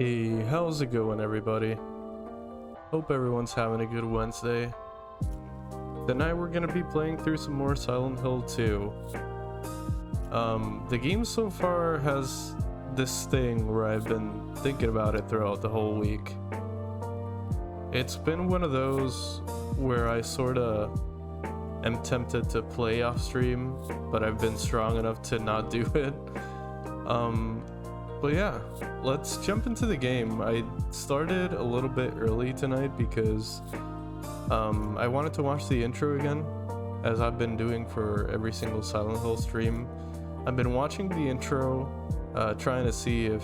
Hey, how's it going, everybody? Hope everyone's having a good Wednesday. Tonight we're gonna be playing through some more Silent Hill 2. The game so far has this thing where I've been thinking about it throughout the whole week. It's been one of those where I sorta am tempted to play off stream, but I've been strong enough to not do it. But yeah, let's jump into the game. I started a little bit early tonight because I wanted to watch the intro again, as I've been doing for every single Silent Hill stream. I've been watching the intro, trying to see if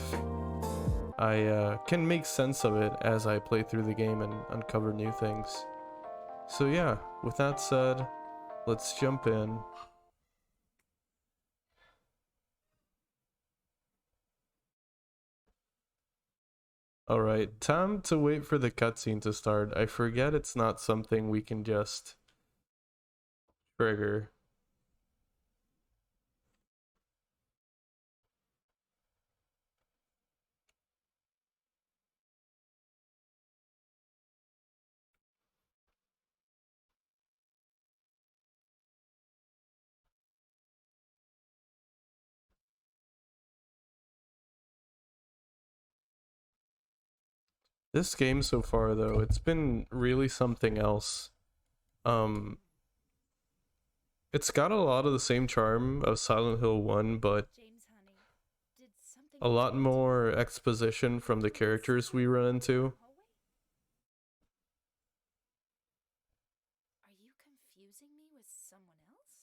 I can make sense of it as I play through the game and uncover new things. So yeah, with that said, let's jump in. Alright, time to wait for the cutscene to start. I forget it's not something we can just trigger. This game so far, though, it's been really something else. It's got a lot of the same charm of Silent Hill 1, but a lot more exposition from the characters we run into. Are you confusing me with someone else?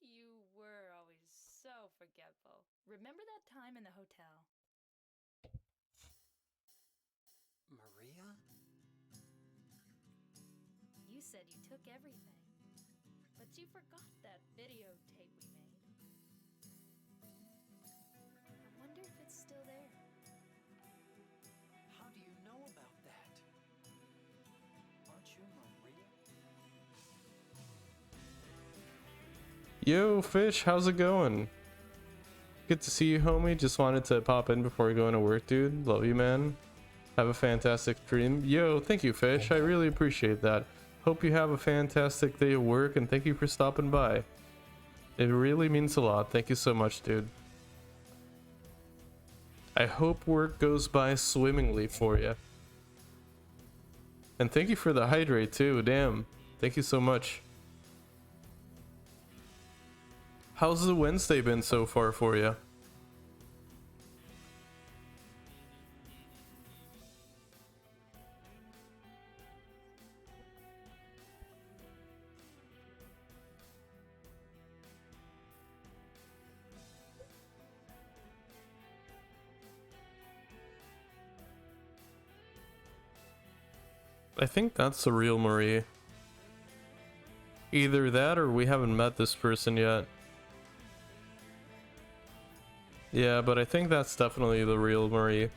You were always so forgetful. Remember that time in the hotel? Maria? You said you took everything, but you forgot that videotape we made. I wonder if it's still there. How do you know about that? Aren't you Maria? Yo, Fish, how's it going? Good to see you, homie. Just wanted to pop in before going to work, dude. Love you, man. Have a fantastic stream. Yo, thank you, Fish. I really appreciate that. Hope you have a fantastic day of work, and thank you for stopping by. It really means a lot. Thank you so much, dude. I hope work goes by swimmingly for you. And thank you for the hydrate, too. Damn. Thank you so much. How's the Wednesday been so far for you? I think that's the real Marie. Either that or we haven't met this person yet. Yeah, but I think that's definitely the real Marie.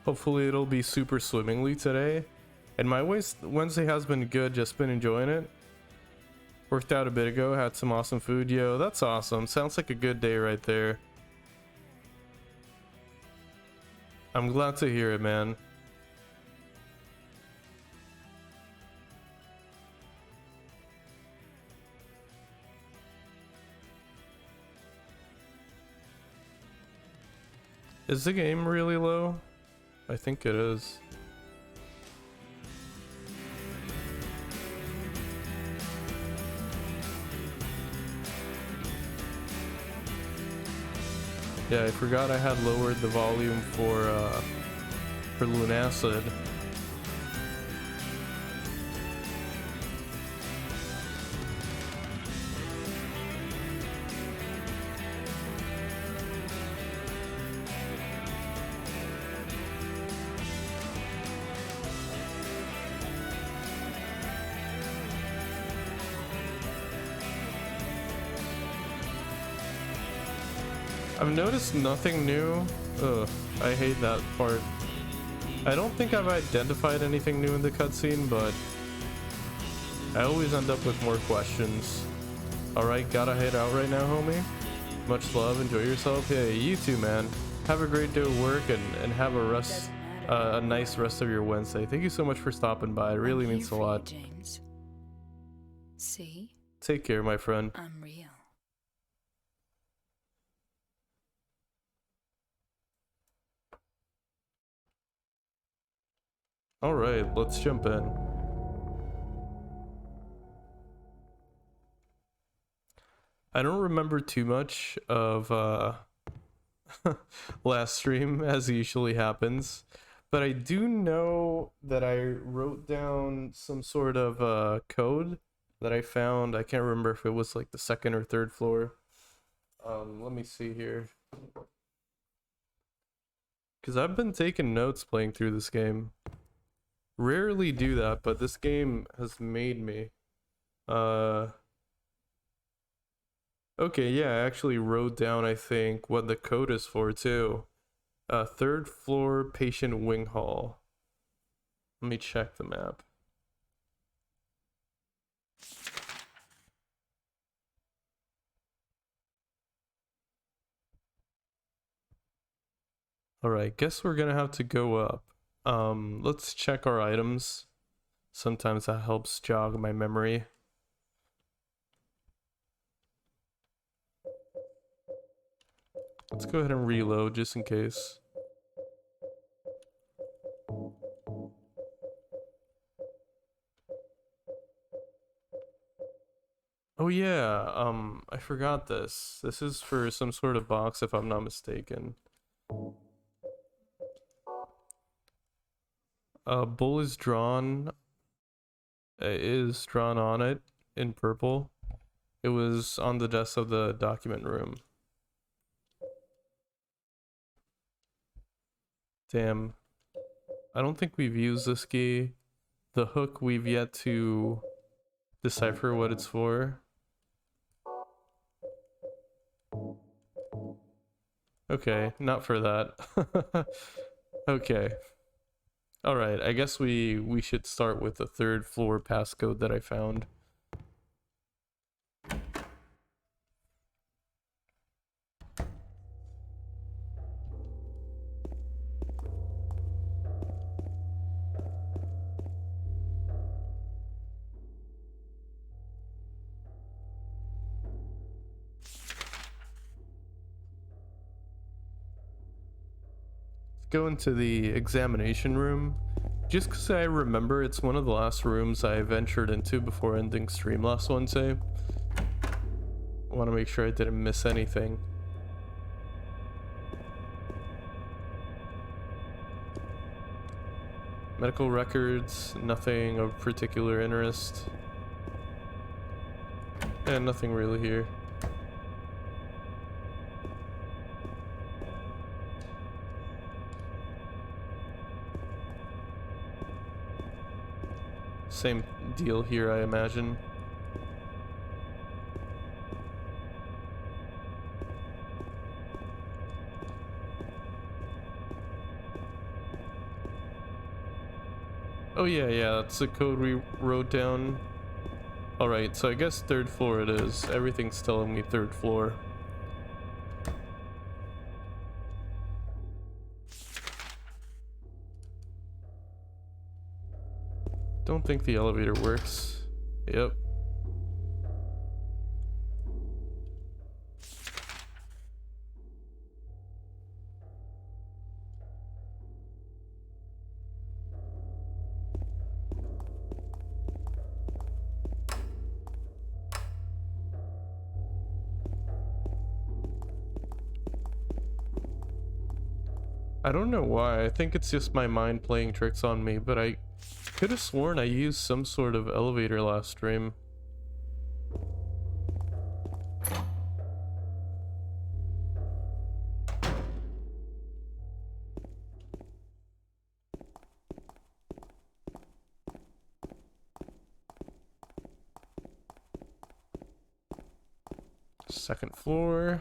Hopefully it'll be super swimmingly today. And my Wednesday has been good, just been enjoying it. Worked out a bit ago, had some awesome food. Yo, that's awesome. Sounds like a good day right there. I'm glad to hear it, man. Is the game really low? I think it is. Yeah, I forgot I had lowered the volume for Lunacid. I've noticed nothing new. Ugh, I hate that part. I don't think I've identified anything new in the cutscene, but I always end up with more questions. Alright, gotta head out right now, homie. Much love, enjoy yourself. Yeah, you too, man. Have a great day of work and have a nice rest of your Wednesday. Thank you so much for stopping by. It really means a lot. James. See? Take care, my friend. I'm real. Alright, let's jump in. I don't remember too much of last stream, as usually happens, but I do know that I wrote down some sort of code that I found. I can't remember if it was like the second or third floor. Let me see here, because I've been taking notes playing through this game. Rarely do that, but this game has made me. Okay, yeah, I actually wrote down, I think, what the code is for, too. Third floor patient wing hall. Let me check the map. Alright, guess we're gonna have to go up. Let's check our items. Sometimes that helps jog my memory. Let's go ahead and reload just in case. Oh yeah, I forgot this. This is for some sort of box if I'm not mistaken. Bull is drawn on it in purple. It was on the desk of the document room. Damn. I don't think we've used this key. The hook, we've yet to decipher what it's for. Okay, not for that. Okay. Alright, I guess we should start with the third floor passcode that I found. Go into the examination room. Just because I remember it's one of the last rooms I ventured into before ending stream last Wednesday. I want to make sure I didn't miss anything. Medical records, nothing of particular interest. And nothing really here. Same deal here, I imagine. Oh yeah, that's the code we wrote down. Alright, so I guess third floor it is. Everything's telling me third floor. Don't think the elevator works. Yep. I don't know why. I think it's just my mind playing tricks on me, but I could have sworn I used some sort of elevator last stream. Second floor.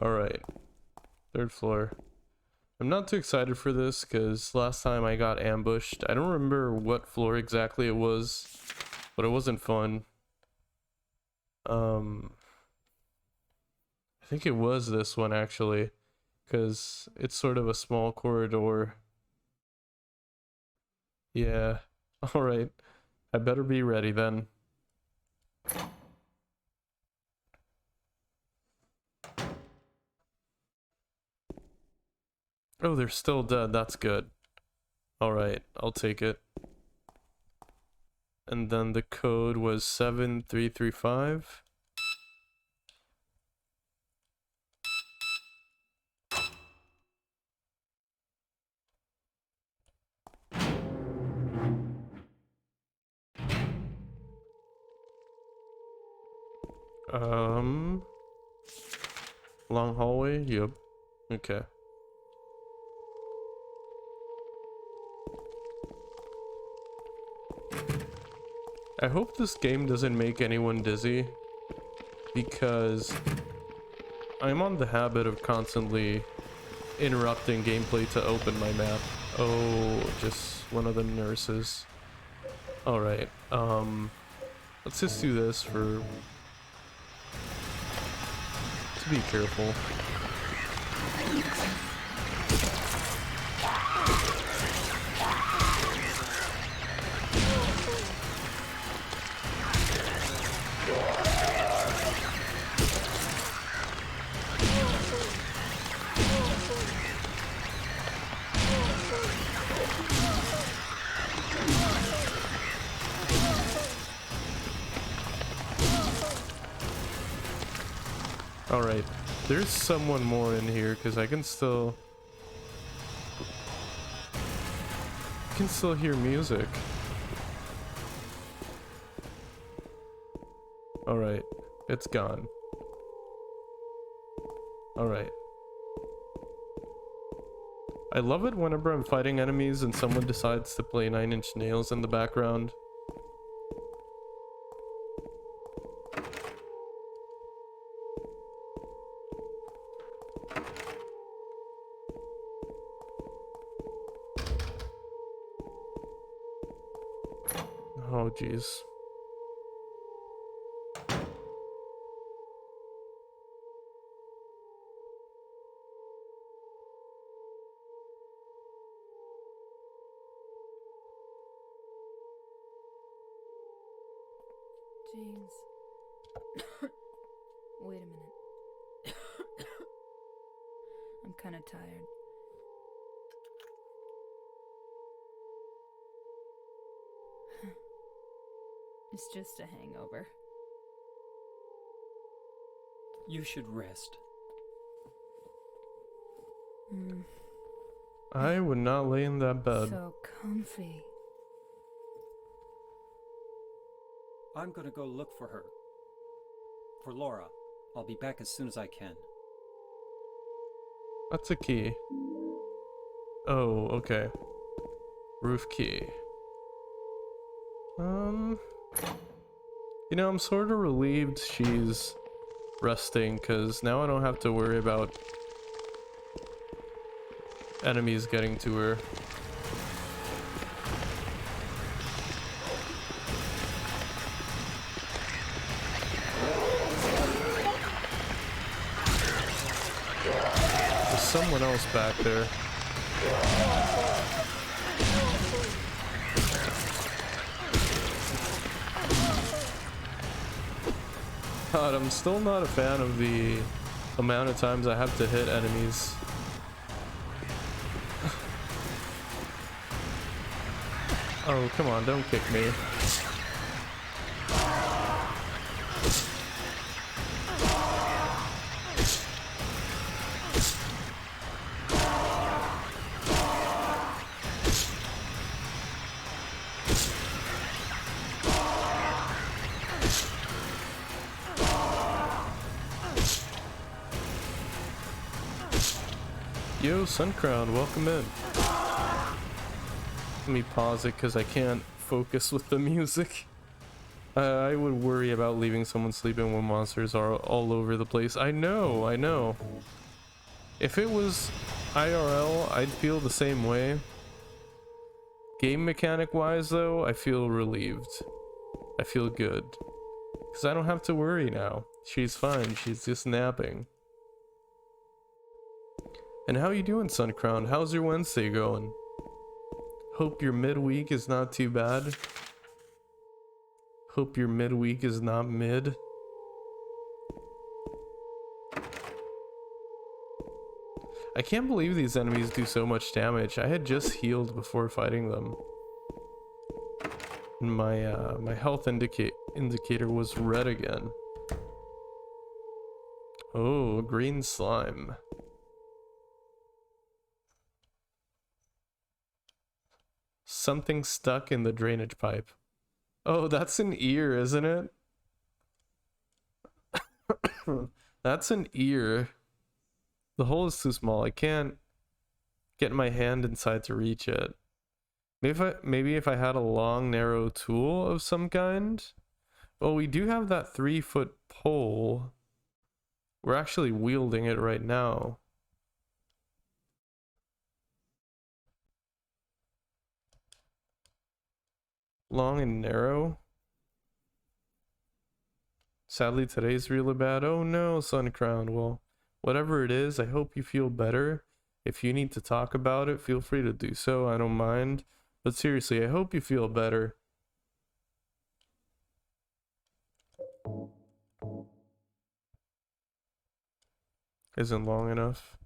Alright. Third floor. I'm not too excited for this because last time I got ambushed. I don't remember what floor exactly it was, but it wasn't fun. I think it was this one actually, because it's sort of a small corridor. Yeah. Alright. I better be ready then. Oh, they're still dead. That's good. Alright, I'll take it. And then the code was 7335. Long hallway? Yep. Okay. I hope this game doesn't make anyone dizzy, because I'm on the habit of constantly interrupting gameplay to open my map. Oh, just one of the nurses. Alright, let's just do this for... to be careful. Alright, there's someone more in here because I can still hear music. Alright, it's gone. Alright. I love it whenever I'm fighting enemies and someone decides to play 9 Inch Nails in the background. Oh, jeez. James. Wait a minute. I'm kind of tired. It's just a hangover. You should rest. I would not lay in that bed. So comfy. I'm gonna go look for her. For Laura. I'll be back as soon as I can. That's a key. Oh, okay. Roof key. You know, I'm sort of relieved she's resting, because now I don't have to worry about enemies getting to her. There's someone else back there. God, I'm still not a fan of the amount of times I have to hit enemies. Oh, come on, don't kick me. Yo, Suncrown, welcome in. Let me pause it because I can't focus with the music. I would worry about leaving someone sleeping when monsters are all over the place. I know, I know. If it was IRL, I'd feel the same way. Game mechanic wise though, I feel relieved. I feel good. Because I don't have to worry now. She's fine, she's just napping. And how you doing, Suncrown? How's your Wednesday going? Hope your midweek is not too bad. Hope your midweek is not mid. I can't believe these enemies do so much damage. I had just healed before fighting them. And my health indicator was red again. Oh, green slime. Something stuck in the drainage pipe. Oh, that's an ear, isn't it? That's an ear. The hole is too small. I can't get my hand inside to reach it. Maybe if I had a long, narrow tool of some kind. Well, we do have that 3-foot pole. We're actually wielding it right now. Long and narrow. Sadly, today's really bad. Oh no, Suncrown. Well, whatever it is, I hope you feel better. If you need to talk about it, feel free to do so. I don't mind. But seriously, I hope you feel better. Isn't long enough.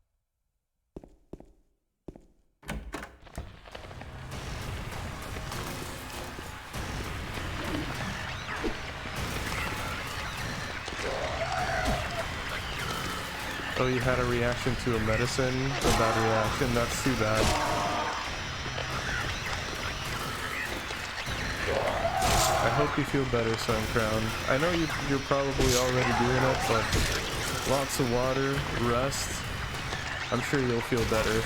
Oh, you had a reaction to a medicine? A bad reaction? That's too bad. I hope you feel better, Suncrown. I know you're probably already doing it, but lots of water, rest. I'm sure you'll feel better.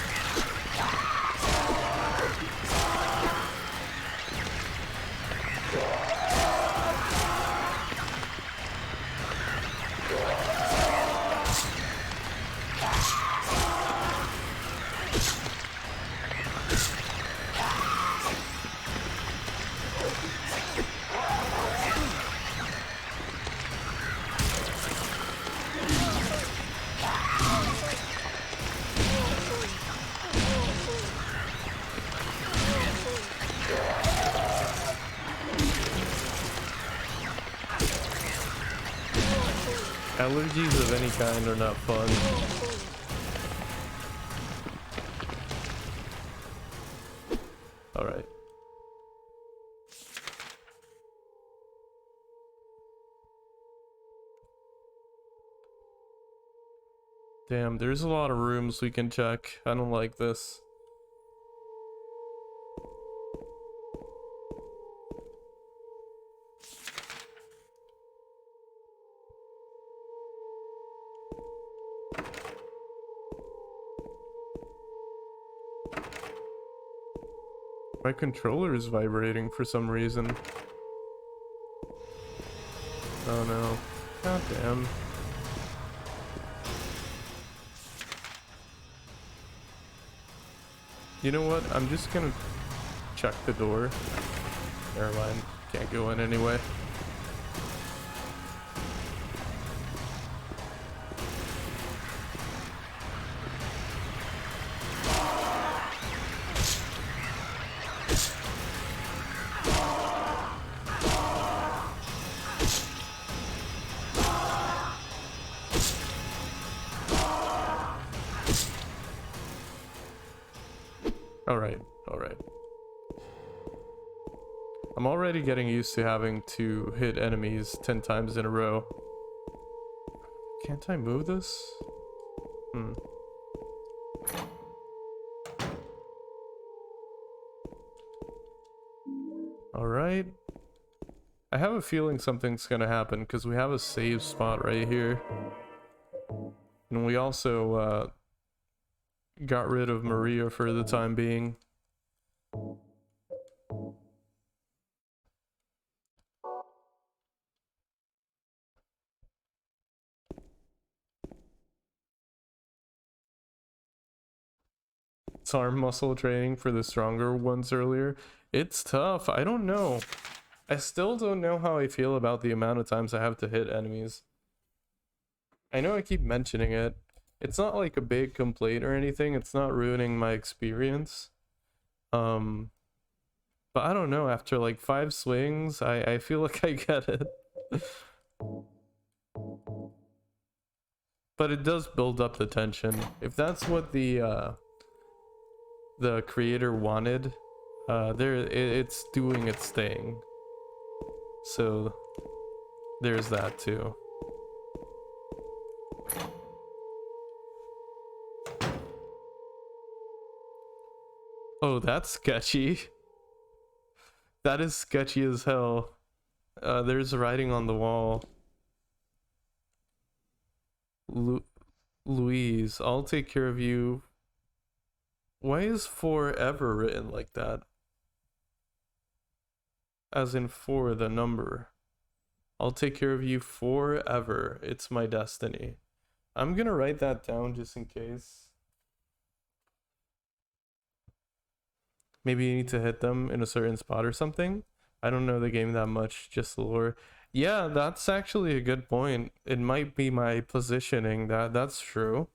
Allergies of any kind are not fun. Alright. Damn, there's a lot of rooms we can check. I don't like this. My controller is vibrating for some reason. Oh no. God damn. You know what? I'm just gonna check the door. Never mind. Can't go in anyway. Alright. I'm already getting used to having to hit enemies 10 times in a row. Can't I move this? Alright. I have a feeling something's gonna happen because we have a save spot right here. And we also got rid of Maria for the time being. arm muscle training for the stronger ones earlier. It's tough. I don't know. I still don't know how I feel about the amount of times I have to hit enemies. I know I keep mentioning it. It's not like a big complaint or anything. It's not ruining my experience. But I don't know. After like 5 swings, I feel like I get it. But it does build up the tension. If that's what the creator wanted, it's doing its thing. So there's that too. Oh, that's sketchy. That is sketchy as hell. There's writing on the wall. Louise, I'll take care of you. Why is forever written like that? As in for the number. I'll take care of you forever. It's my destiny. I'm gonna write that down just in case. Maybe you need to hit them in a certain spot or something. I don't know the game that much, just the lore. Yeah, that's actually a good point. It might be my positioning. That's true.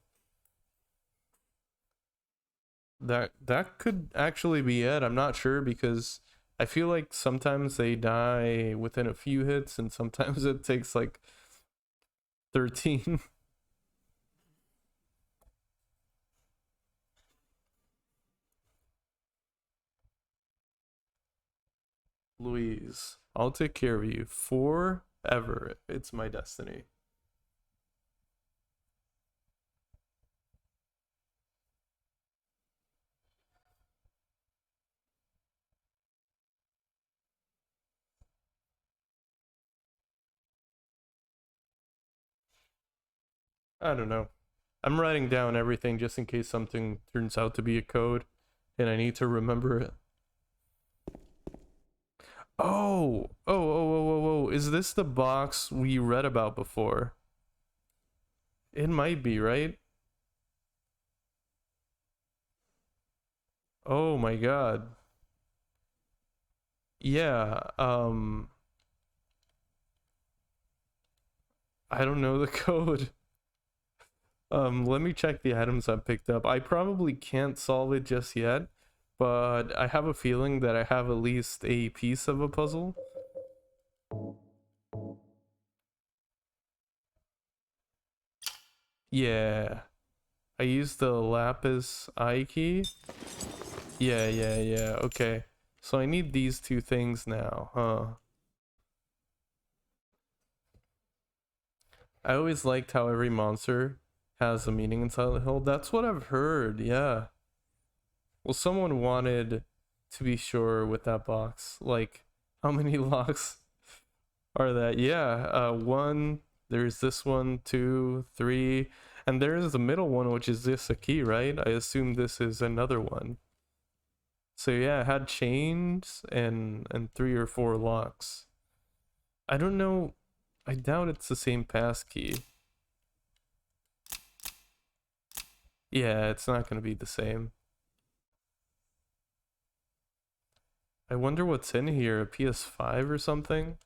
That could actually be it. I'm not sure because I feel like sometimes they die within a few hits and sometimes it takes like 13. Louise, I'll take care of you forever. It's my destiny. I don't know. I'm writing down everything just in case something turns out to be a code and I need to remember it. Oh, is this the box we read about before? It might be, right? Oh my god. Yeah, I don't know the code. Let me check the items I picked up. I probably can't solve it just yet, but I have a feeling that I have at least a piece of a puzzle. Yeah. I used the lapis eye key. Yeah. Okay. So I need these two things now, huh? I always liked how every monster has a meaning in Silent Hill. That's what I've heard, yeah. Well, someone wanted to be sure with that box. Like, how many locks are that? Yeah, one, there's this one, two, three, and there's the middle one, which is this a key, right? I assume this is another one. So yeah, it had chains and 3 or 4 locks. I don't know. I doubt it's the same pass key. Yeah, it's not gonna be the same. I wonder what's in here, a PS5 or something?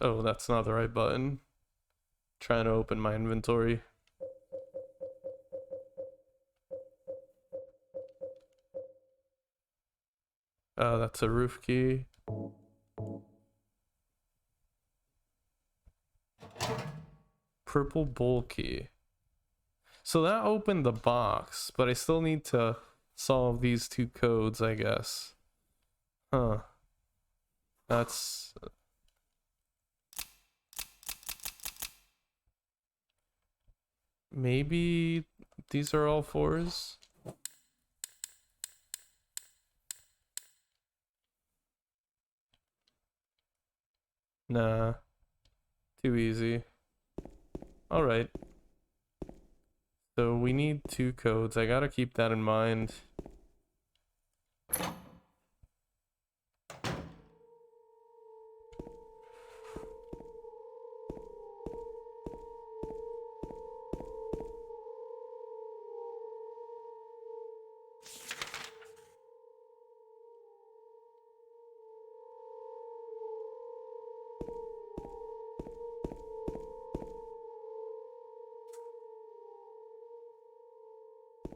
Oh, that's not the right button. Trying to open my inventory. That's a roof key. Purple bowl key. So that opened the box, but I still need to solve these 2 codes, I guess. Huh. That's... Maybe these are all 4s? Nah. Too easy. Alright. So we need 2 codes. I gotta keep that in mind.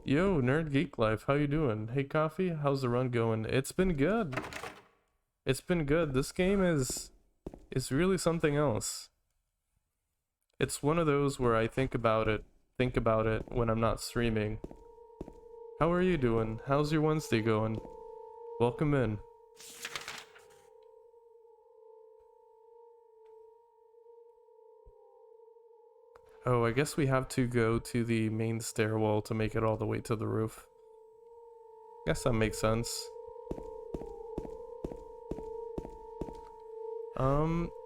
Yo, Nerd Geek Life, how you doing? Hey, Coffee, how's the run going? It's been good. It's been good. This game is really something else. It's one of those where I think about it when I'm not streaming. How are you doing? How's your Wednesday going? Welcome in. Oh, I guess we have to go to the main stairwell to make it all the way to the roof. Guess that makes sense.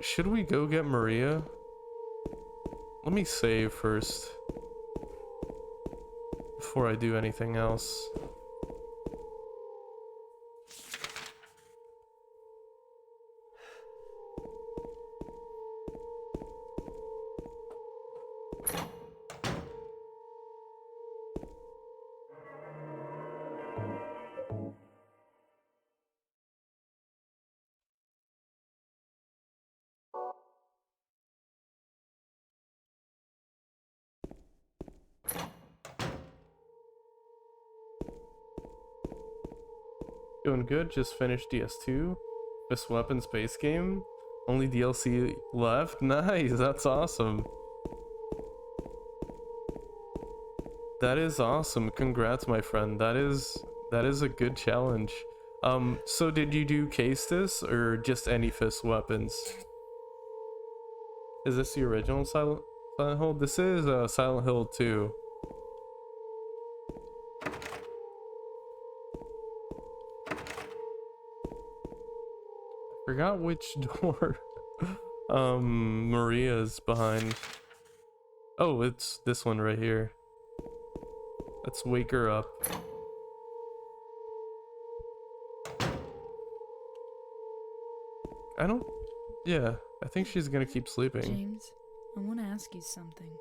Should we go get Maria? Let me save first before I do anything else. Doing good, just finished DS2. This weapons base game. Only DLC left? Nice, that's awesome. That is awesome. Congrats, my friend. That is a good challenge. So did you do Castus or just any fist weapons? Is this the original Silent Hill? This is Silent Hill 2. Forgot which door Maria's behind. Oh, it's this one right here. Let's wake her up. Yeah, I think she's gonna keep sleeping. James, I want to ask you something.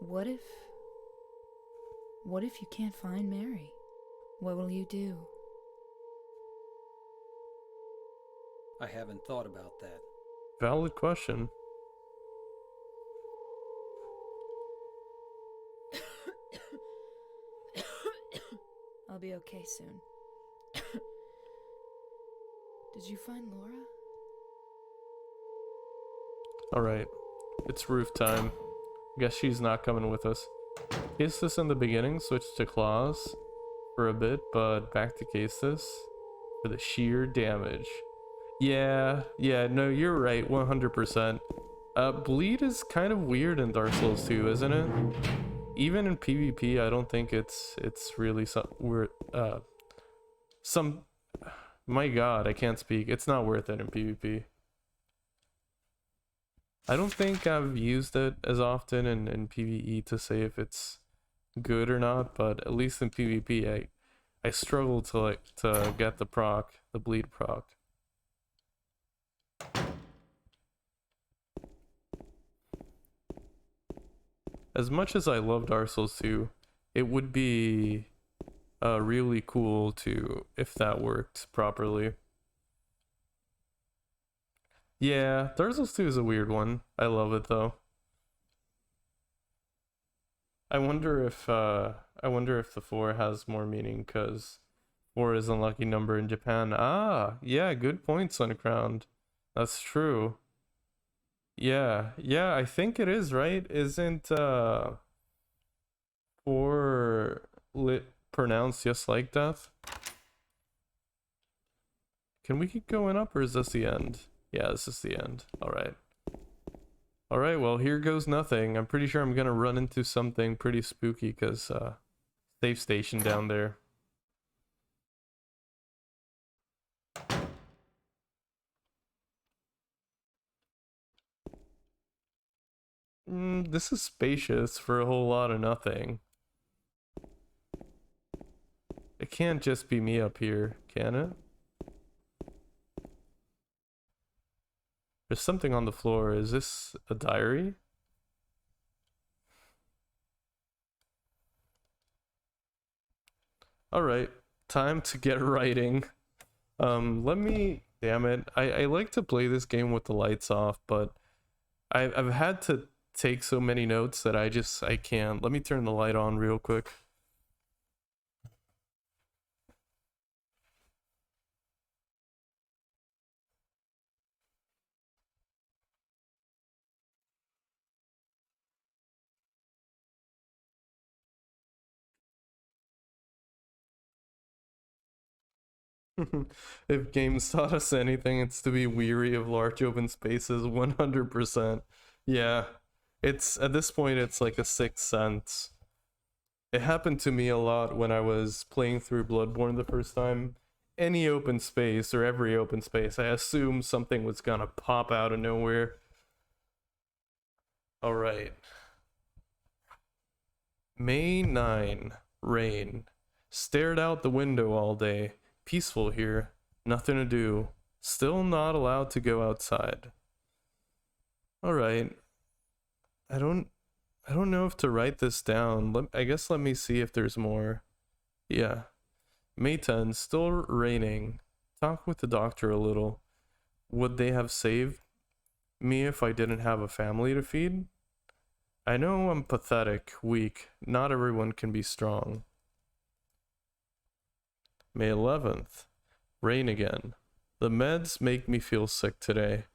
What if you can't find Mary? What will you do? I haven't thought about that. Valid question. I'll be okay soon. Did you find Laura? Alright, it's roof time. Guess she's not coming with us. Castus in the beginning switched to claws for a bit, but back to Castus for the sheer damage. Yeah, no, you're right, 100%. Bleed is kind of weird in Dark Souls 2, isn't it? Even in PvP, I don't think it's really my god, I can't speak. It's not worth it in PvP. I don't think I've used it as often in PvE to say if it's good or not, but at least in PvP, I struggle to get the bleed proc. As much as I love Dark Souls 2, it would be really cool if that worked properly. Yeah, Dark Souls 2 is a weird one. I love it though. I wonder if the 4 has more meaning because 4 is an unlucky number in Japan. Ah, yeah, good point, Suncrowned. That's true. Yeah, I think it is, right? Isn't 4 pronounced just like death? Can we keep going up or is this the end? Yeah, this is the end. Alright. Alright, well, here goes nothing. I'm pretty sure I'm gonna run into something pretty spooky because safe station down there. This is spacious for a whole lot of nothing. It can't just be me up here, can it? There's something on the floor. Is this a diary? Alright, time to get writing. Let me Damn it. I like to play this game with the lights off, but I've had to take so many notes that I can't. Let me turn the light on real quick. If games taught us anything, it's to be weary of large open spaces. 100%. Yeah. It's at this point it's like a sixth sense. It happened to me a lot when I was playing through Bloodborne the first time. Any open space or every open space, I assumed something was gonna pop out of nowhere. Alright. May 9. Rain. Stared out the window all day. Peaceful here. Nothing to do. Still not allowed to go outside. Alright. I don't know if to write this down. I guess let me see if there's more. Yeah. May 10, still raining. Talk with the doctor a little. Would they have saved me if I didn't have a family to feed? I know I'm pathetic, weak. Not everyone can be strong. May 11th. Rain again. The meds make me feel sick today.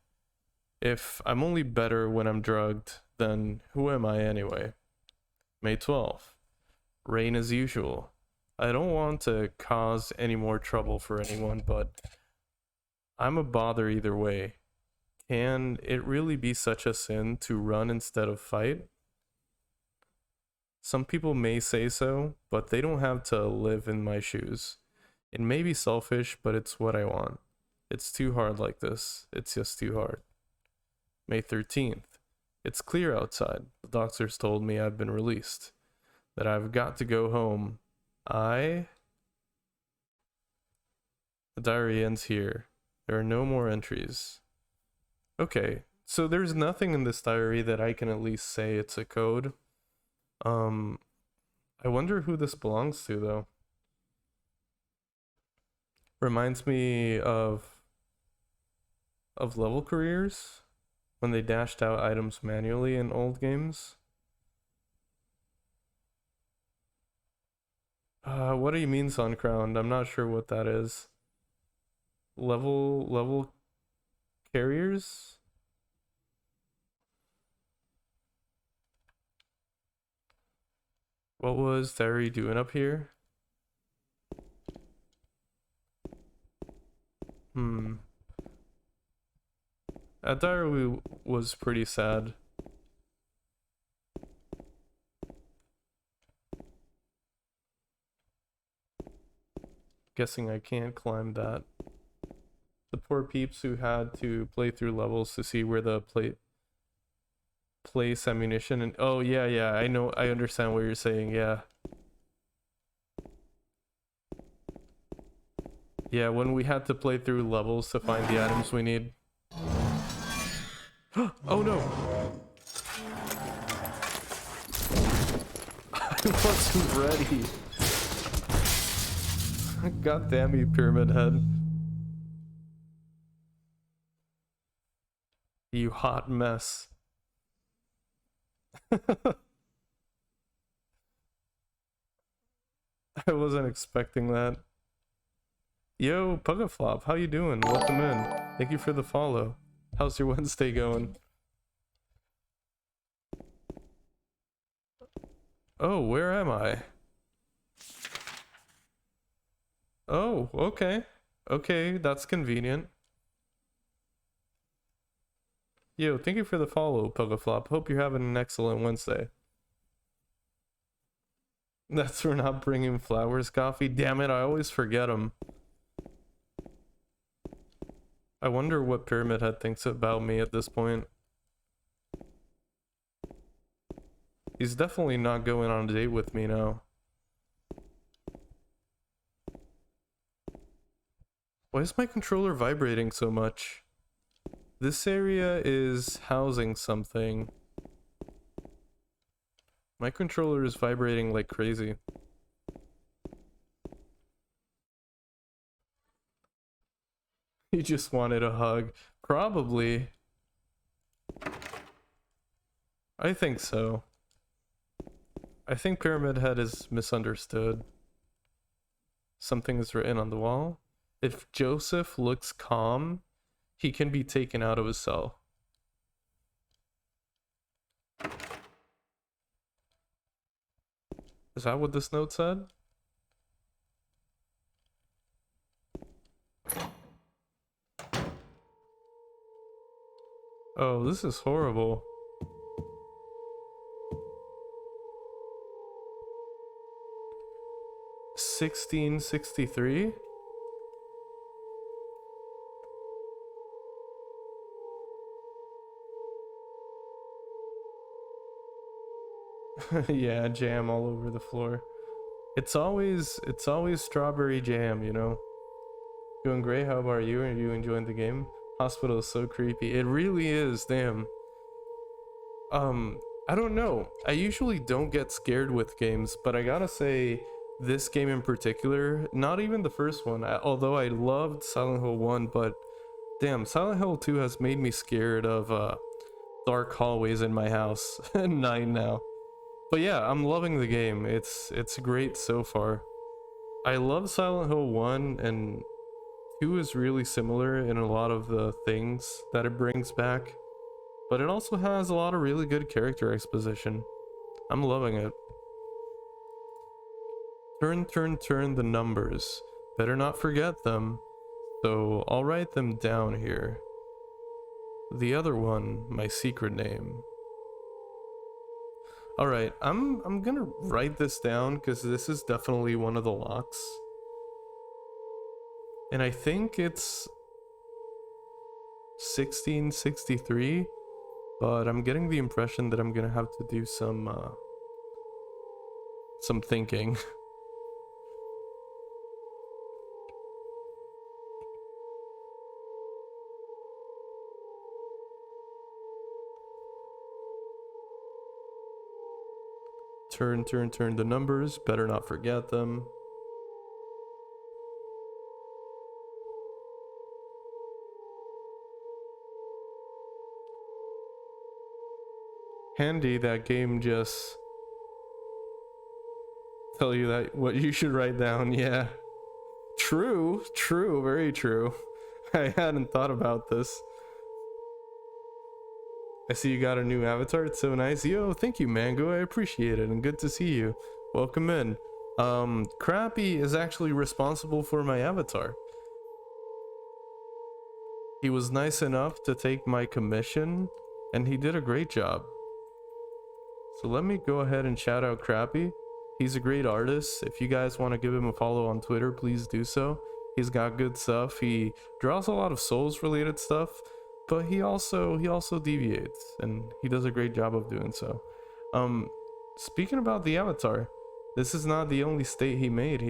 If I'm only better when I'm drugged, then who am I anyway? May 12th. Rain as usual. I don't want to cause any more trouble for anyone, but I'm a bother either way. Can it really be such a sin to run instead of fight? Some people may say so, but they don't have to live in my shoes. It may be selfish, but it's what I want. It's too hard like this. It's just too hard. May 13th. It's clear outside. The doctors told me I've been released. That I've got to go home. The diary ends here. There are no more entries. Okay, so there's nothing in this diary that I can at least say it's a code. I wonder who this belongs to, though. Reminds me of level careers when they dashed out items manually in old games. What do you mean, Suncrowned? I'm not sure what that is. Level carriers? What was Diary doing up here? That diary was pretty sad. Guessing I can't climb that. The poor peeps who had to play through levels to see where the place ammunition and oh yeah, I know, I understand what you're saying. Yeah, when we had to play through levels to find the items we need. Oh no! I wasn't ready. God damn you, Pyramid Head. You hot mess. I wasn't expecting that. Yo, Pugaflop, how you doing? Welcome in. Thank you for the follow. How's your Wednesday going? Oh, where am I? Oh, okay. Okay, that's convenient. Yo, thank you for the follow, Pugaflop. Hope you're having an excellent Wednesday. That's for not bringing flowers, Coffee. Damn it, I always forget them. I wonder what Pyramid Head thinks about me at this point. He's definitely not going on a date with me now. Why is my controller vibrating so much? This area is housing something. My controller is vibrating like crazy. He just wanted a hug. Probably. I think so. I think Pyramid Head is misunderstood. Something is written on the wall. If Joseph looks calm, he can be taken out of his cell. Is that what this note said? Oh, this is horrible. $16.63? Yeah, jam all over the floor. It's always strawberry jam, you know. Doing great. How about you? Are you enjoying the game? Hospital is so creepy. It really is, damn. I don't know. I usually don't get scared with games, but I gotta say, this game in particular, not even the first one, although I loved Silent Hill 1, but damn, Silent Hill 2 has made me scared of dark hallways in my house at night now. But yeah, I'm loving the game. It's great so far. I love Silent Hill 1, and 2 is really similar in a lot of the things that it brings back. But it also has a lot of really good character exposition. I'm loving it. Turn the numbers. Better not forget them. So I'll write them down here. The other one, my secret name. Alright, I'm gonna write this down because this is definitely one of the locks. And I think it's 1663, but I'm getting the impression that I'm gonna have to do some thinking. Turn the numbers, better not forget them. Handy that game just tell you that what you should write down. Yeah, true, very true. I hadn't thought about this. I see you got a new avatar. It's so nice. Yo, thank you, Mango. I appreciate it, and good to see you. Welcome in. Crappy is actually responsible for my avatar. He was nice enough to take my commission, and he did a great job. So let me go ahead and shout out Crappy. He's a great artist. If you guys want to give him a follow on Twitter, please do so. He's got good stuff. He draws a lot of Souls related stuff, but he also deviates, and he does a great job of doing so. Speaking about the avatar, this is not the only state he made.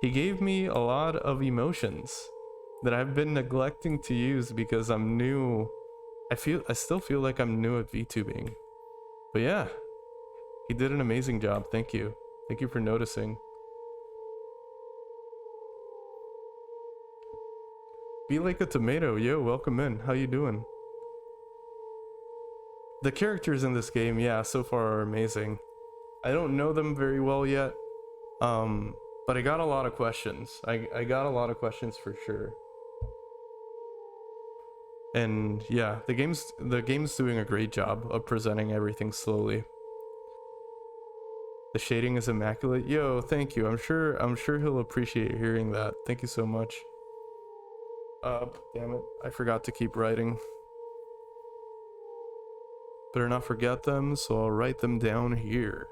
He gave me a lot of emotions that I've been neglecting to use because I'm new. I still feel like I'm new at VTubing. But yeah, he did an amazing job. Thank you. Thank you for noticing. Be like a tomato. Yo, welcome in. How you doing? The characters in this game, yeah, so far are amazing. I don't know them very well yet, but I got a lot of questions. I got a lot of questions for sure. And yeah, the game's doing a great job of presenting everything slowly. The shading is immaculate. Yo, thank you. I'm sure he'll appreciate hearing that. Thank you so much. Damn it. I forgot to keep writing. Better not forget them, so I'll write them down here.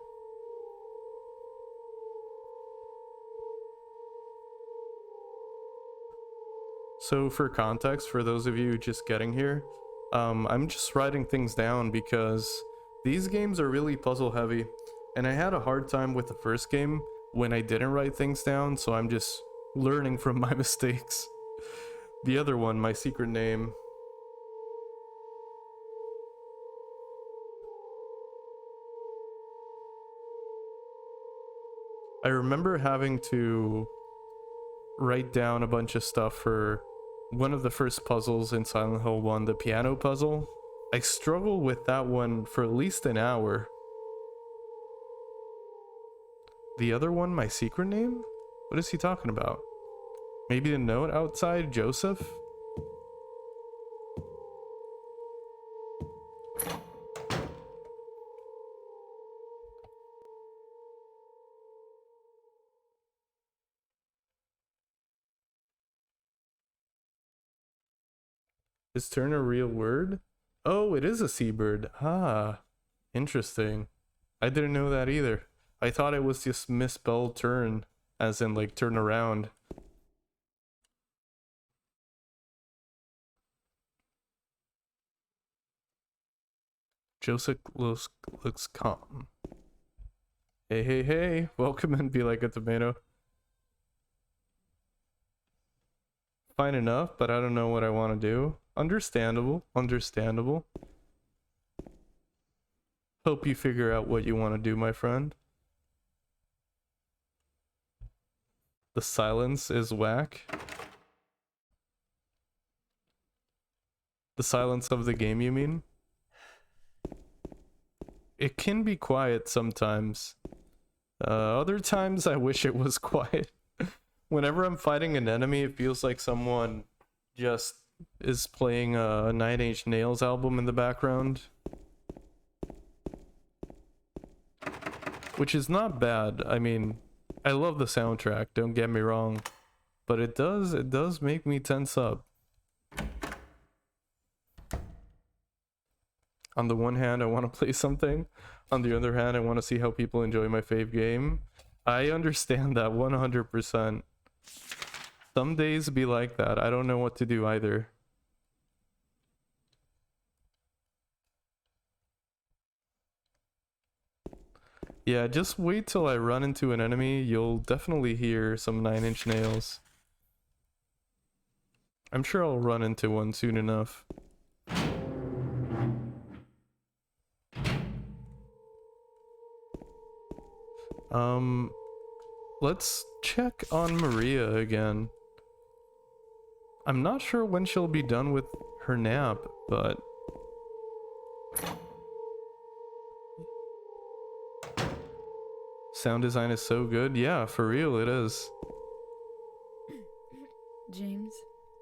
So for context, for those of you just getting here, I'm just writing things down because these games are really puzzle heavy, and I had a hard time with the first game when I didn't write things down, so I'm just learning from my mistakes. The other one, my secret name. I remember having to write down a bunch of stuff for one of the first puzzles in Silent Hill 1, the piano puzzle. I struggle with that one for at least an hour. The other one, my secret name? What is he talking about? Maybe the note outside, Joseph? Is turn a real word? Oh, it is a seabird. Ah, interesting. I didn't know that either. I thought it was just misspelled turn, as in like turn around. Joseph looks calm. Hey, hey, hey. Welcome and be like a tomato. Fine enough, but I don't know what I want to do. Understandable. Understandable. Hope you figure out what you want to do, my friend. The silence is whack. The silence of the game, you mean? It can be quiet sometimes. Other times I wish it was quiet. Whenever I'm fighting an enemy, it feels like someone just is playing a Nine Inch Nails album in the background. Which is not bad. I mean, I love the soundtrack, don't get me wrong. But it does make me tense up. On the one hand, I want to play something. On the other hand, I want to see how people enjoy my fave game. I understand that 100%. Some days be like that. I don't know what to do either. Yeah, just wait till I run into an enemy. You'll definitely hear some Nine Inch Nails. I'm sure I'll run into one soon enough. Let's check on Maria again. I'm not sure when she'll be done with her nap, but... Sound design is so good. Yeah, for real, it is. James,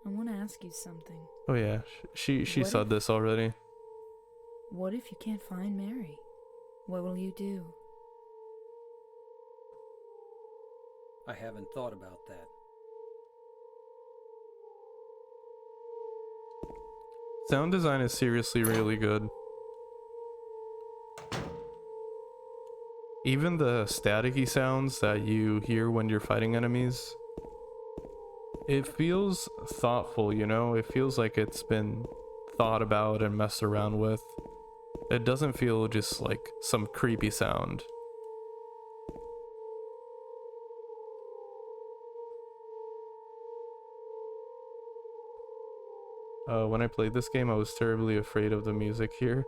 I want to ask you something. Oh yeah, she said this already. What if you can't find Mary? What will you do? I haven't thought about that. Sound design is seriously really good. Even the staticky sounds that you hear when you're fighting enemies, it feels thoughtful, you know? It feels like it's been thought about and messed around with. It doesn't feel just like some creepy sound. When I played this game, I was terribly afraid of the music here.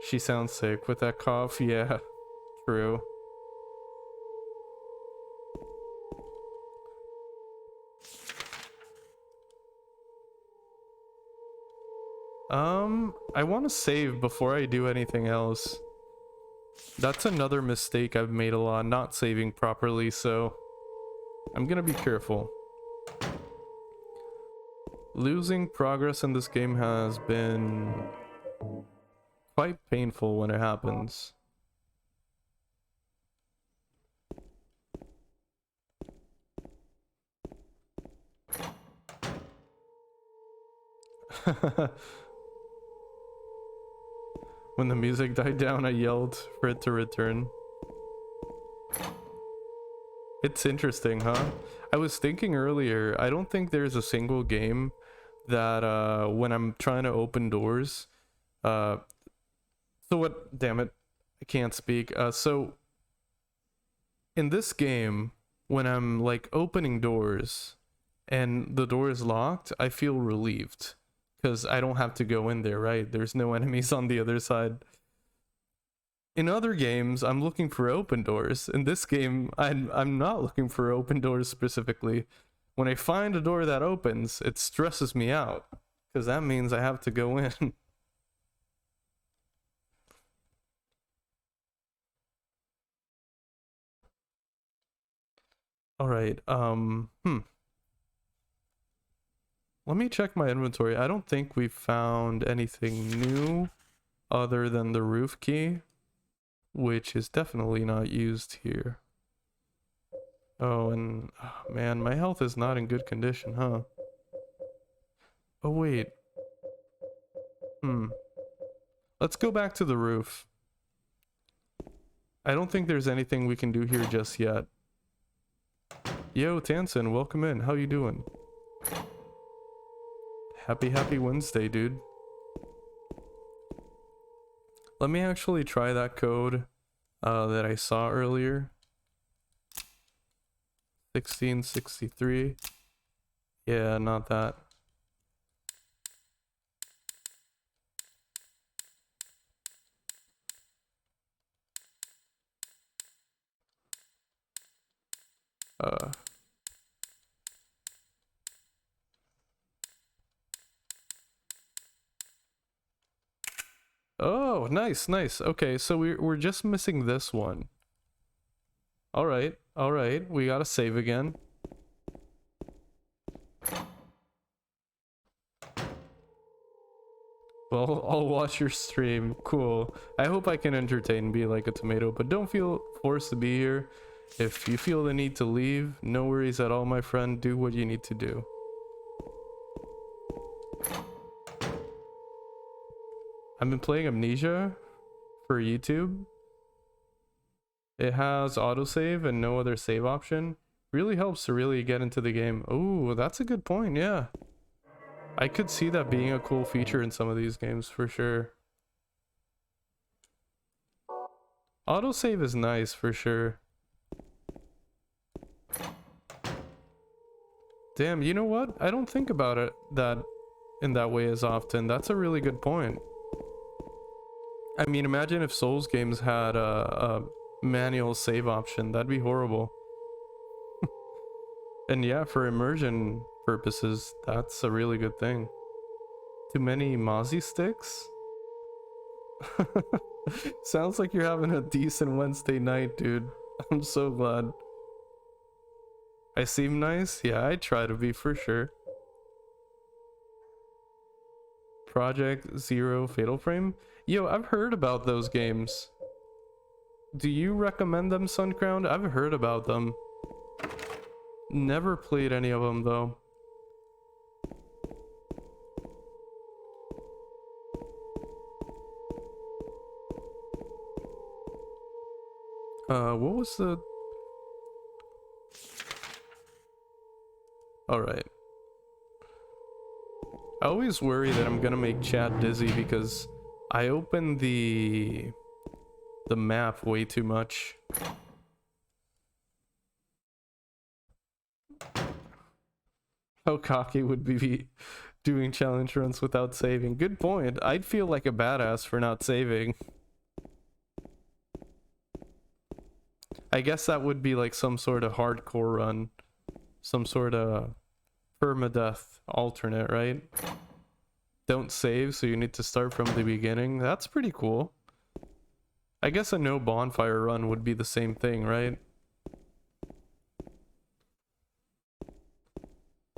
She sounds sick with that cough. Yeah, true. I want to save before I do anything else. That's another mistake I've made a lot, not saving properly, so I'm gonna be careful. Losing progress in this game has been quite painful when it happens. When the music died down, I yelled for it to return. It's interesting, huh? I was thinking earlier, I don't think there's a single game that when I'm trying to open doors, so what, damn it, I can't speak. So in this game, when I'm like opening doors and the door is locked, I feel relieved because I don't have to go in there, right? There's no enemies on the other side. In other games, I'm looking for open doors. In this game, I'm not looking for open doors specifically. When I find a door that opens, it stresses me out because that means I have to go in. All right. Let me check my inventory. I don't think we found anything new other than the roof key, which is definitely not used here. Oh, and oh, man, my health is not in good condition, huh? Oh, wait. Let's go back to the roof. I don't think there's anything we can do here just yet. Yo, Tansen, welcome in. How you doing? Happy Wednesday, dude. Let me actually try that code that I saw earlier. 1663. Yeah, not that. Oh, nice. Okay, so we're just missing this one. All right. We gotta save again. Well, I'll watch your stream. Cool. I hope I can entertain Be Like a Tomato, but don't feel forced to be here. If you feel the need to leave, no worries at all, my friend. Do what you need to do. I've been playing Amnesia for YouTube. It has autosave and no other save option. Really helps to really get into the game. Oh, that's a good point, yeah. I could see that being a cool feature in some of these games for sure. Autosave is nice for sure. Damn, you know what? I don't think about it in that way as often. That's a really good point. I mean, imagine if Souls games had a manual save option. That'd be horrible. And yeah, for immersion purposes, that's a really good thing. Too many Mozzie sticks? Sounds like you're having a decent Wednesday night, dude. I'm so glad. I seem nice? Yeah, I try to be for sure. Project Zero Fatal Frame? Yo, I've heard about those games. Do you recommend them, Suncrown? I've heard about them. Never played any of them, though. What was the... Alright. I always worry that I'm gonna make chat dizzy because I open the map way too much. How cocky would be doing challenge runs without saving? Good point. I'd feel like a badass for not saving. I guess that would be like some sort of hardcore run. Some sort of permadeath alternate, right? Don't save, so you need to start from the beginning. That's pretty cool. I guess a no bonfire run would be the same thing, right?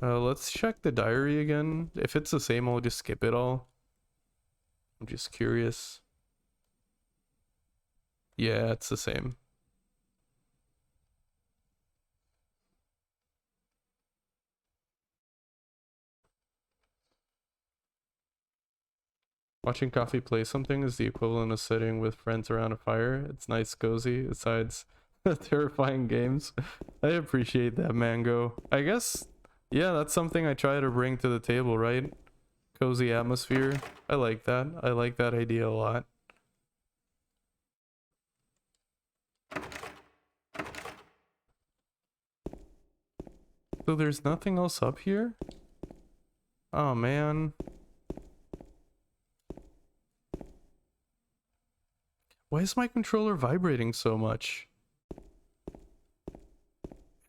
Let's check the diary again. If it's the same, I'll just skip it all. I'm just curious. Yeah, it's the same. Watching Coffee play something is the equivalent of sitting with friends around a fire. It's nice, cozy, besides terrifying games. I appreciate that, Mango. I guess, yeah, that's something I try to bring to the table, right? Cozy atmosphere. I like that. I like that idea a lot. So there's nothing else up here? Oh, man. Why is my controller vibrating so much?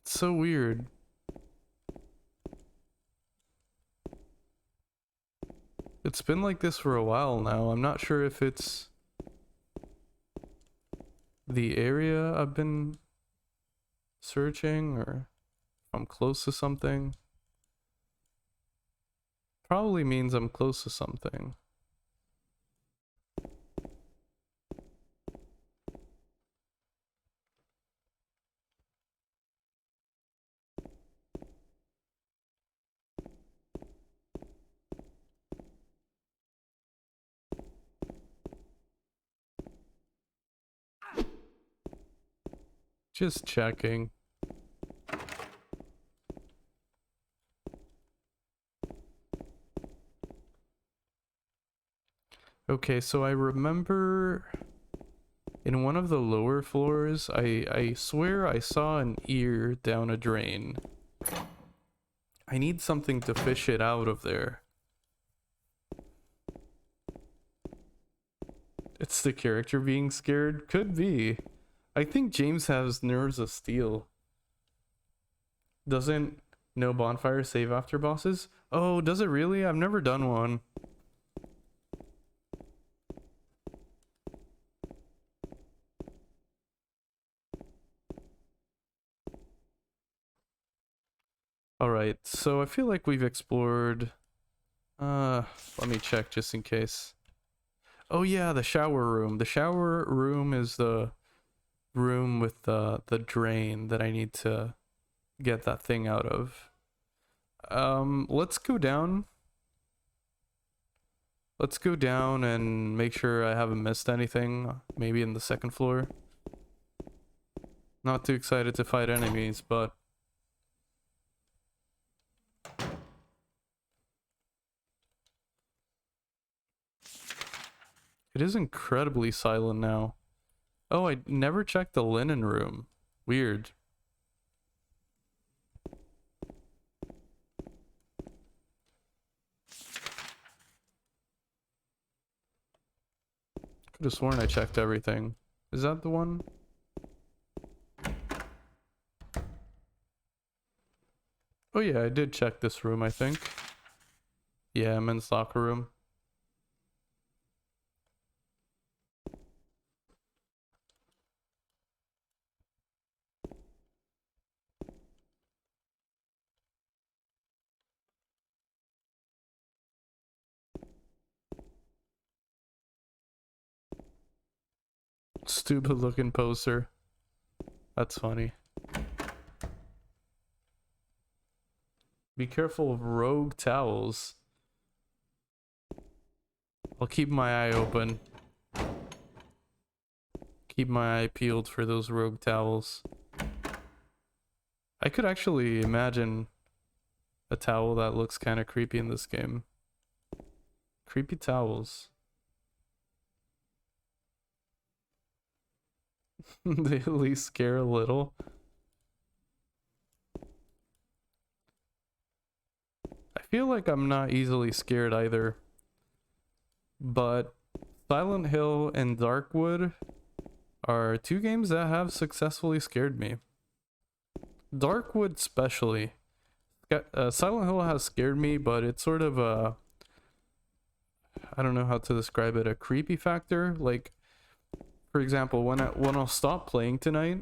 It's so weird. It's been like this for a while now. I'm not sure if it's the area I've been searching or if I'm close to something. Probably means I'm close to something. Just checking. Okay, so I remember in one of the lower floors, I swear I saw an ear down a drain. I need something to fish it out of there. It's the character being scared? Could be. I think James has nerves of steel. Doesn't no bonfire save after bosses? Oh, does it really? I've never done one. Alright, so I feel like we've explored... let me check just in case. Oh yeah, the shower room. The shower room is the room with the drain that I need to get that thing out of. Let's go down. Let's go down and make sure I haven't missed anything. Maybe in the second floor. Not too excited to fight enemies, but... It is incredibly silent now. Oh, I never checked the linen room. Weird. Could have sworn I checked everything. Is that the one? Oh yeah, I did check this room, I think. Yeah, men's locker room. Stupid looking poster. That's funny. Be careful of rogue towels. I'll keep my eye open. Keep my eye peeled for those rogue towels. I could actually imagine a towel that looks kind of creepy in this game. Creepy towels. They at least scare a little. I feel like I'm not easily scared either. But Silent Hill and Darkwood are two games that have successfully scared me. Darkwood especially. Silent Hill has scared me, but it's sort of a... I don't know how to describe it. A creepy factor. Like, for example, when I'll stop playing tonight,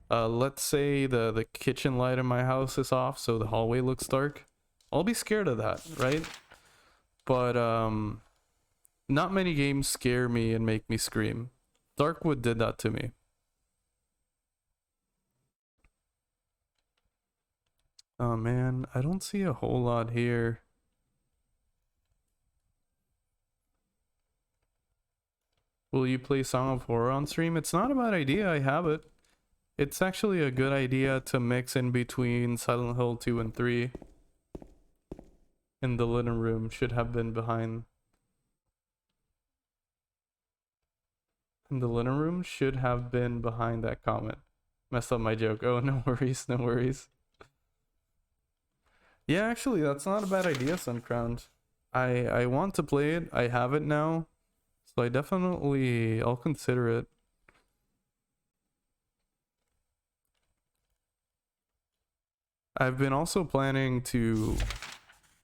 let's say the kitchen light in my house is off, so the hallway looks dark. I'll be scared of that, right? But not many games scare me and make me scream. Darkwood did that to me. Oh man, I don't see a whole lot here. Will you play Song of Horror on stream? It's not a bad idea, I have it. It's actually a good idea to mix in between Silent Hill 2 and 3. In the living room should have been behind. In the living room should have been behind that comment. Messed up my joke. Oh, no worries, no worries. Yeah, actually, that's not a bad idea, Suncrowned. I want to play it. I have it now. so I'll consider it. I've been also planning to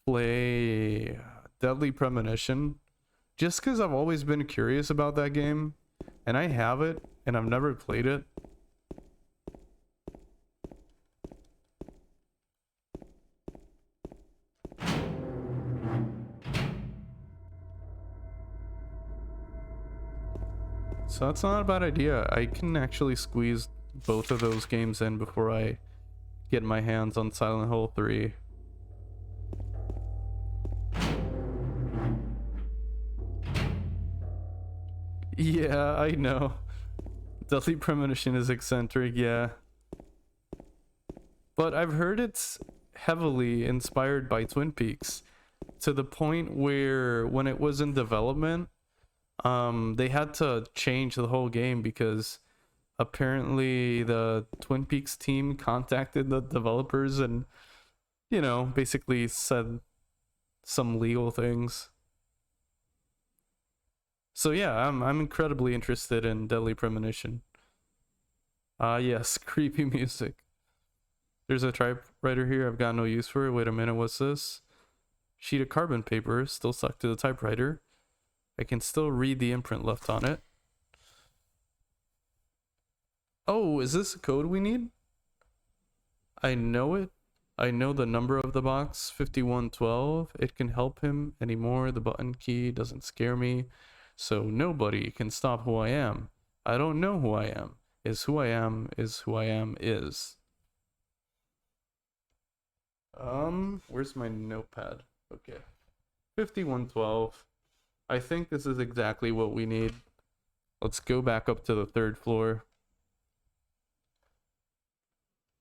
play Deadly Premonition just because I've always been curious about that game, and I have it and I've never played it. So that's not a bad idea. I can actually squeeze both of those games in before I get my hands on Silent Hill 3. Yeah, I know. Deadly Premonition is eccentric, yeah. But I've heard it's heavily inspired by Twin Peaks to the point where when it was in development, they had to change the whole game because apparently the Twin Peaks team contacted the developers and, you know, basically said some legal things. So yeah, I'm incredibly interested in Deadly Premonition. Yes, creepy music. There's a typewriter here. I've got no use for it. Wait a minute, what's this? Sheet of carbon paper still stuck to the typewriter. I can still read the imprint left on it. Oh, is this a code we need? I know it. I know the number of the box, 5112. It can help him anymore. The button key doesn't scare me. So nobody can stop who I am. I don't know who I am. Is who I am is who I am is. Where's my notepad? Okay. 5112. I think this is exactly what we need. Let's go back up to the 3rd floor.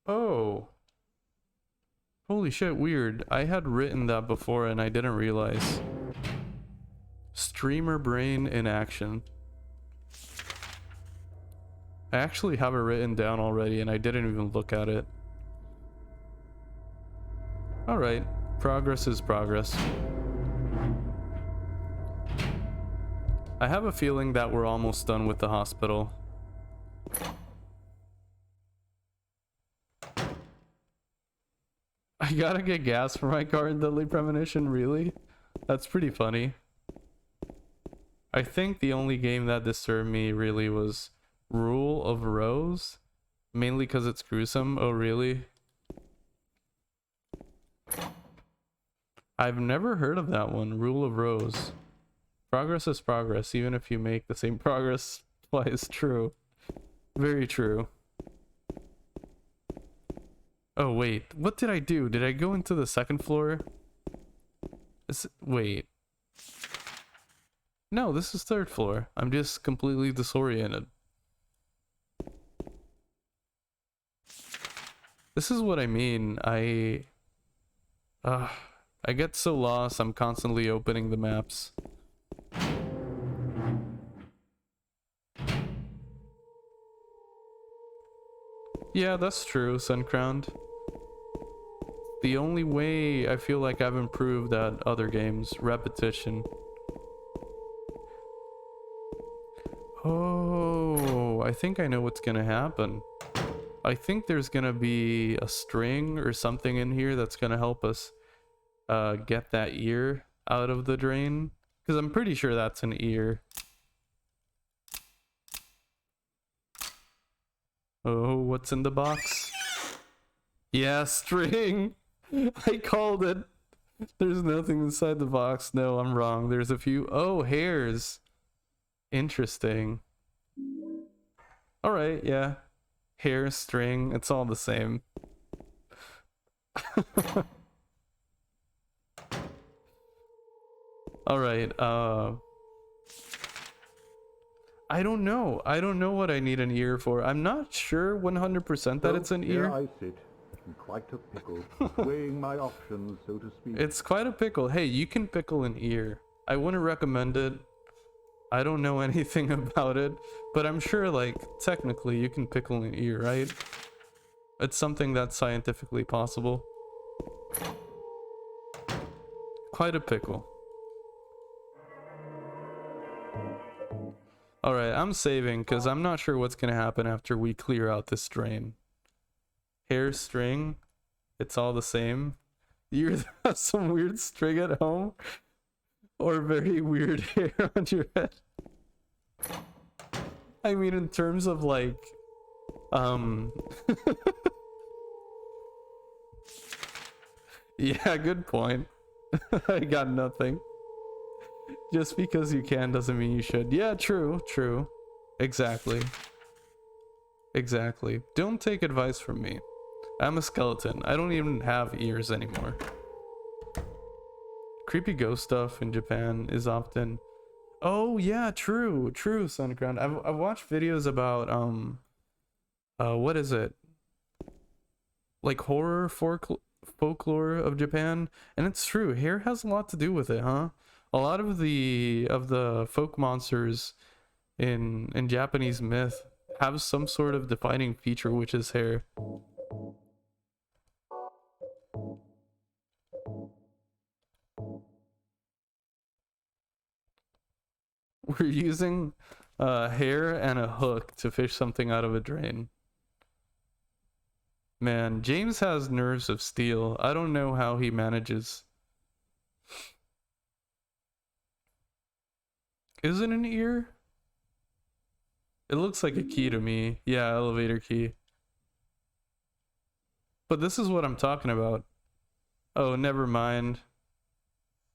Oh. Holy shit, weird. I had written that before and I didn't realize. Streamer brain in action. I actually have it written down already and I didn't even look at it. Alright, progress is progress. I have a feeling that we're almost done with the hospital. I gotta get gas for my car in Deadly Premonition, really? That's pretty funny. I think the only game that disturbed me really was Rule of Rose. Mainly because it's gruesome. Oh, really? I've never heard of that one, Rule of Rose. Progress is progress, even if you make the same progress twice. True. Very true. Oh, wait. What did I do? Did I go into the 2nd floor? Wait. No, this is 3rd floor. I'm just completely disoriented. This is what I mean. I get so lost, I'm constantly opening the maps. Yeah, that's true, Suncrowned. The only way I feel like I've improved at other games, repetition. Oh, I think I know what's gonna happen. I think there's gonna be a string or something in here that's gonna help us get that ear out of the drain. Because I'm pretty sure that's an ear. Oh, what's in the box? Yeah, string! I called it! There's nothing inside the box. No, I'm wrong. There's a few... Oh, hairs! Interesting. Alright, yeah. Hair, string, it's all the same. Alright, I don't know. I don't know what I need an ear for. I'm not sure 100% that it's an ear. Here I sit, in quite a pickle, weighing my options, so to speak. It's quite a pickle. Hey, you can pickle an ear. I wouldn't recommend it. I don't know anything about it, but I'm sure, like, technically you can pickle an ear, right? It's something that's scientifically possible. Quite a pickle. Alright, I'm saving because I'm not sure what's gonna happen after we clear out this drain. Hair string, it's all the same. You have some weird string at home? Or very weird hair on your head? I mean, in terms of like, yeah, good point. I got nothing. Just because you can doesn't mean you should. Yeah, true, true. Exactly. Exactly. Don't take advice from me. I'm a skeleton. I don't even have ears anymore. Creepy ghost stuff in Japan is often... Oh, yeah, true. True, Sunground. I've watched videos about, what is it? Like horror folklore of Japan. And it's true. Hair has a lot to do with it, huh? A lot of the folk monsters in Japanese myth have some sort of defining feature, which is hair. We're using hair and a hook to fish something out of a drain. Man, James has nerves of steel. I don't know how he manages. Is it an ear? It looks like a key to me. Yeah, elevator key. But this is what I'm talking about. Oh, never mind.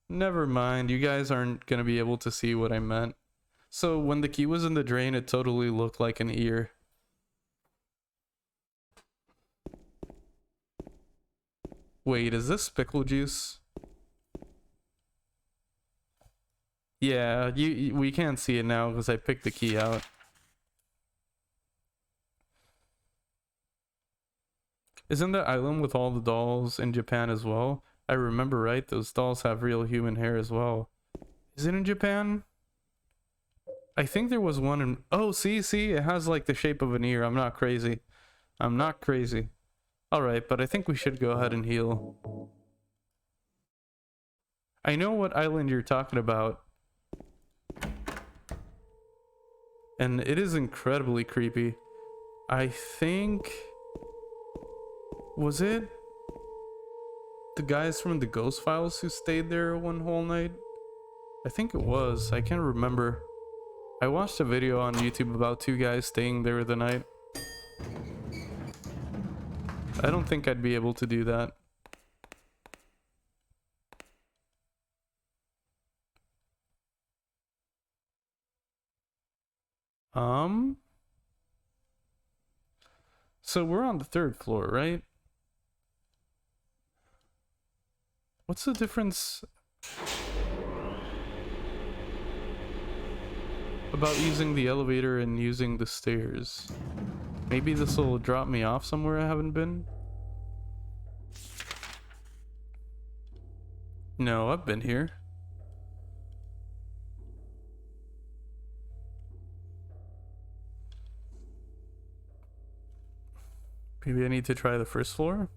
Never mind. You guys aren't gonna be able to see what I meant. So when the key was in the drain, it totally looked like an ear. Wait, is this pickle juice? Yeah, we can't see it now because I picked the key out. Isn't the island with all the dolls in Japan as well? I remember, right? Those dolls have real human hair as well. Is it in Japan? I think there was one in... Oh, see? It has like the shape of an ear. I'm not crazy. I'm not crazy. Alright, but I think we should go ahead and heal. I know what island you're talking about. And it is incredibly creepy. I think... Was it the guys from the Ghost Files who stayed there one whole night? I think it was. I can't remember. I watched a video on YouTube about two guys staying there the night. I don't think I'd be able to do that. So we're on the 3rd floor, right? What's the difference about using the elevator and using the stairs? Maybe this will drop me off somewhere I haven't been? No, I've been here. Maybe I need to try the 1st floor?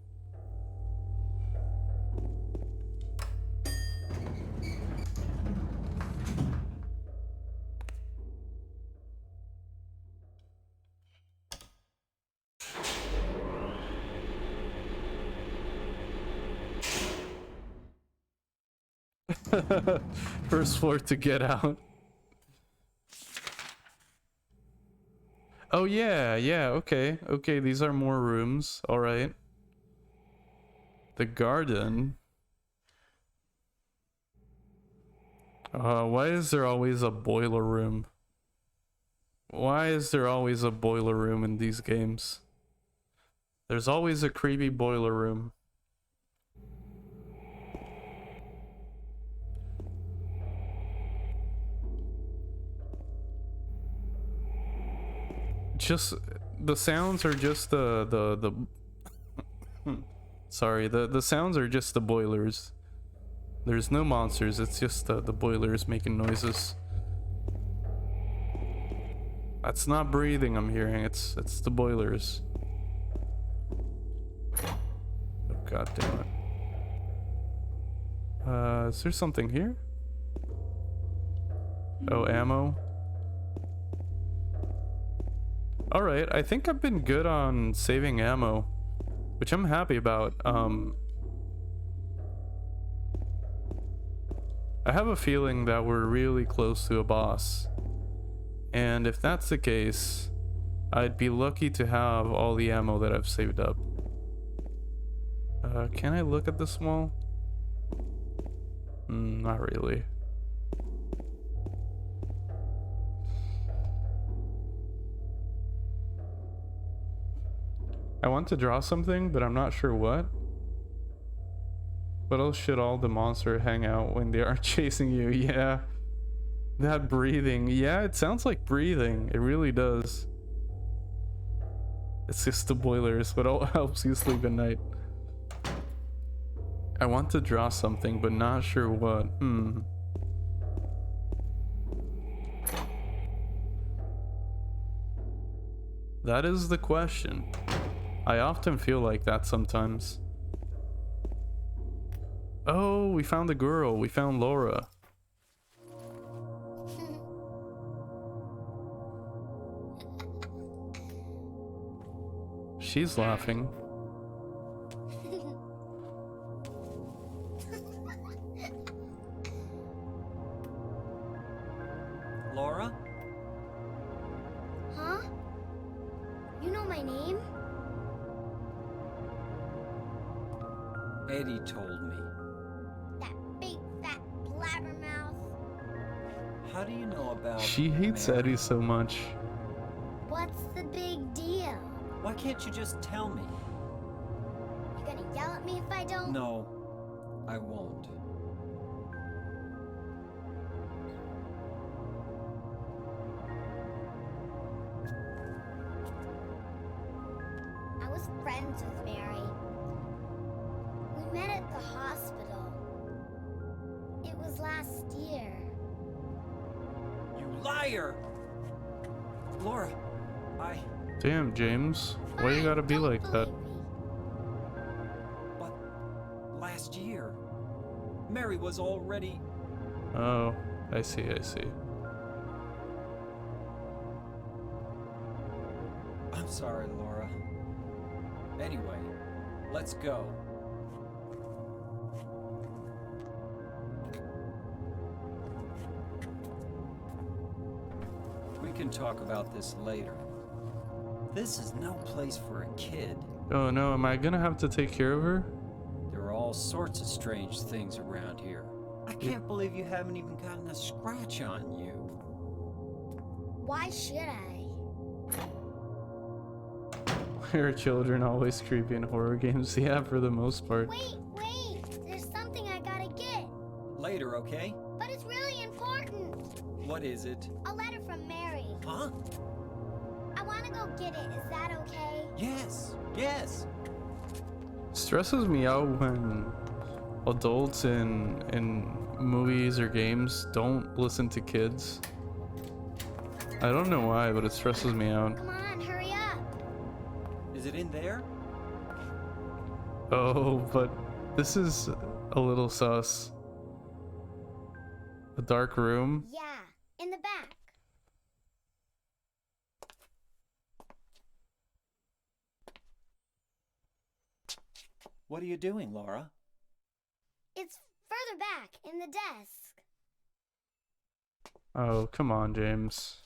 First floor to get out. Oh yeah, okay. Okay, these are more rooms. Alright. The garden. Why is there always a boiler room? Why is there always a boiler room in these games? There's always a creepy boiler room. Just the sounds are just the sorry, the sounds are just the boilers. There's no monsters, it's just the boilers making noises. That's not breathing I'm hearing, it's the boilers. Oh, god damn it. Is there something here? Oh, ammo. Alright, I think I've been good on saving ammo, which I'm happy about. I have a feeling that we're really close to a boss. And if that's the case, I'd be lucky to have all the ammo that I've saved up. Can I look at this wall? Not really. I want to draw something, but I'm not sure what. What else should all the monsters hang out when they are chasing you? Yeah. That breathing. Yeah, it sounds like breathing. It really does. It's just the boilers, but it helps you sleep at night. I want to draw something, but not sure what. That is the question. I often feel like that sometimes. Oh, we found the girl. We found Laura. She's laughing. Laura? Huh? You know my name? Eddie told me. That big fat blabbermouth. How do you know about... She hates Mary? Eddie so much. What's the big deal? Why can't you just tell me? You gonna yell at me if I don't? No, I won't. I was friends with Mary. We met at the hospital. It was last year. You liar! Laura, Damn, James. Why you Fine, gotta be don't like that? believe me. But last year, Mary was already... Oh, I see, I see. I'm sorry, Laura. Anyway, let's go. We can talk about this later. This is no place for a kid. Oh no, am I gonna have to take care of her? There are all sorts of strange things around here. I can't believe you haven't even gotten a scratch on you. Why should I? Why are children always creepy in horror games? Yeah, for the most part. Wait! There's something I gotta get. Later, okay? But it's really important. What is it? A letter from Mary. Huh? I wanna go get it. Is that okay? Yes, yes. Stresses me out when adults in movies or games don't listen to kids. I don't know why, but it stresses me out. Come on, hurry up. Is it in there? Oh, but this is a little sus. A dark room. Yeah, in the back. What are you doing, Laura? It's further back in the desk. Oh, come on, James.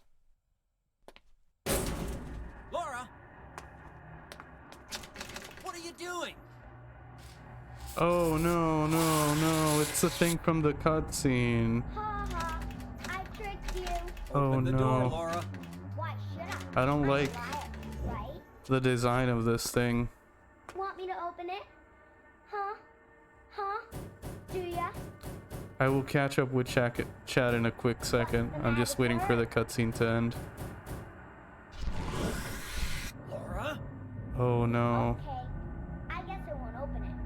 Laura! What are you doing? Oh no, no, it's the thing from the cutscene. Ha ha, I tricked you. Oh Open the no. door, Laura. Why should I? I don't I'm a like liar, right? the design of this thing. Want me to open it? Huh? Do ya? I will catch up with chat in a quick second. I'm just waiting for the cutscene to end. Laura? Oh no. Okay, I guess I won't open it.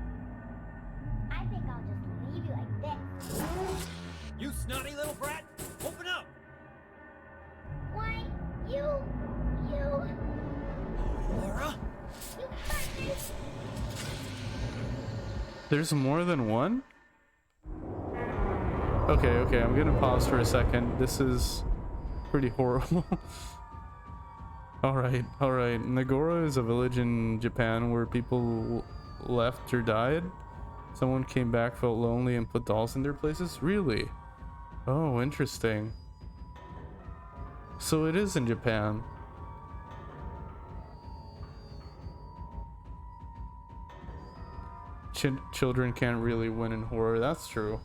I think I'll just leave you like this. You snotty little brat! Open up! Why, you... Laura? You hurt me. There's more than one? Okay, I'm gonna pause for a second. This is pretty horrible. Alright, alright. Nagoro is a village in Japan where people left or died. Someone came back, felt lonely, and put dolls in their places? Really? Oh, interesting. So it is in Japan. Children can't really win in horror. That's true.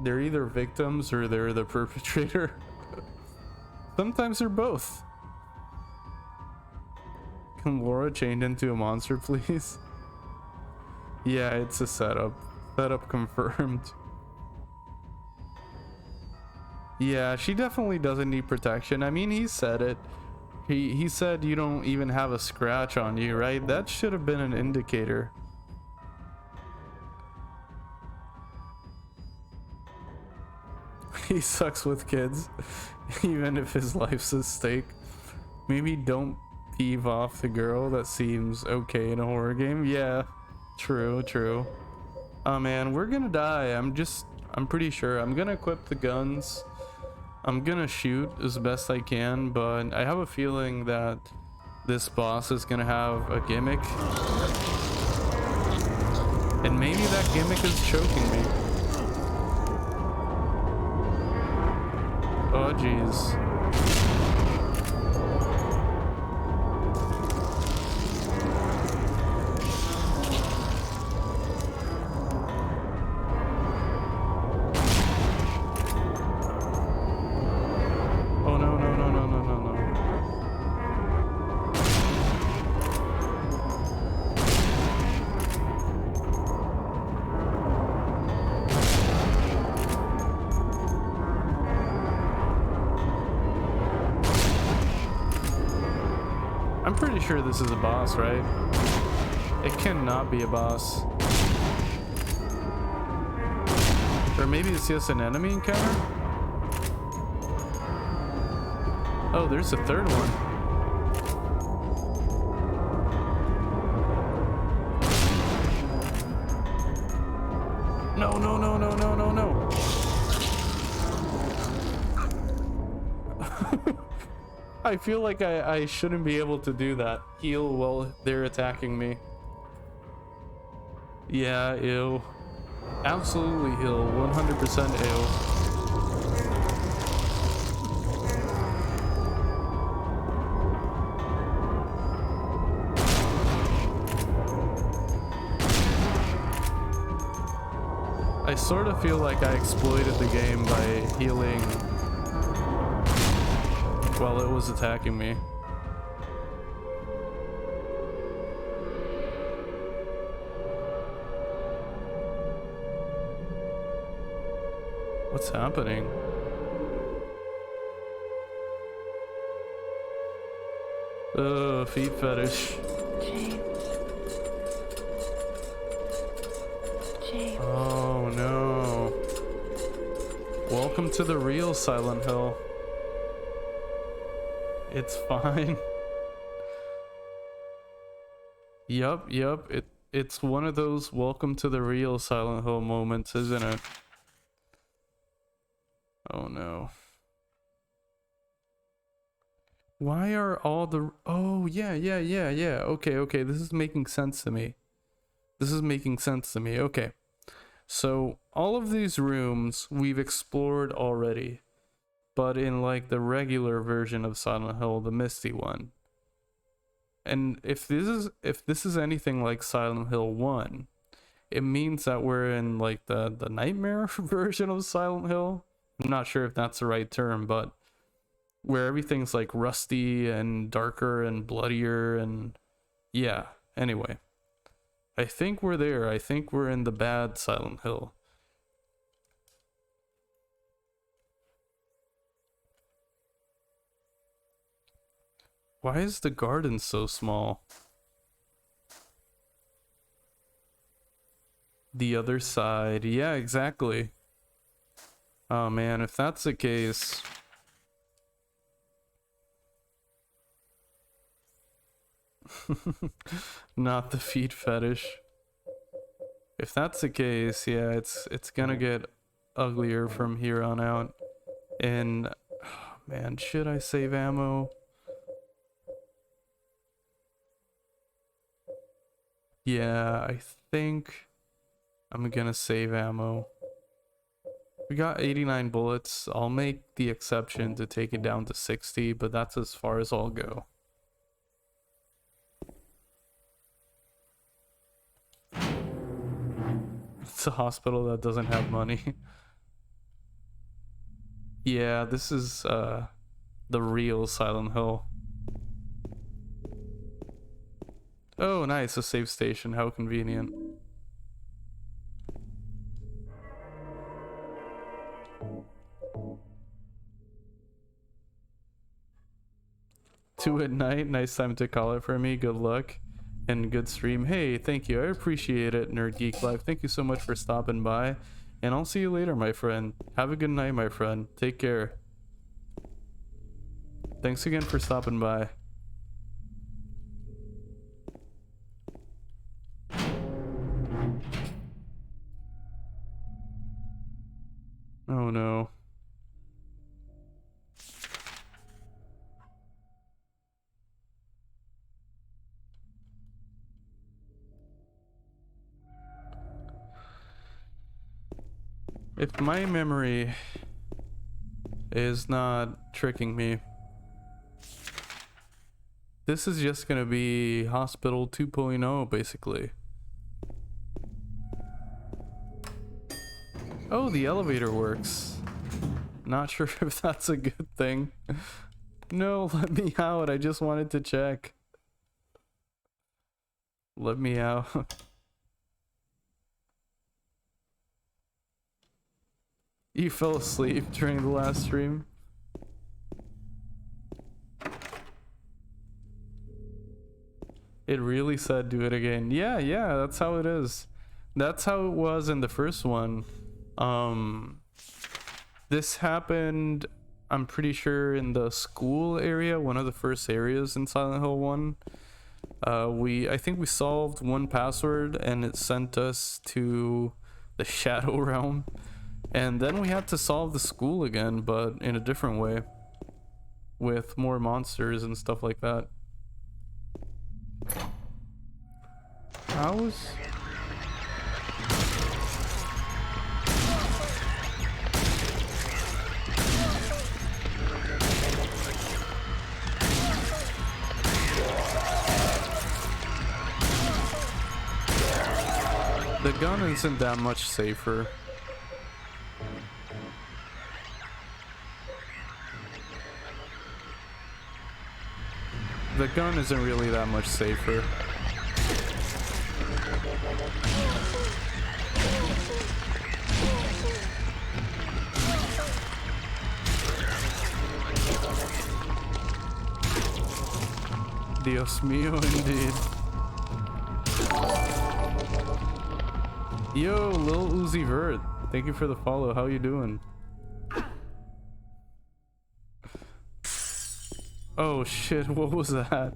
They're either victims or they're the perpetrator. Sometimes they're both. Can Laura chained into a monster, please? Yeah, it's a setup. Setup confirmed. Yeah, she definitely doesn't need protection. I mean, he said it. He said you don't even have a scratch on you, right? That should have been an indicator. He sucks with kids, even if his life's at stake. Maybe don't peeve off the girl. That seems okay in a horror game. Yeah, true, true. Oh man, we're gonna die. I'm pretty sure. I'm gonna equip the guns. I'm gonna shoot as best I can, but I have a feeling that this boss is gonna have a gimmick. And maybe that gimmick is choking me. Oh jeez. Oh no, no, no, no, no, no, no. I'm pretty sure this is a boss, right? It cannot be a boss. Or maybe it's just an enemy encounter? Oh, there's a third one. No, no, no, no, no, no, no. I feel like I shouldn't be able to do that. Heal while they're attacking me. Yeah, ew. Absolutely heal. 100% ew. I sort of feel like I exploited the game by healing while it was attacking me. What's happening? Ugh, feet fetish. James. James. Oh no. Welcome to the real Silent Hill. It's fine. Yup, it's one of those welcome to the real Silent Hill moments, isn't it? Oh no. Why are all the... Oh, yeah. Okay, this is making sense to me. Okay. So, all of these rooms we've explored already. But in like the regular version of Silent Hill, the misty one. And if this is anything like Silent Hill 1, it means that we're in like the nightmare version of Silent Hill. I'm not sure if that's the right term, but where everything's like rusty and darker and bloodier and yeah, anyway. I think we're there. I think we're in the bad Silent Hill. Why is the garden so small? The other side. Yeah, exactly. Oh man, if that's the case... Not the feet fetish. If that's the case, yeah, it's gonna get uglier from here on out. And... oh, man, should I save ammo? Yeah, I think I'm gonna save ammo. We got 89 bullets. I'll make the exception to take it down to 60, but that's as far as I'll go. It's a hospital that doesn't have money. Yeah, this is the real Silent Hill. Oh, nice, a save station. How convenient. Two at night. Nice time to call it for me. Good luck and good stream. Hey, thank you. I appreciate it, Nerd Geek Live. Thank you so much for stopping by. And I'll see you later, my friend. Have a good night, my friend. Take care. Thanks again for stopping by. Oh no. If my memory is not tricking me, this is just gonna be Hospital 2.0, basically. Oh, the elevator works. Not sure if that's a good thing. No, let me out. I just wanted to check. Let me out. You fell asleep during the last stream? It really said do it again. Yeah, that's how it is. That's how it was in the first one. This happened, I'm pretty sure, in the school area, one of the first areas in Silent Hill 1. I think we solved one password and it sent us to the Shadow Realm. And then we had to solve the school again, but in a different way. With more monsters and stuff like that. How's... The gun isn't that much safer. The gun isn't really that much safer. Dios mío, indeed. Yo, Lil Uzi Vert, thank you for the follow. How you doing? Oh shit, what was that?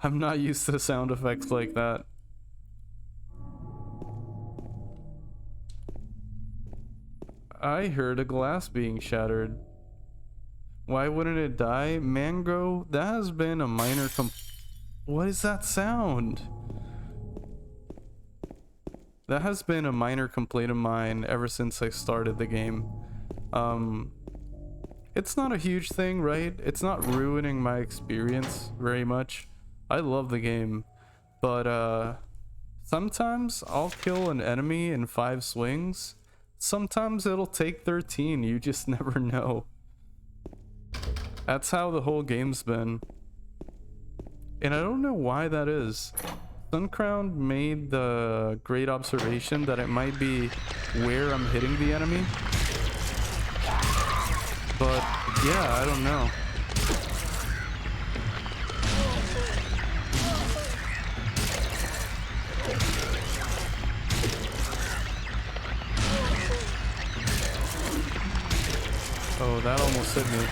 I'm not used to sound effects like that. I heard a glass being shattered. Why wouldn't it die? Mango, that has been a minor What is that sound? That has been a minor complaint of mine ever since I started the game. It's not a huge thing, right? It's not ruining my experience very much. I love the game. But, sometimes I'll kill an enemy in 5 swings. Sometimes it'll take 13, you just never know. That's how the whole game's been. And I don't know why that is. Suncrown made the great observation that it might be where I'm hitting the enemy. But, yeah, I don't know. Oh, that almost hit me.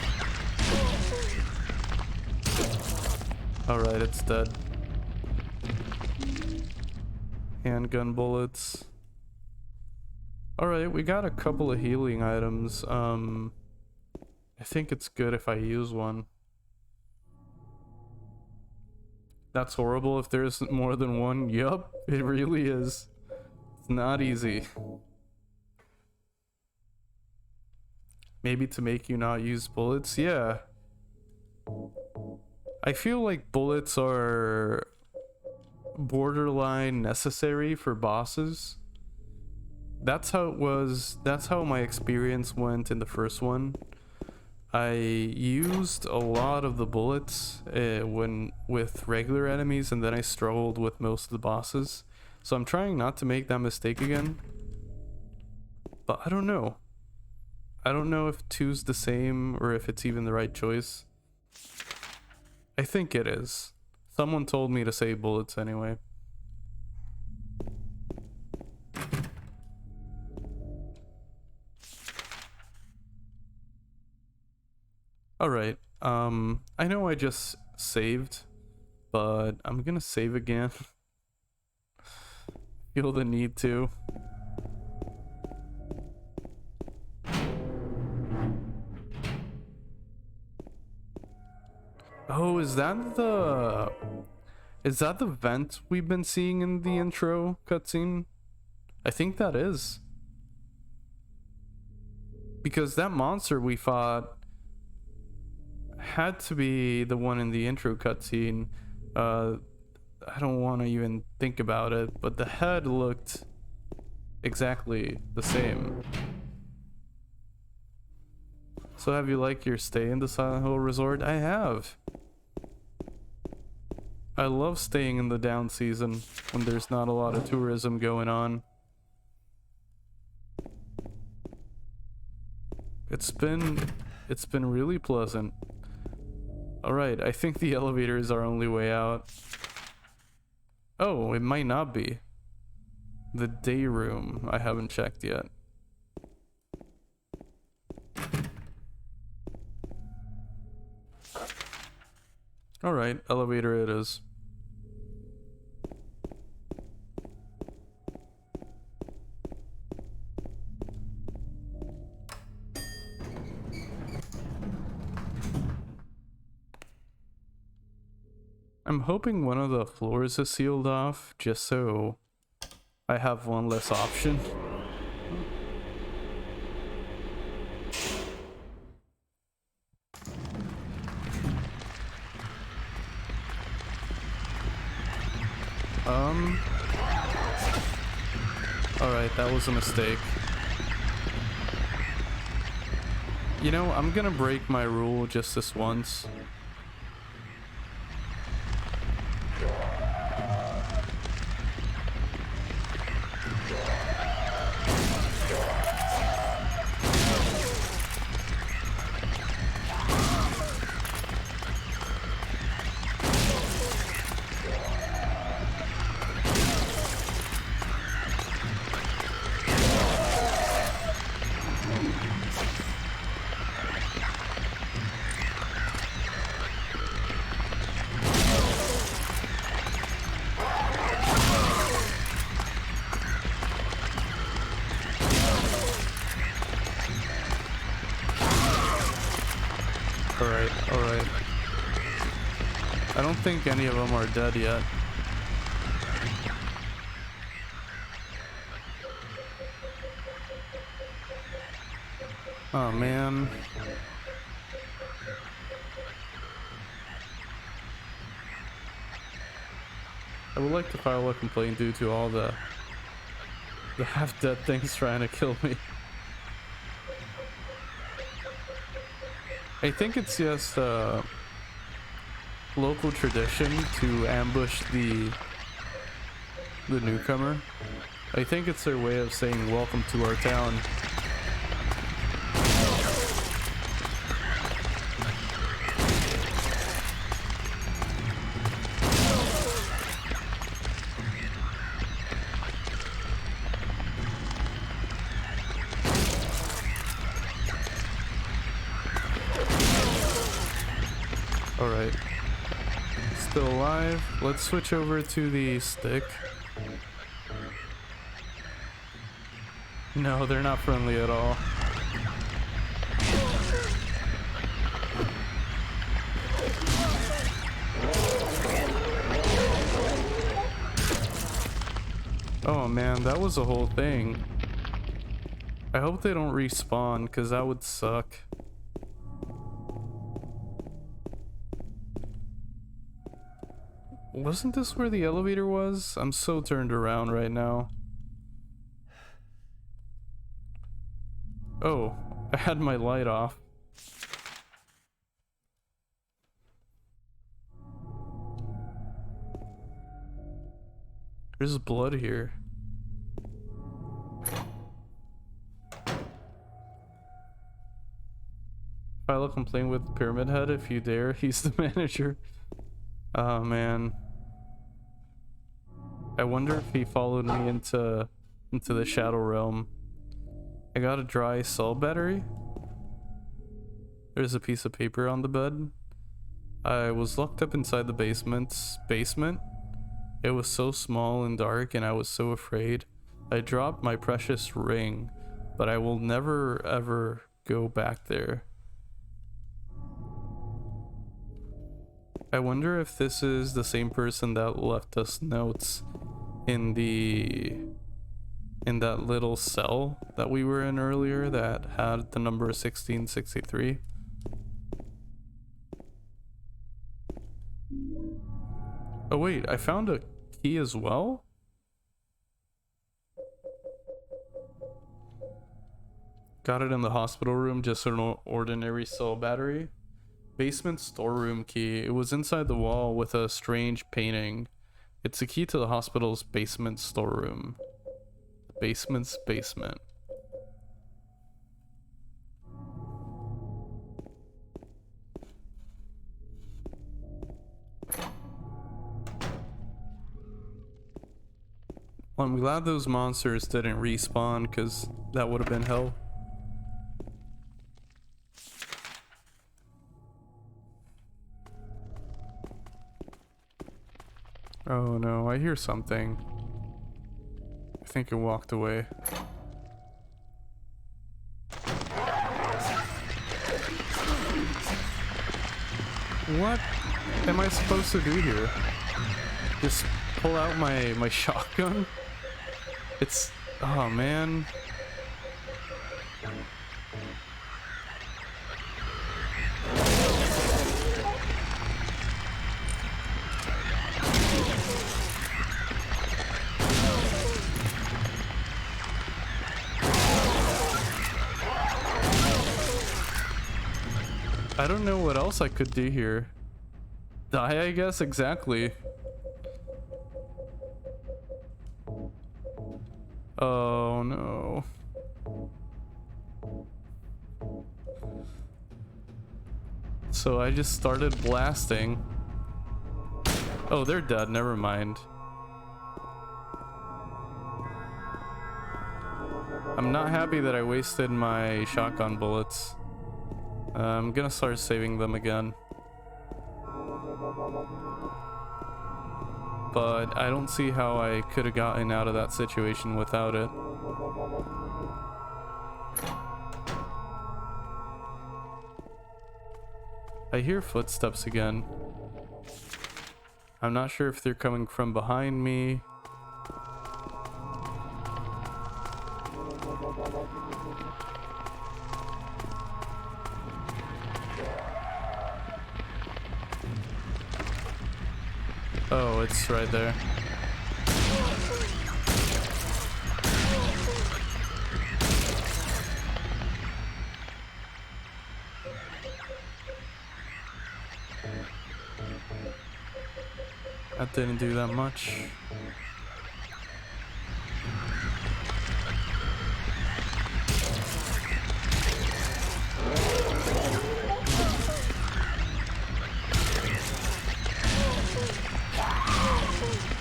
Alright, it's dead. Handgun bullets. Alright, we got a couple of healing items. I think it's good if I use one. That's horrible if there's more than one. Yup, it really is. It's not easy. Maybe to make you not use bullets? Yeah. I feel like bullets are borderline necessary for bosses. That's how it was. That's how my experience went in the first one. I used a lot of the bullets when with regular enemies, and then I struggled with most of the bosses. So I'm trying not to make that mistake again. But I don't know. I don't know if 2's the same or if it's even the right choice. I think it is. Someone told me to save bullets anyway. Alright, I know I just saved, but I'm gonna save again. Feel the need to. Oh, is that the vent we've been seeing in the intro cutscene? I think that is. Because that monster we fought had to be the one in the intro cutscene. I don't want to even think about it, but the head looked exactly the same. So have you liked your stay in the Silent Hill Resort? I have. I love staying in the down season when there's not a lot of tourism going on. It's been really pleasant. Alright, I think the elevator is our only way out. Oh, it might not be. The day room, I haven't checked yet. Alright, elevator it is. I'm hoping one of the floors is sealed off, just so I have one less option. Alright, that was a mistake. You know, I'm gonna break my rule just this once. Alright. I don't think any of them are dead yet. Oh man. I would like to file a complaint due to all the half-dead things trying to kill me. I think it's just a local tradition to ambush the newcomer. I think it's their way of saying welcome to our town. Alright. Still alive. Let's switch over to the stick. No, they're not friendly at all. Oh man, that was a whole thing. I hope they don't respawn, because that would suck. Wasn't this where the elevator was? I'm so turned around right now. Oh, I had my light off. There's blood here. File a complaint with Pyramid Head if you dare. He's the manager. Oh man. I wonder if he followed me into the Shadow Realm. I got a dry cell battery. There's a piece of paper on the bed. I was locked up inside the basement. It was so small and dark and I was so afraid. I dropped my precious ring, but I will never ever go back there. I wonder if this is the same person that left us notes in that little cell that we were in earlier that had the number 1663. Oh wait, I found a key as well? Got it in the hospital room, just an ordinary cell battery. Basement storeroom key. It was inside the wall with a strange painting. It's the key to the hospital's basement storeroom. The basement's basement. Well, I'm glad those monsters didn't respawn, because that would have been hell. Oh no, I hear something. I think it walked away. What am I supposed to do here? Just pull out my shotgun? It's... oh man. I don't know what else I could do here. Die, I guess, exactly. Oh no. So I just started blasting. Oh, they're dead, never mind. I'm not happy that I wasted my shotgun bullets. I'm gonna start saving them again. But I don't see how I could have gotten out of that situation without it. I hear footsteps again. I'm not sure if they're coming from behind me. Oh, it's right there. That didn't do that much.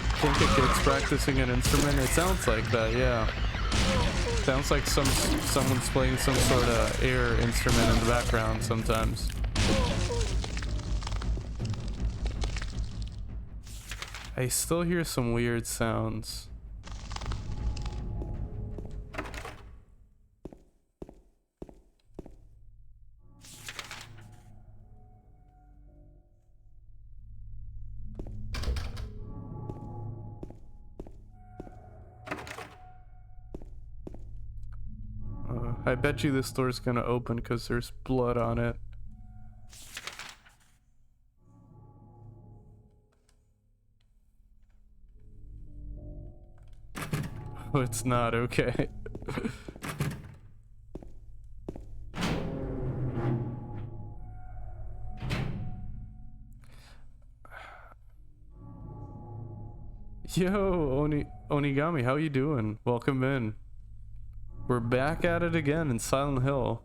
I think a kid's practicing an instrument. It sounds like that, yeah. Sounds like someone's playing some sort of air instrument in the background sometimes. I still hear some weird sounds. I bet you this door's gonna open because there's blood on it. Oh, it's not okay. Yo, Onigami, how you doing? Welcome in. We're back at it again in Silent Hill.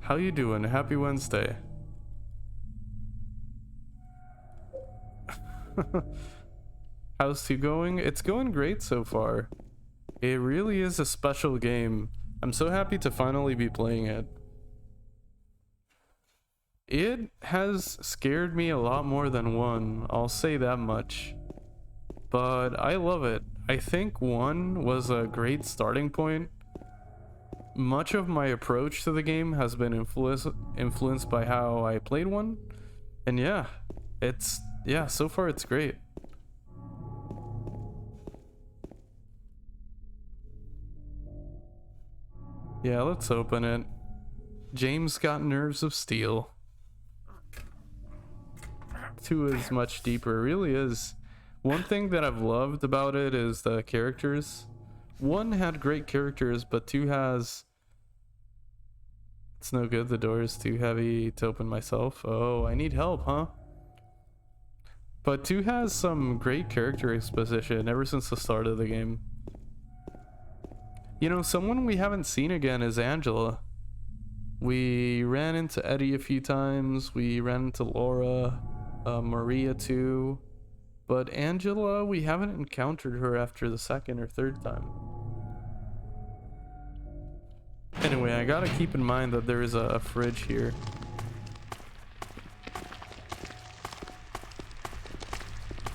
How you doing? Happy Wednesday. How's it going? It's going great so far. It really is a special game. I'm so happy to finally be playing it. It has scared me a lot more than 1, I'll say that much. But I love it. I think 1 was a great starting point. Much of my approach to the game has been influenced by how I played 1. And yeah, so far it's great. Yeah, let's open it. James got nerves of steel. 2 is much deeper, it really is. One thing that I've loved about it is the characters. 1 had great characters, but 2 has... It's no good, the door is too heavy to open myself. Oh, I need help, huh? But 2 has some great character exposition ever since the start of the game. You know, someone we haven't seen again is Angela. We ran into Eddie a few times, we ran into Laura, Maria too. But Angela, we haven't encountered her after the 2nd or 3rd time. Anyway, I gotta keep in mind that there is a fridge here.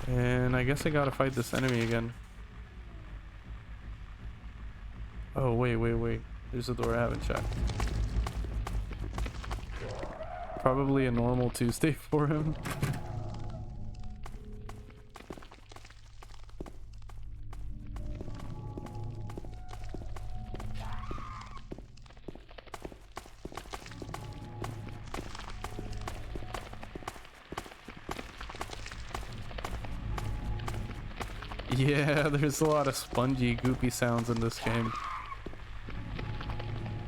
And I guess I gotta fight this enemy again. Oh, wait. There's a door I haven't checked. Probably a normal Tuesday for him. Yeah, there's a lot of spongy, goopy sounds in this game.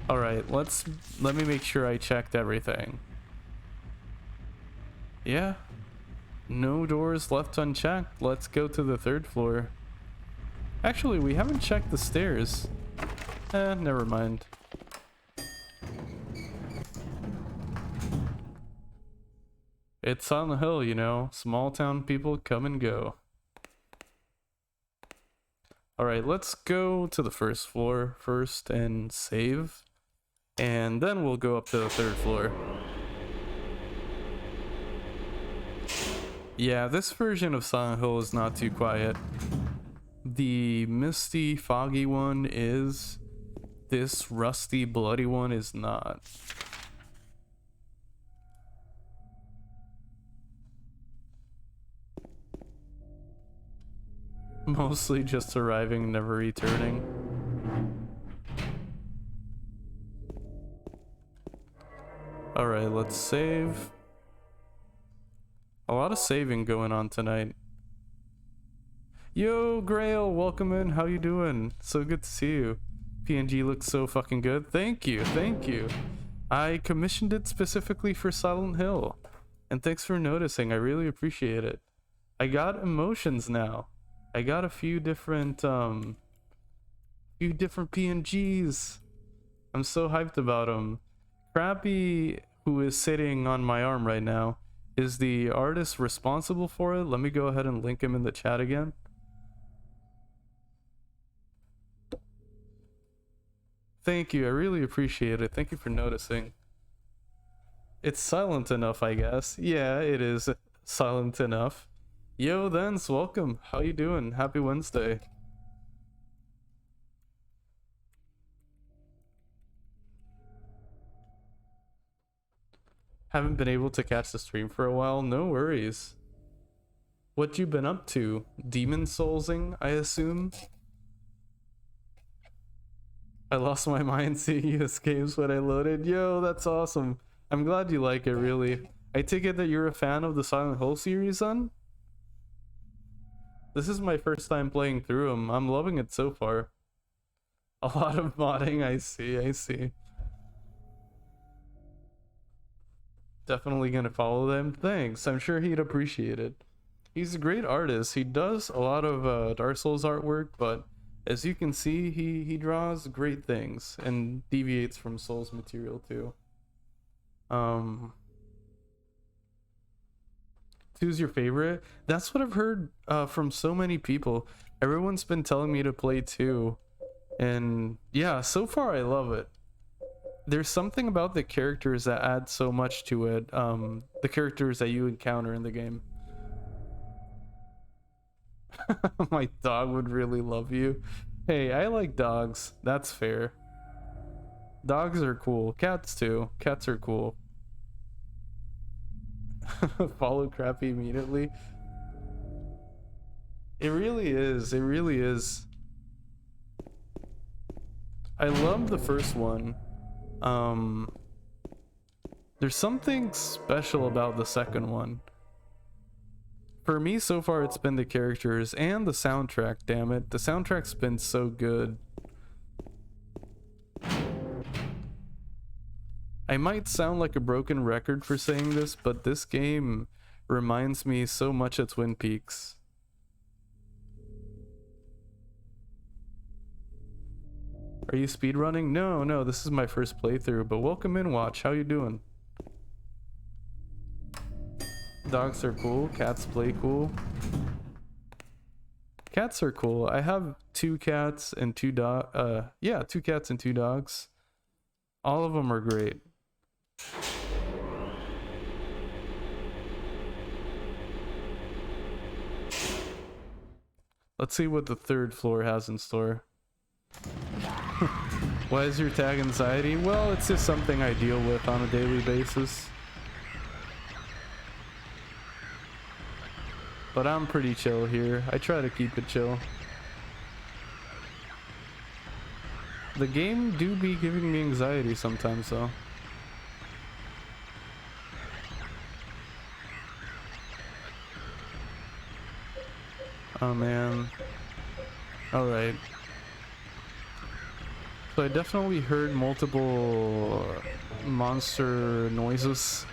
Alright, let me make sure I checked everything. Yeah. No doors left unchecked. Let's go to the 3rd floor. Actually, we haven't checked the stairs. Never mind. It's Silent Hill, you know. Small town people come and go. Alright, let's go to the 1st floor first and save. And then we'll go up to the 3rd floor. Yeah, this version of Silent Hill is not too quiet. The misty, foggy one is. This rusty, bloody one is not. Mostly just arriving, never returning. Alright, let's save. A lot of saving going on tonight. Yo, Grail, welcome in. How you doing? So good to see you. PNG looks so fucking good. Thank you. I commissioned it specifically for Silent Hill. And thanks for noticing. I really appreciate it. I got emotions now. I got a few different PNGs. I'm so hyped about them. Crappy, who is sitting on my arm right now, is the artist responsible for it. Let me go ahead and link him in the chat again. Thank you, I really appreciate it. Thank you for noticing. It's silent enough, I guess. Yeah, it is silent enough. Yo, Thens, welcome. How you doing? Happy Wednesday. Haven't been able to catch the stream for a while. No worries. What you been up to? Demon soulsing, I assume? I lost my mind seeing you escapes when I loaded. Yo, that's awesome. I'm glad you like it, really. I take it that you're a fan of the Silent Hill series, son? This is my first time playing through them. I'm loving it so far. A lot of modding, I see. Definitely gonna follow them. Thanks, I'm sure he'd appreciate it. He's a great artist. He does a lot of Dark Souls artwork, but as you can see, he draws great things and deviates from Souls material too. Who's your favorite? That's what I've heard from so many people. Everyone's been telling me to play 2, and yeah, so far I love it. There's something about the characters that add so much to it. The characters that you encounter in the game. My dog would really love you. Hey, I like dogs. That's fair. Dogs are cool. Cats too. Cats are cool. Follow Crappy immediately. It really is. It really is. I love the first one. There's something special about the second one. For me, so far, it's been the characters and the soundtrack, damn it. The soundtrack's been so good. I might sound like a broken record for saying this, but this game reminds me so much of Twin Peaks. Are you speedrunning? No, this is my first playthrough, but welcome in, Watch. How you doing? Dogs are cool. Cats play cool. Cats are cool. I have 2 cats and 2 dogs. Yeah, 2 cats and 2 dogs. All of them are great. Let's see what the 3rd floor has in store. Why is your tag anxiety? Well, it's just something I deal with on a daily basis. But I'm pretty chill here. I try to keep it chill. The game do be giving me anxiety sometimes though. Oh man. Alright. So I definitely heard multiple monster noises.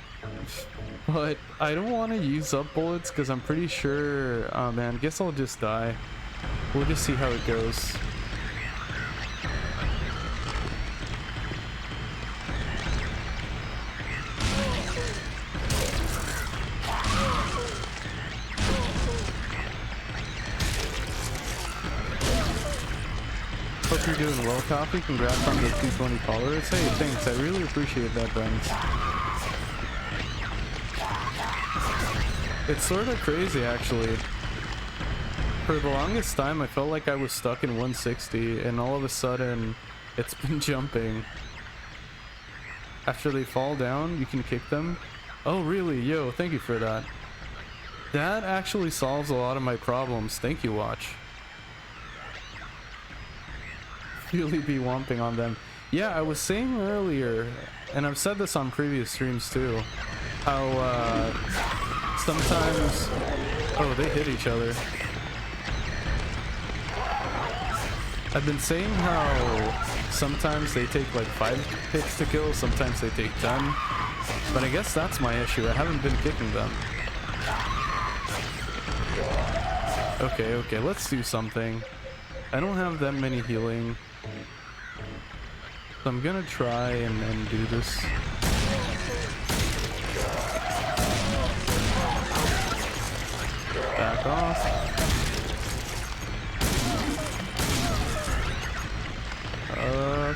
But I don't want to use up bullets because I'm pretty sure... Oh man, guess I'll just die. We'll just see how it goes. Hope you're doing well, Coffee. Congrats on the 220 followers. Hey, thanks. I really appreciate that, friends. It's sort of crazy, actually. For the longest time, I felt like I was stuck in 160, and all of a sudden, it's been jumping. After they fall down, you can kick them. Oh, really? Yo, thank you for that. That actually solves a lot of my problems. Thank you, Watch. Really be womping on them. Yeah, I was saying earlier, and I've said this on previous streams too, how sometimes... Oh, they hit each other. I've been saying how sometimes they take like 5 hits to kill, sometimes they take 10. But I guess that's my issue. I haven't been kicking them. Okay, let's do something. I don't have that many healing. So I'm gonna try and do this. Back off.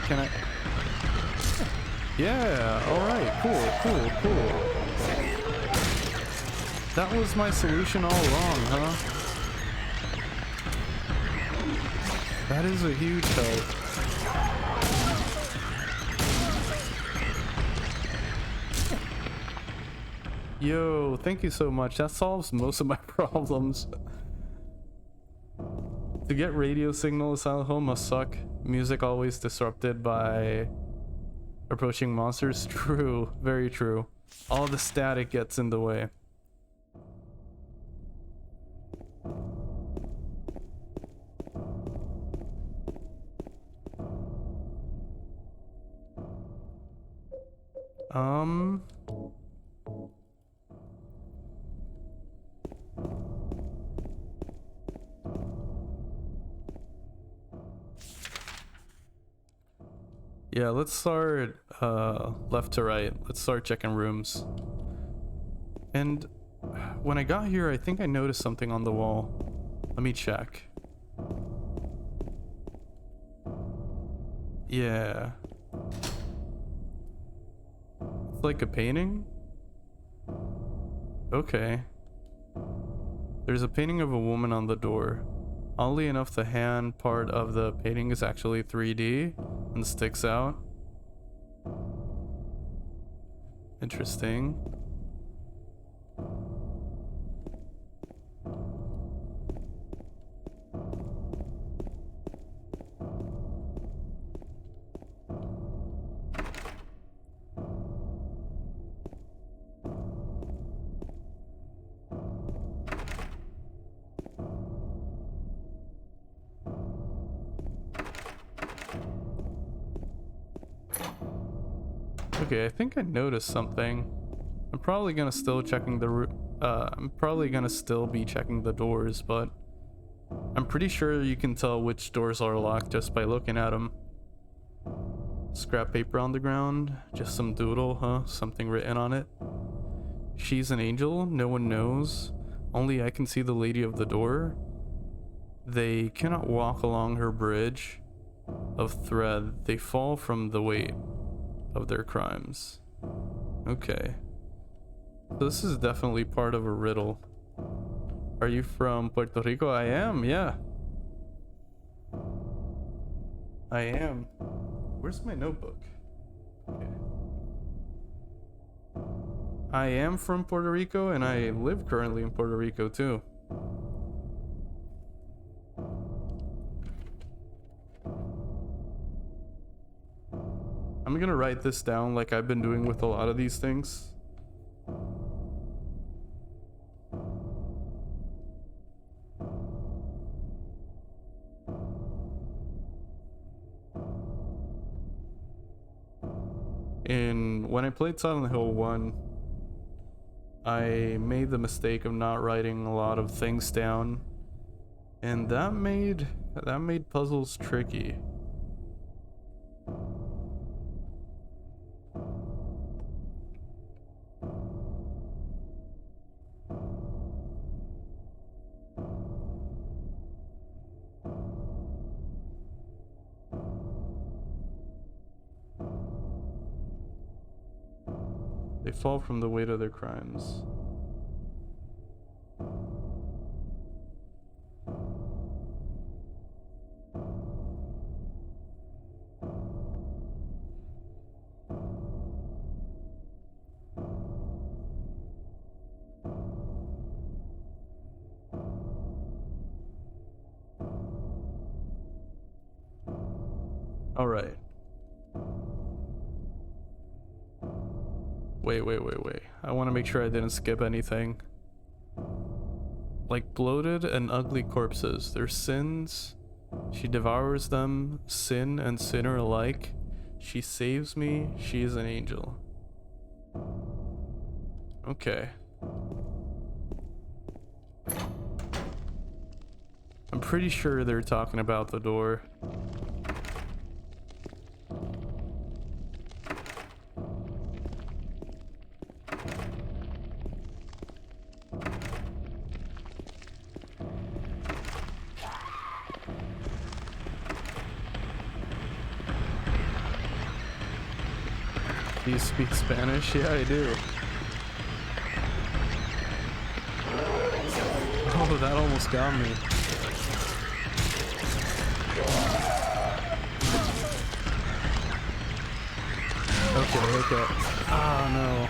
Can I? Yeah, alright, cool. That was my solution all along, huh? That is a huge help. Yo, thank you so much. That solves most of my problems. To get radio signal, a silent hill must suck. Music always disrupted by approaching monsters. True, very true. All the static gets in the way. Yeah, let's start left to right. Let's start checking rooms. And when I got here, I think I noticed something on the wall. Let me check. Yeah. It's like a painting? Okay. There's a painting of a woman on the door. Oddly enough, the hand part of the painting is actually 3D and sticks out. Interesting. Okay, I think I noticed something. I'm probably gonna still checking the I'm probably gonna still be checking the doors, but I'm pretty sure you can tell which doors are locked just by looking at them. Scrap paper on the ground, just some doodle, huh? Something written on it. She's an angel, no one knows. Only I can see the lady of the door. They cannot walk along her bridge of thread. They fall from the weight of their crimes. Okay. So this is definitely part of a riddle. Are you from Puerto Rico? I am, yeah. I am. Where's my notebook? Okay. I am from Puerto Rico and I live currently in Puerto Rico too. I'm gonna write this down like I've been doing with a lot of these things. When I played Silent Hill 1, I made the mistake of not writing a lot of things down, and that made puzzles tricky. They fall from the weight of their crimes. All right. Wait. I want to make sure I didn't skip anything. Like bloated and ugly corpses, their sins, she devours them, sin and sinner alike. She saves me, she is an angel. Okay. I'm pretty sure they're talking about the door. Do you speak Spanish? Yeah, I do. Oh, that almost got me. Okay. Oh no.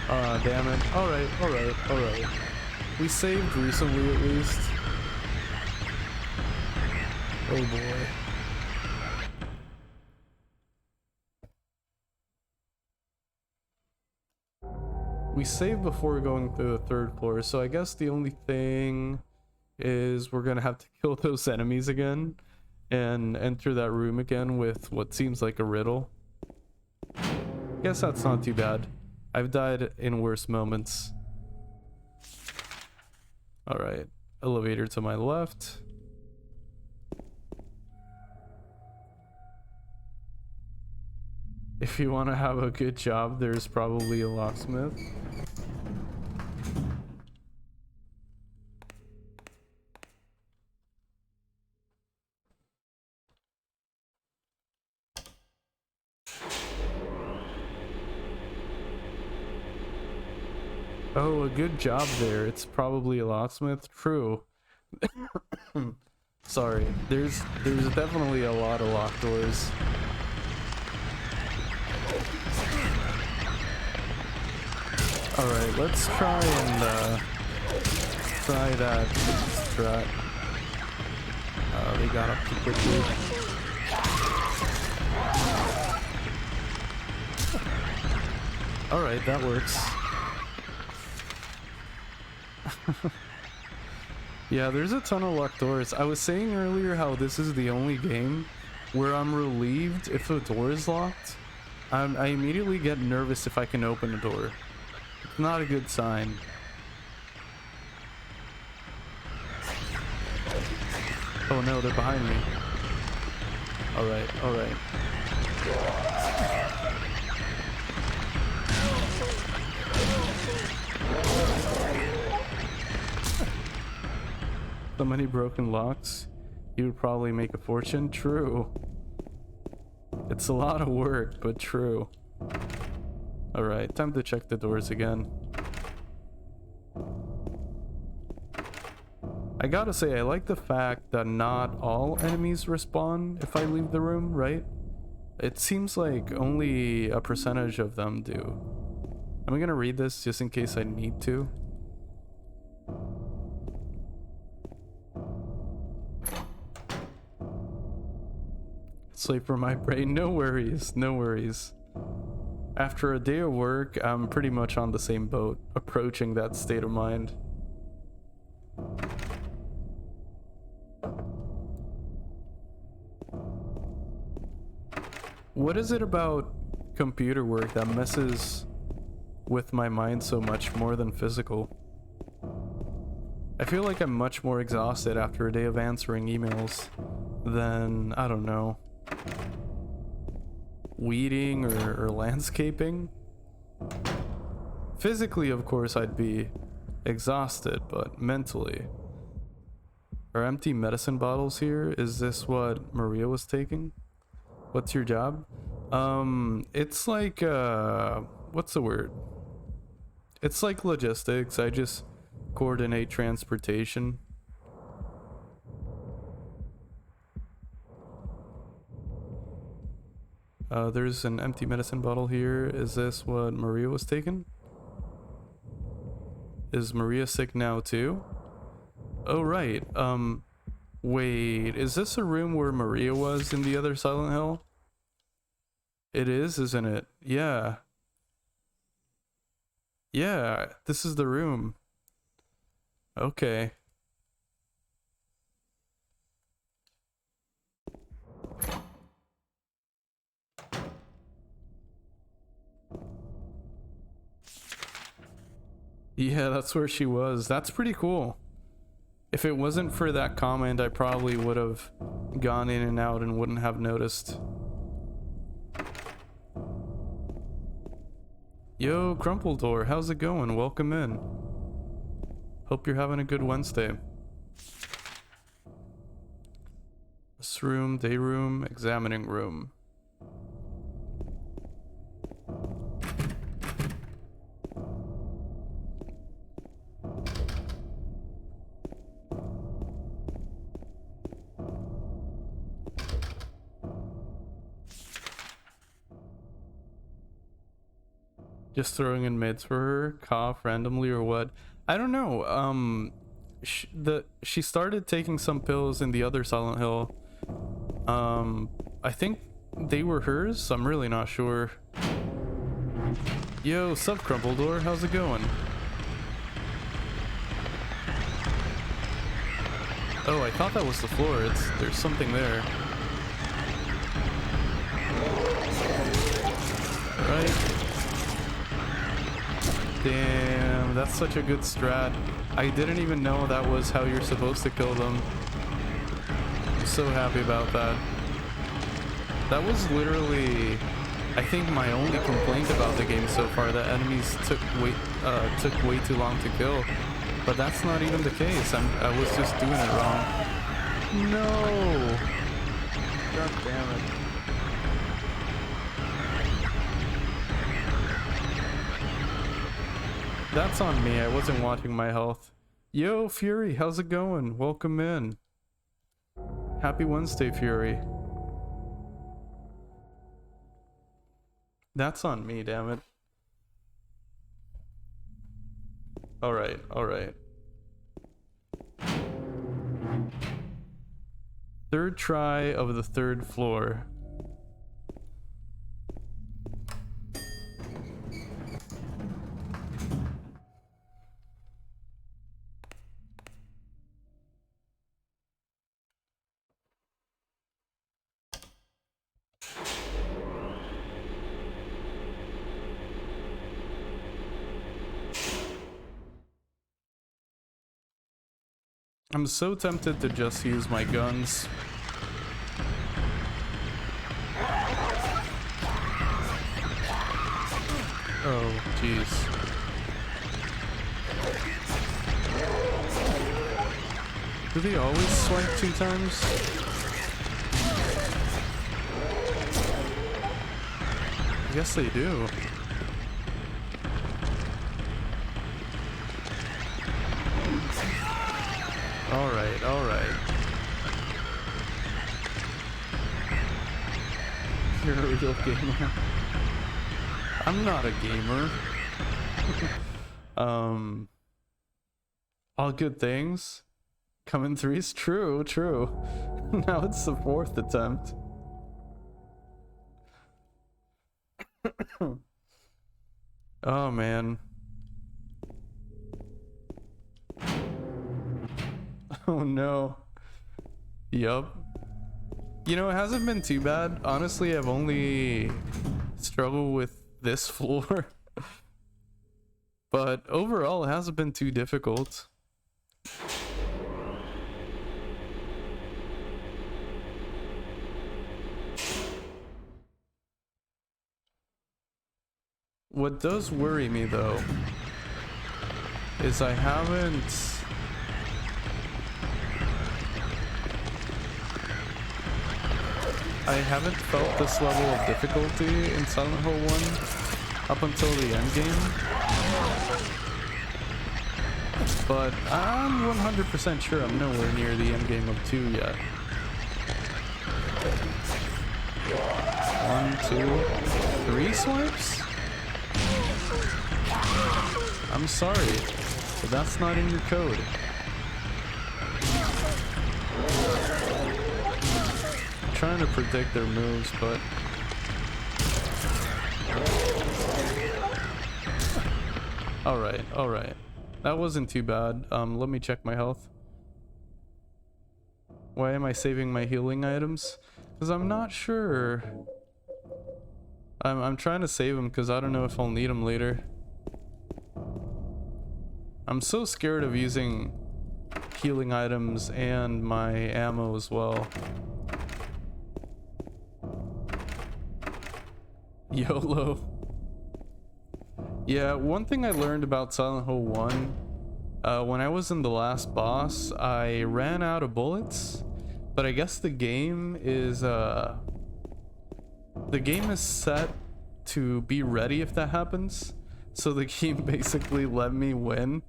Ah, damn it. Alright. We saved recently at least. Oh boy. We saved before going to the third floor, so I guess the only thing is we're gonna have to kill those enemies again and enter that room again with what seems like a riddle. Guess that's not too bad. I've died in worse moments. Alright, elevator to my left. If you want to have a good job, there's probably a locksmith. Oh, a good job there. It's probably a locksmith. True. Sorry. There's definitely a lot of locked doors. Alright, let's try and try that strat. They got up too quickly. Alright, that works. Yeah, there's a ton of locked doors. I was saying earlier how this is the only game where I'm relieved if a door is locked. I immediately get nervous if I can open a door. It's not a good sign. Oh no, they're behind me. Alright, alright. So many broken locks, you would probably make a fortune. True. It's a lot of work, but true. Alright, time to check the doors again. I gotta say, I like the fact that not all enemies respawn if I leave the room, right? It seems like only a percentage of them do. I'm gonna read this just in case I need to. Sleep for my brain. No worries, no worries. After a day of work, I'm pretty much on the same boat, approaching that state of mind. What is it about computer work that messes with my mind so much more than physical? I feel like I'm much more exhausted after a day of answering emails than, I don't know, weeding or landscaping. Physically, of course, I'd be exhausted, but mentally. Are empty medicine bottles here? Is this what Maria was taking? What's your job? It's like, what's the word? It's like logistics. I just coordinate transportation. There's an empty medicine bottle here. Is this what Maria was taking? Is Maria sick now too? Oh, right. Wait, is this a room where Maria was in the other Silent Hill? It is, isn't it? Yeah. Yeah, this is the room. Okay. Yeah, that's where she was. That's pretty cool. If it wasn't for that comment, I probably would have gone in and out and wouldn't have noticed. Yo, Crumpledore, how's it going? Welcome in. Hope you're having a good Wednesday. This room, day room, examining room. Just throwing in meds for her, cough randomly or what? I don't know. She started taking some pills in the other Silent Hill I think they were hers. I'm really not sure. Yo, sup, Crumpledore? How's it going? Oh, I thought that was the floor. There's something there. Right. Damn, that's such a good strat. I didn't even know that was how you're supposed to kill them. I'm so happy about that. That was literally, I think, my only complaint about the game so far, that enemies took way too long to kill. But that's not even the case. I was just doing it wrong. No! God damn it. That's on me. I wasn't watching my health. Yo, Fury, how's it going? Welcome in. Happy Wednesday, Fury. That's on me, damn it. Alright, alright. Third try of the third floor. I'm so tempted to just use my guns. Oh, jeez. Do they always swipe 2 times? I guess they do. Alright, alright. You're a real gamer. I'm not a gamer. All good things come in threes. True, true. Now it's the 4th attempt. Oh man. Oh no. Yup. You know, it hasn't been too bad. Honestly, I've only struggled with this floor. But overall, it hasn't been too difficult. What does worry me though is I haven't felt this level of difficulty in Silent Hill 1 up until the end game. But I'm 100% sure I'm nowhere near the end game of 2 yet. 1, 2, 3 swipes? I'm sorry, but that's not in your code. I'm trying to predict their moves, but alright, alright. That wasn't too bad. Let me check my health. Why am I saving my healing items? Because I'm not sure. I'm trying to save them because I don't know if I'll need them later. I'm so scared of using healing items and my ammo as well. YOLO. Yeah, one thing I learned about Silent Hill 1, when I was in the last boss, I ran out of bullets, but I guess the game is set to be ready if that happens. So the game basically let me win.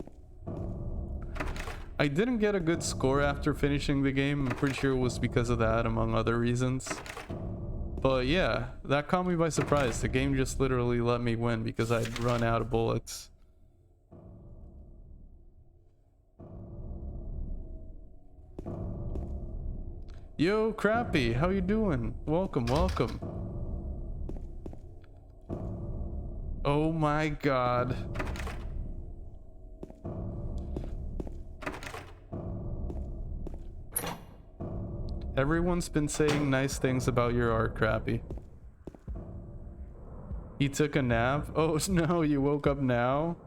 I didn't get a good score after finishing the game. I'm pretty sure it was because of that, among other reasons. But yeah, that caught me by surprise. The game just literally let me win because I'd run out of bullets. Yo, Crappy, how you doing? Welcome, welcome. Oh my god. Everyone's been saying nice things about your art, Crappy. He took a nap? Oh no, you woke up now?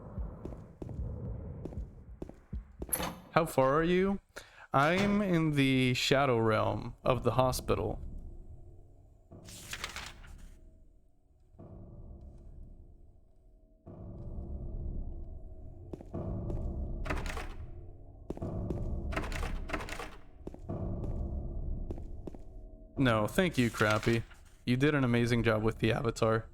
How far are you? I'm in the shadow realm of the hospital. No, thank you, Crappy. You did an amazing job with the avatar.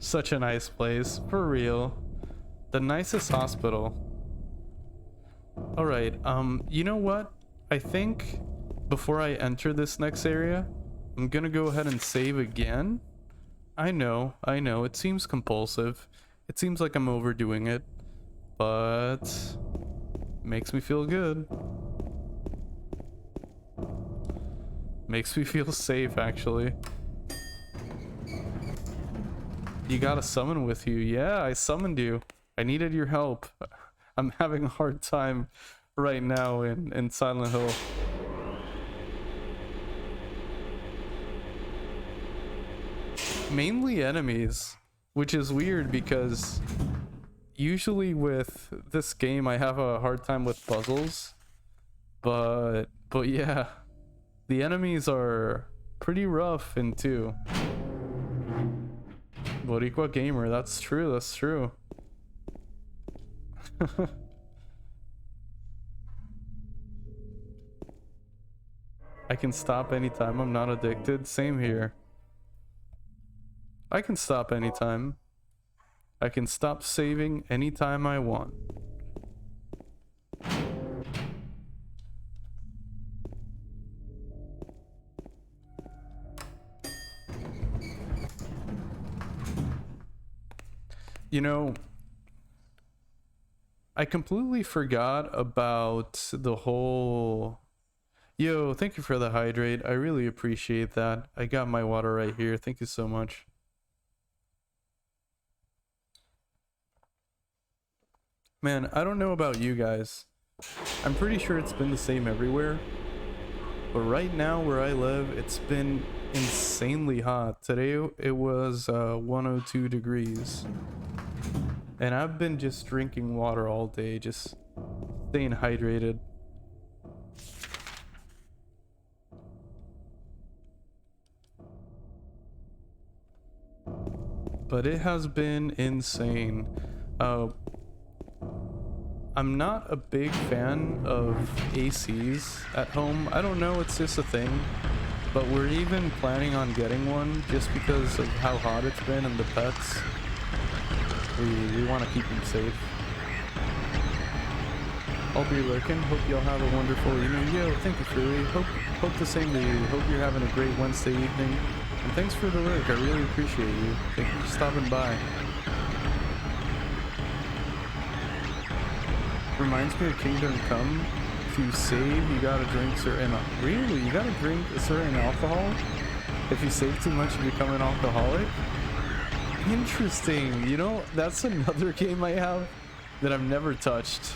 Such a nice place, for real. The nicest hospital. Alright, you know what? I think before I enter this next area, I'm gonna go ahead and save again. I know, it seems compulsive. It seems like I'm overdoing it, but makes me feel good. Makes me feel safe, actually. You got a summon with you. Yeah, I summoned you. I needed your help. I'm having a hard time right now in Silent Hill. Mainly enemies, which is weird because usually with this game I have a hard time with puzzles, but yeah, the enemies are pretty rough in 2. Boricua gamer, that's true, that's true. I can stop anytime, I'm not addicted. Same here. I can stop anytime. I can stop saving anytime I want. You know, I completely forgot about the whole... Yo, thank you for the hydrate. I really appreciate that. I got my water right here. Thank you so much. Man, I don't know about you guys. I'm pretty sure it's been the same everywhere. But right now where I live, it's been insanely hot. Today it was 102 degrees. And I've been just drinking water all day, just staying hydrated. But it has been insane. I'm not a big fan of ACs at home. I don't know, it's just a thing. But we're even planning on getting one just because of how hot it's been and the pets. We want to keep them safe. I'll be lurking. Hope y'all have a wonderful evening. Yo, thank you, Fury. Hope the same to you. Hope you're having a great Wednesday evening. And thanks for the lurk. I really appreciate you. Thank you for stopping by. Reminds me of Kingdom Come. If you save, you gotta drink certain... Really? You gotta drink a certain alcohol? If you save too much, you become an alcoholic? Interesting. You know, that's another game I have that I've never touched.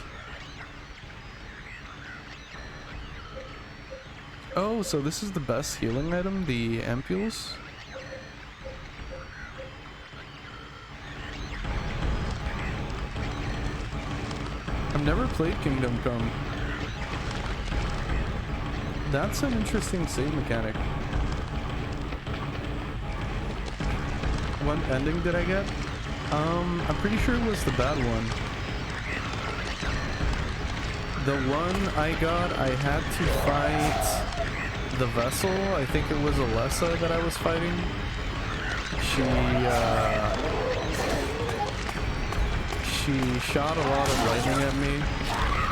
Oh, so this is the best healing item, the ampules? I've never played Kingdom Come. That's an interesting save mechanic. What ending did I get? I'm pretty sure it was the bad one. The one I got, I had to fight the vessel. I think it was Alessa that I was fighting. She shot a lot of lightning at me,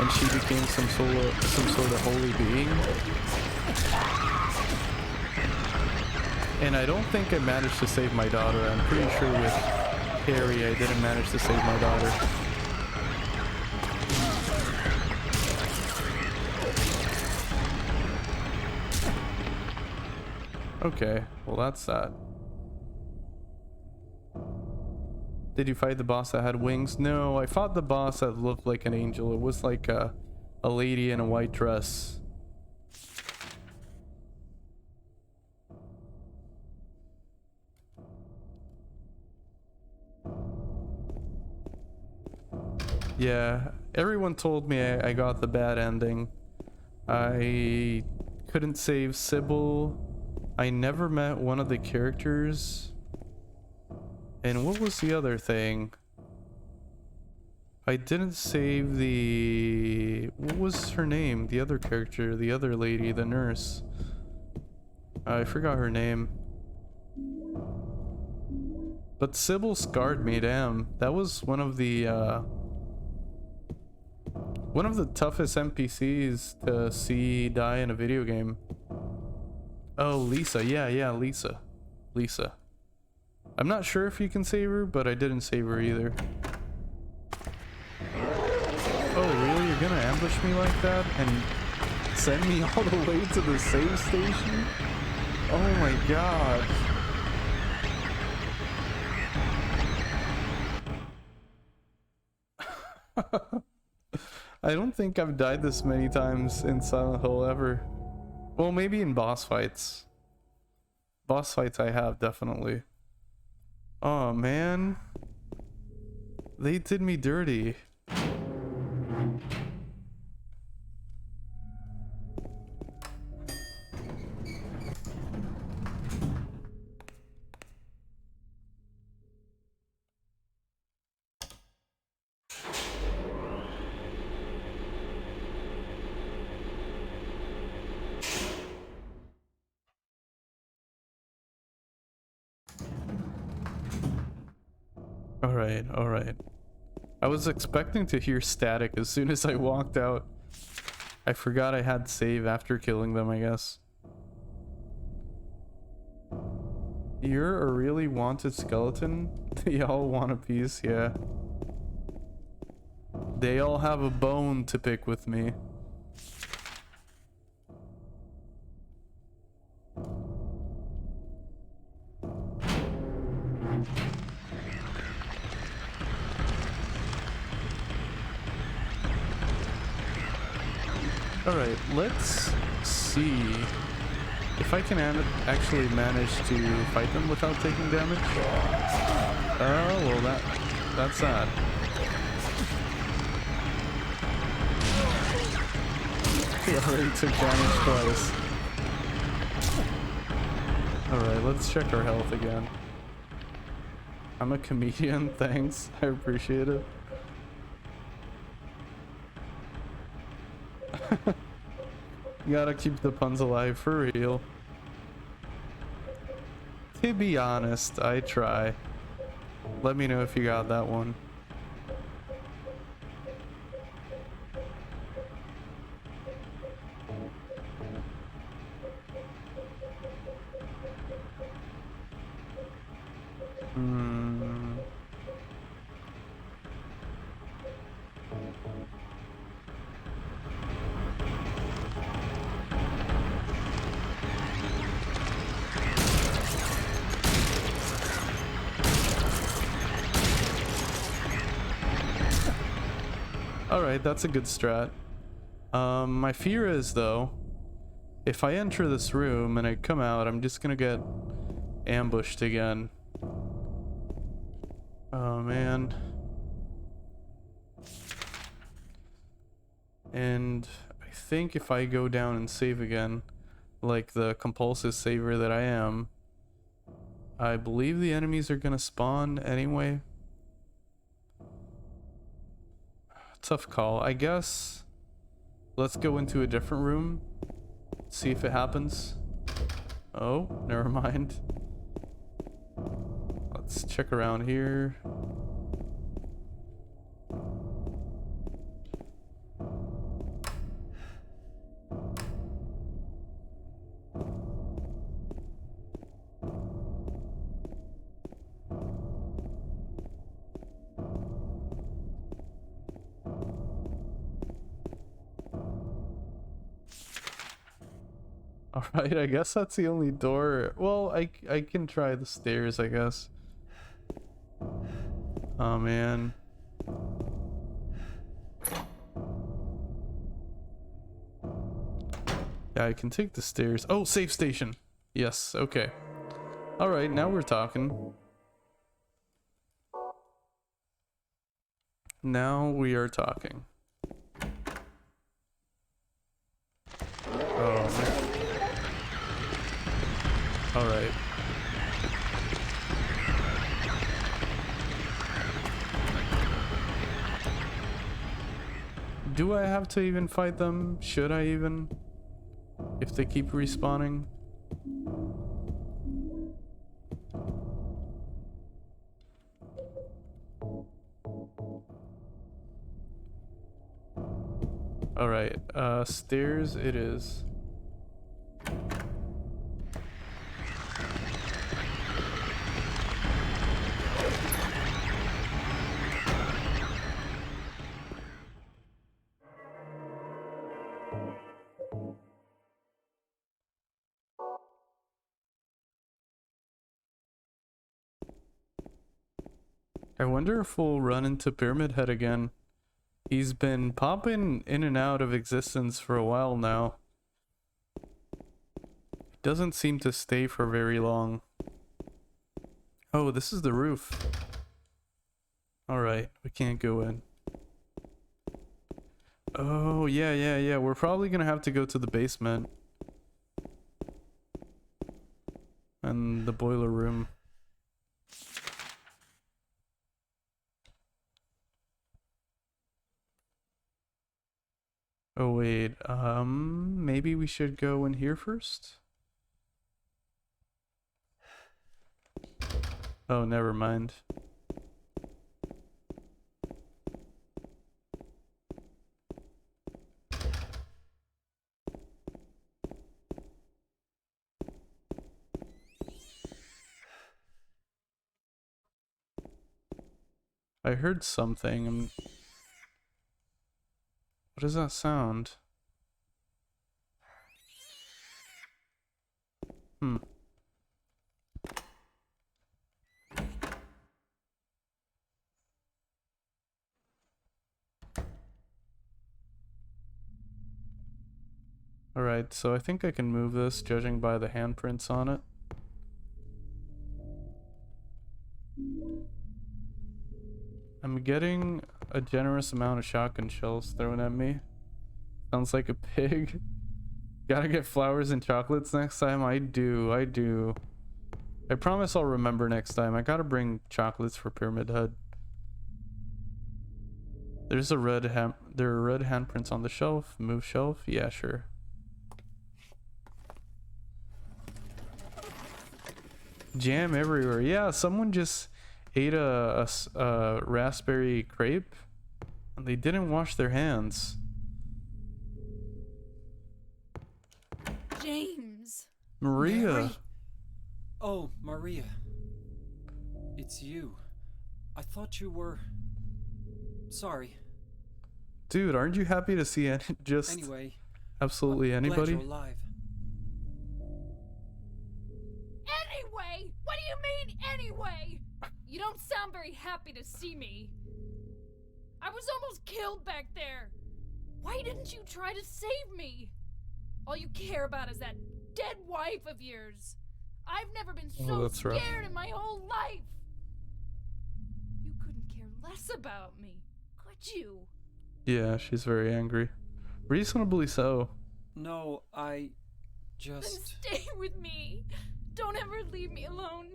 and she became some sort of holy being. And I don't think I managed to save my daughter. I'm pretty sure with Harry I didn't manage to save my daughter. Okay, well that's that. Did you fight the boss that had wings? No, I fought the boss that looked like an angel. It was like a lady in a white dress. Yeah, everyone told me I got the bad ending. I couldn't save Sybil. I never met one of the characters. And what was the other thing? I didn't save the... What was her name? The other character, the other lady, the nurse. I forgot her name. But Sybil scarred me, damn. That was one of the toughest NPCs to see die in a video game. Oh, Lisa. Yeah, Lisa. Lisa. I'm not sure if you can save her, but I didn't save her either. Oh, really? You're gonna ambush me like that and send me all the way to the save station? Oh my god. I don't think I've died this many times in Silent Hill ever. Well, maybe in boss fights. Boss fights I have, definitely. Oh man. They did me dirty. Alright. I was expecting to hear static as soon as I walked out. I forgot I had save after killing them, I guess. You're a really wanted skeleton? They all want a piece, yeah. They all have a bone to pick with me. Alright, let's see if I can actually manage to fight them without taking damage. Oh, well that's sad. He already took damage twice. Alright, let's check our health again. I'm a comedian, thanks. I appreciate it. You gotta keep the puns alive for real. To be honest, I try. Let me know if you got that one. Alright, that's a good strat. My fear is, though, if I enter this room and I come out, I'm just gonna get ambushed again. Oh, man. And I think if I go down and save again, like the compulsive saver that I am, I believe the enemies are gonna spawn anyway. Tough call. I guess let's go into a different room, see if it happens. Oh, never mind. Let's check around here. Alright, I guess that's the only door. Well, I can try the stairs, I guess. Oh man. Yeah, I can take the stairs. Oh, safe station. Yes, okay. Alright, now we're talking. Now we are talking. Oh. Alright. Do I have to even fight them? Should I even? If they keep respawning? Alright, stairs it is. I wonder if we'll run into Pyramid Head again. He's been popping in and out of existence for a while now. Doesn't seem to stay for very long. Oh, this is the roof. Alright, we can't go in. Oh, yeah. We're probably gonna have to go to the basement. And the boiler room. Oh wait, maybe we should go in here first? Oh, never mind. I heard something. What does that sound? Hmm. Alright, so I think I can move this, judging by the handprints on it. I'm getting a generous amount of shotgun shells thrown at me. Sounds like a pig. Gotta get flowers and chocolates next time. I do. I promise I'll remember next time. I gotta bring chocolates for Pyramid Head. There's a there are red handprints on the shelf. Move shelf? Yeah, sure. Jam everywhere. Yeah, someone just ate a raspberry crepe and they didn't wash their hands. James. Maria. Mary? Oh, Maria. It's you. I thought you were... Sorry. Dude, aren't you happy to see just Anyway, absolutely I'm glad anybody? you're alive. Anyway? What do you mean, anyway? You don't sound very happy to see me. I was almost killed back there. Why didn't you try to save me? All you care about is that dead wife of yours. I've never been so that's rough. scared in my whole life. You couldn't care less about me, could you? Yeah, she's very angry. Reasonably so. No, I Then just... stay with me. Don't ever leave me alone.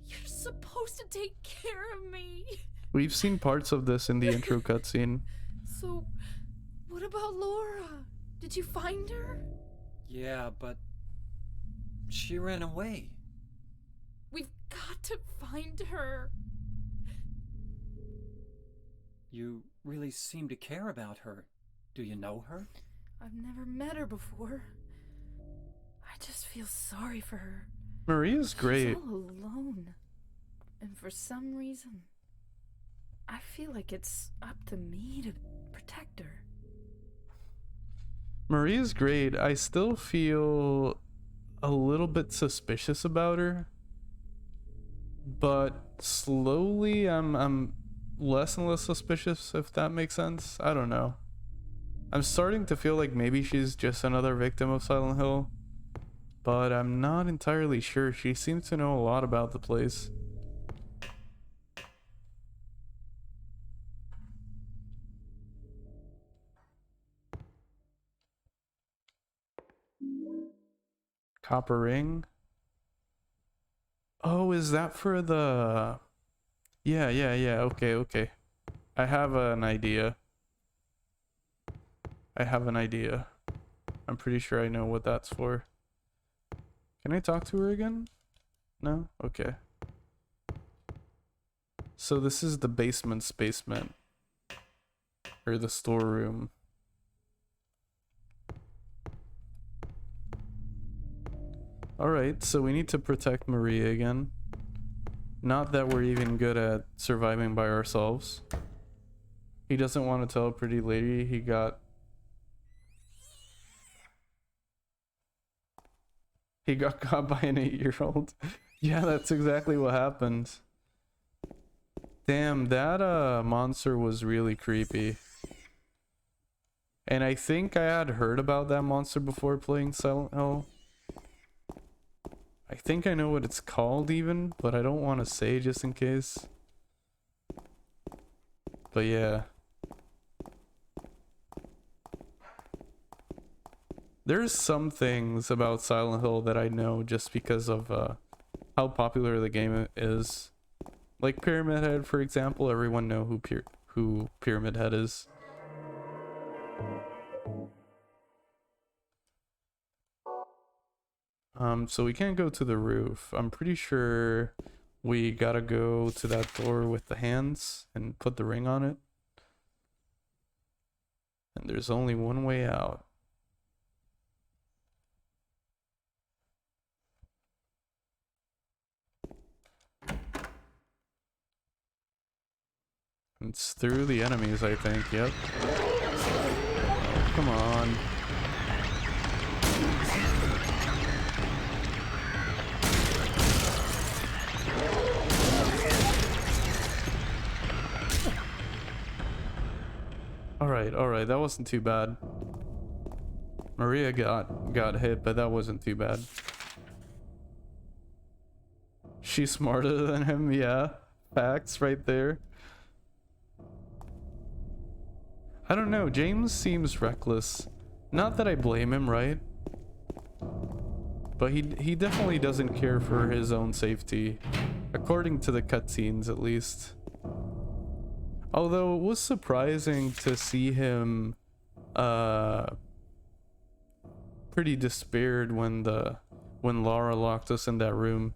You're supposed to take care of me. We've seen parts of this in the intro cutscene. So, what about Laura? Did you find her? Yeah, but... She ran away. We've got to find her. You really seem to care about her. Do you know her? I've never met her before. I just feel sorry for her. Maria's great. She's all alone. And for some reason, I feel like it's up to me to protect her. Maria's great. I still feel a little bit suspicious about her, but slowly I'm less and less suspicious, if that makes sense. I don't know. I'm starting to feel like maybe she's just another victim of Silent Hill, but I'm not entirely sure. She seems to know a lot about the place. Copper ring. Oh, is that for the... Yeah, okay. I have an idea. I'm pretty sure I know what that's for. Can I talk to her again? No? Okay. So this is the basement. Or the storeroom. Alright, so we need to protect Maria again. Not that we're even good at surviving by ourselves. He doesn't want to tell a pretty lady he got caught by an 8-year-old. Yeah, that's exactly what happened. Damn, that monster was really creepy. And I think I had heard about that monster before playing Silent Hill. I think I know what it's called even, but I don't want to say just in case. But yeah. There's some things about Silent Hill that I know just because of how popular the game is. Like Pyramid Head, for example. Everyone know who Pyramid Head is. So we can't go to the roof. I'm pretty sure we gotta go to that door with the hands and put the ring on it. And there's only one way out. It's through the enemies, I think. Yep. Come on. Alright, that wasn't too bad. Maria got hit, but that wasn't too bad. She's smarter than him, yeah. Facts right there. I don't know, James seems reckless. Not that I blame him, right? But he definitely doesn't care for his own safety. According to the cutscenes, at least. Although it was surprising to see him pretty despaired when Laura locked us in that room.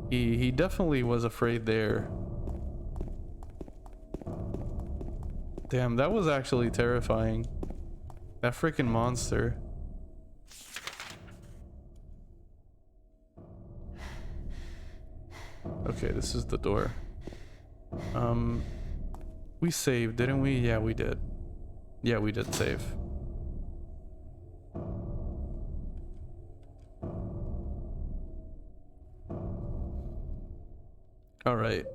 He definitely was afraid there. Damn, that was actually terrifying. That freaking monster. Okay, this is the door. We saved, didn't we? Yeah, we did. Yeah, we did save. Alright.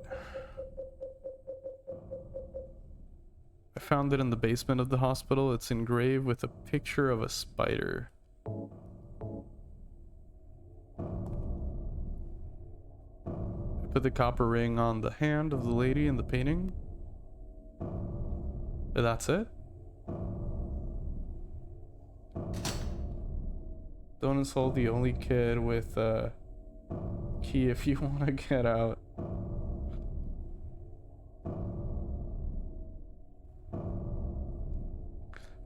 I found it in the basement of the hospital. It's engraved with a picture of a spider. I put the copper ring on the hand of the lady in the painting. That's it? Don't insult the only kid with a key if you want to get out.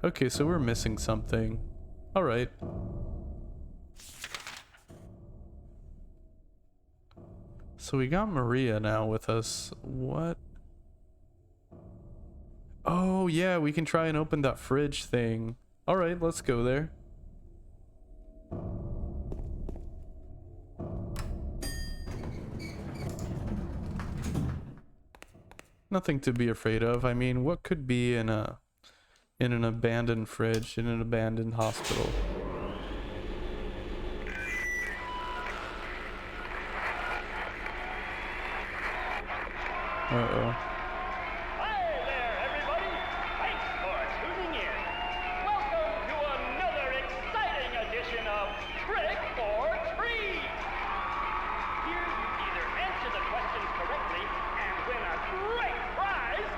Okay, so we're missing something. Alright. So we got Maria now with us. What? Oh, yeah, we can try and open that fridge thing. Alright, let's go there. Nothing to be afraid of. I mean, what could be in a in an abandoned fridge in an abandoned hospital. Uh-oh. Hi there, everybody! Thanks for tuning in. Welcome to another exciting edition of Trick or Treat! Here you either answer the questions correctly and win a great prize,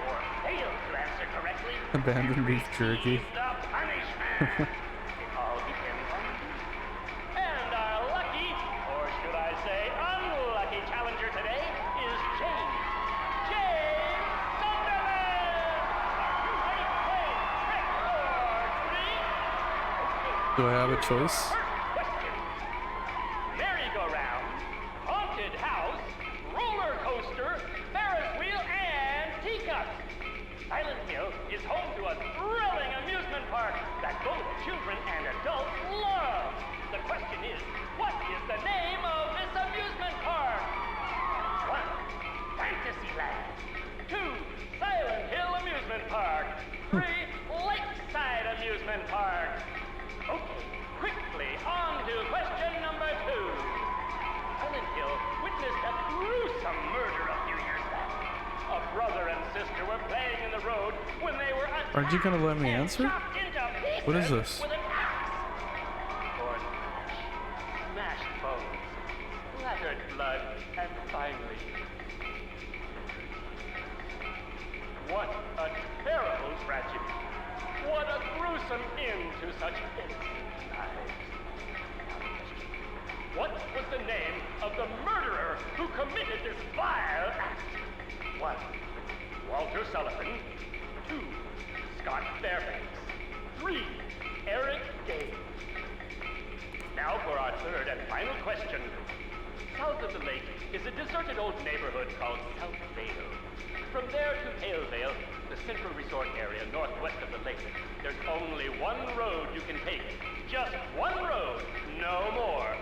or fail to answer correctly Abandoned beef jerky. receive the punishment. It all depends on you. And our lucky, or should I say unlucky challenger today is James. James Sunderland! Are you ready to play Trick or Treat? Okay. Do I have a choice? First question. Merry-go-round, haunted house, roller coaster, Ferris wheel, and teacup. Silent Hill is home to a thrilling amusement park that both children and adults love. The question is, what is the name of this amusement park? 1. Fantasyland. 2. Silent Hill Amusement Park. 3. Lakeside Amusement Park. Okay, quickly on to question number 2. Silent Hill witnessed a gruesome murder a few years back. A brother and sister were playing in the road when they were attacked. Aren't you gonna let me and answer? chopped into pieces What is this? with an axe. Torn flesh, smashed bones, splattered blood, and finally. What a terrible tragedy. What a gruesome end to such innocent lives. What was the name of the murderer who committed this vile act? 1. Walter Sullivan. 2. Scott Fairbanks. 3. Eric Day. Now for our third and final question. South of the lake is a deserted old neighborhood called South Vale. From there to Halevale, the central resort area northwest of the lake, there's only one road you can take. Just one road, no more.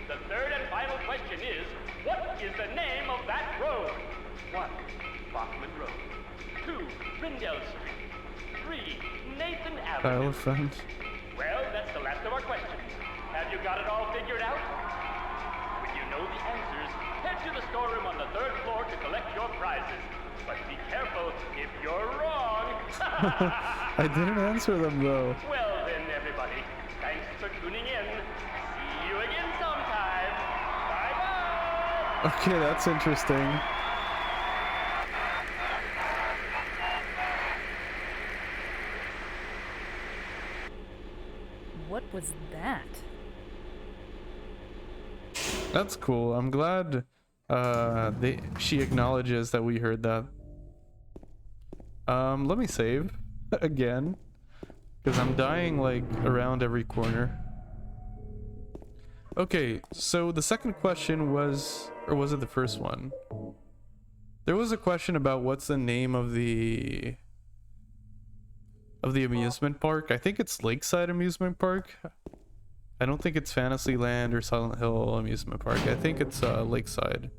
The third and final question is, what is the name of that road? 1. Bachman Road. 2. Brindell Street. 3. Nathan Avenue. Elephant. Well, that's the last of our questions. Have you got it all figured out? When you know the answers, head to the storeroom on the 3rd floor to collect your prizes. But be careful if you're wrong. I didn't answer them though. Well then, everybody, thanks for tuning in. See you again sometime. Bye-bye. Okay, that's interesting. What was that? That's cool. I'm glad she acknowledges that we heard that. Let me save again, because I'm dying like around every corner. Okay, so the second question was, or was it the first one? There was a question about what's the name of the amusement park. I think it's Lakeside Amusement Park. I don't think it's Fantasyland or Silent Hill Amusement Park. I think it's Lakeside.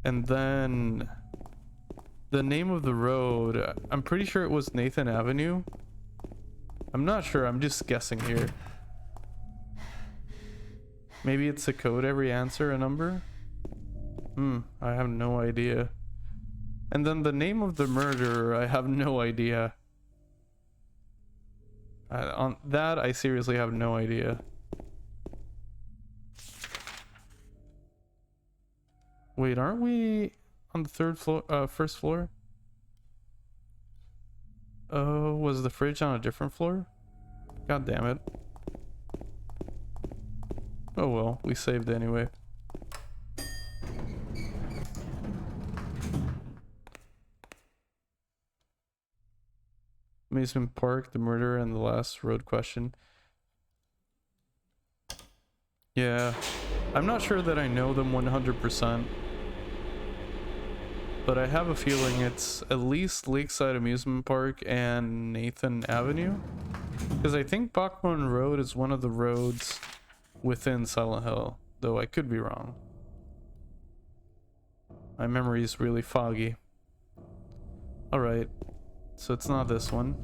And then the name of the road, I'm pretty sure it was Nathan Avenue. I'm not sure, I'm just guessing here. Maybe it's a code every answer, a number? I have no idea. And then the name of the murderer, I have no idea. On that, I seriously have no idea. Wait, aren't we on the 3rd floor, first floor? Oh, was the fridge on a different floor? God damn it. Oh well, we saved anyway. Amusement Park, the murder, and the last road question. Yeah, I'm not sure that I know them 100%. But I have a feeling it's at least Lakeside Amusement Park and Nathan Avenue. Because I think Bachman Road is one of the roads within Silent Hill, though I could be wrong. My memory is really foggy. Alright, so it's not this one.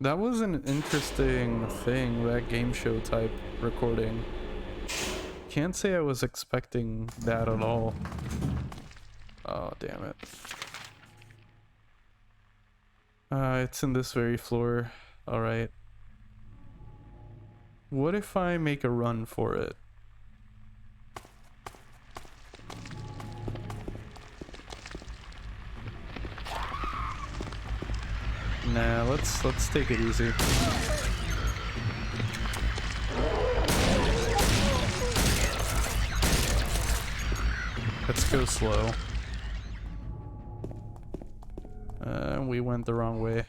That was an interesting thing, that game show type recording. Can't say I was expecting that at all. Oh, damn it. It's in this very floor. Alright. What if I make a run for it? Nah, let's take it easy. Let's go slow. We went the wrong way.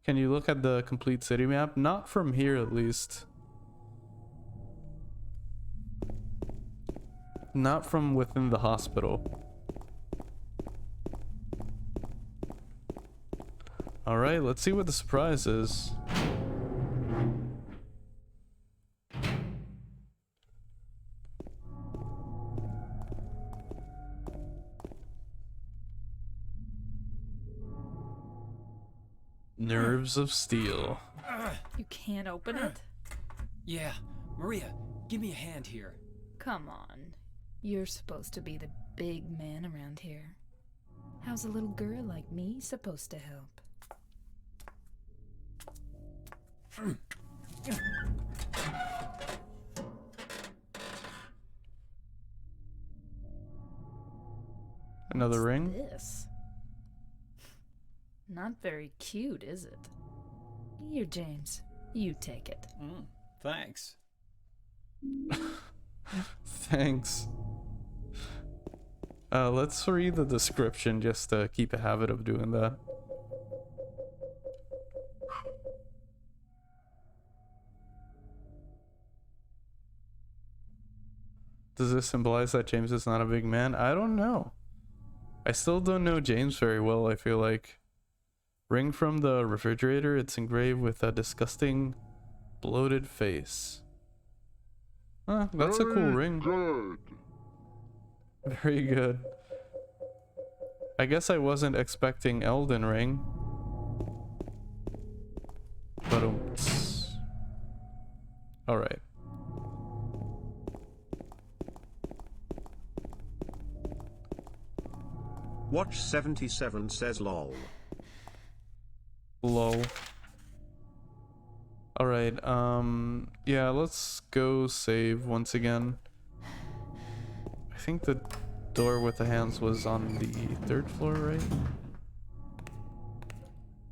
Can you look at the complete city map? Not from here, at least. Not from within the hospital. Alright, let's see what the surprise is. Nerves of steel. You can't open it? Yeah, Maria, give me a hand here. Come on. You're supposed to be the big man around here. How's a little girl like me supposed to help? Another ring? This? Not very cute, is it? Here, James. You take it. Thanks. Thanks. Let's read the description just to keep a habit of doing that. Does this symbolize that James is not a big man? I don't know. I still don't know James very well, I feel like. Ring from the refrigerator. It's engraved with a disgusting, bloated face. Huh, that's a cool ring. Good. Very good. I guess I wasn't expecting Elden Ring. But alright. Watch 77 says lol. Lol. Alright, yeah, let's go save once again. I think the door with the hands was on the 3rd floor, right?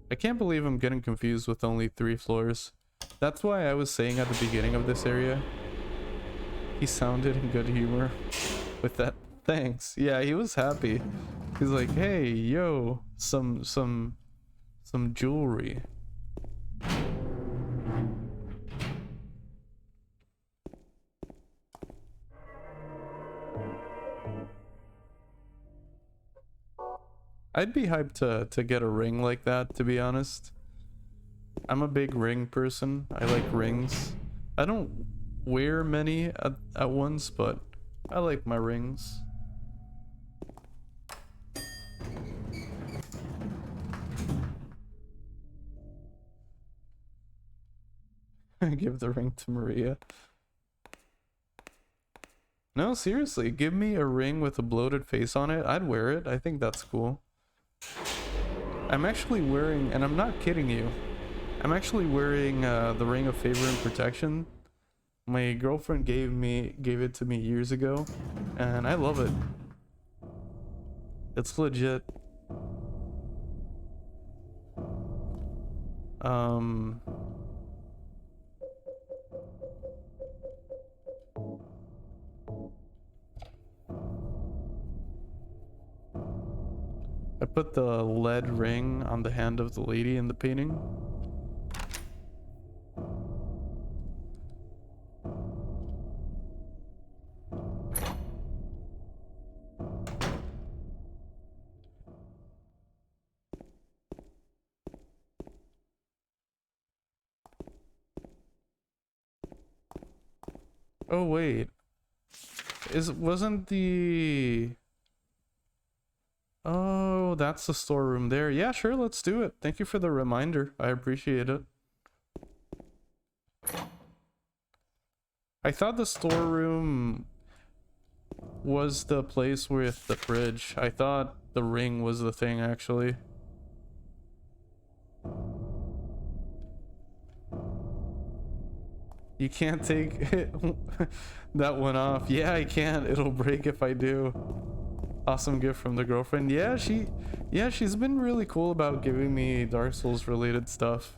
I can't believe I'm getting confused with only 3 floors. That's why I was saying at the beginning of this area, he sounded in good humor with that. Thanks. Yeah, he was happy. He's like, hey, yo, some jewelry. I'd be hyped to get a ring like that, to be honest. I'm a big ring person. I like rings. I don't wear many at once, but I like my rings. Give the ring to Maria. No, seriously, give me a ring with a bloated face on it. I'd wear it. I think that's cool. I'm actually wearing, and I'm not kidding you, I'm actually wearing the ring of favor and protection. My girlfriend gave it to me years ago, and I love it. It's legit. I put the lead ring on the hand of the lady in the painting. Oh wait. Wasn't the Oh, that's the storeroom there. Yeah, sure, let's do it. Thank you for the reminder. I appreciate it. I thought the storeroom was the place with the fridge. I thought the ring was the thing, actually. You can't take that one off. Yeah, I can't. It'll break if I do. Awesome gift from the girlfriend. Yeah, she's been really cool about giving me Dark Souls related stuff.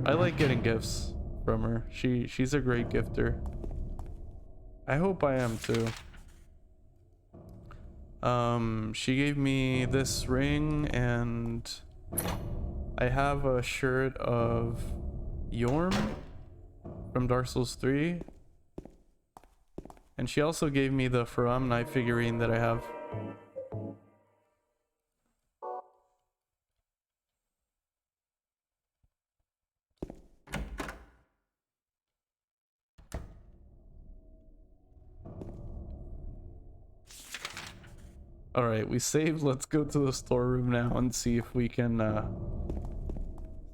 I like getting gifts from her. She's a great gifter. I hope I am too. She gave me this ring, and I have a shirt of Yorm from Dark Souls 3. And she also gave me the Faram knife figurine that I have. Alright, we saved. Let's go to the storeroom now and see if we can,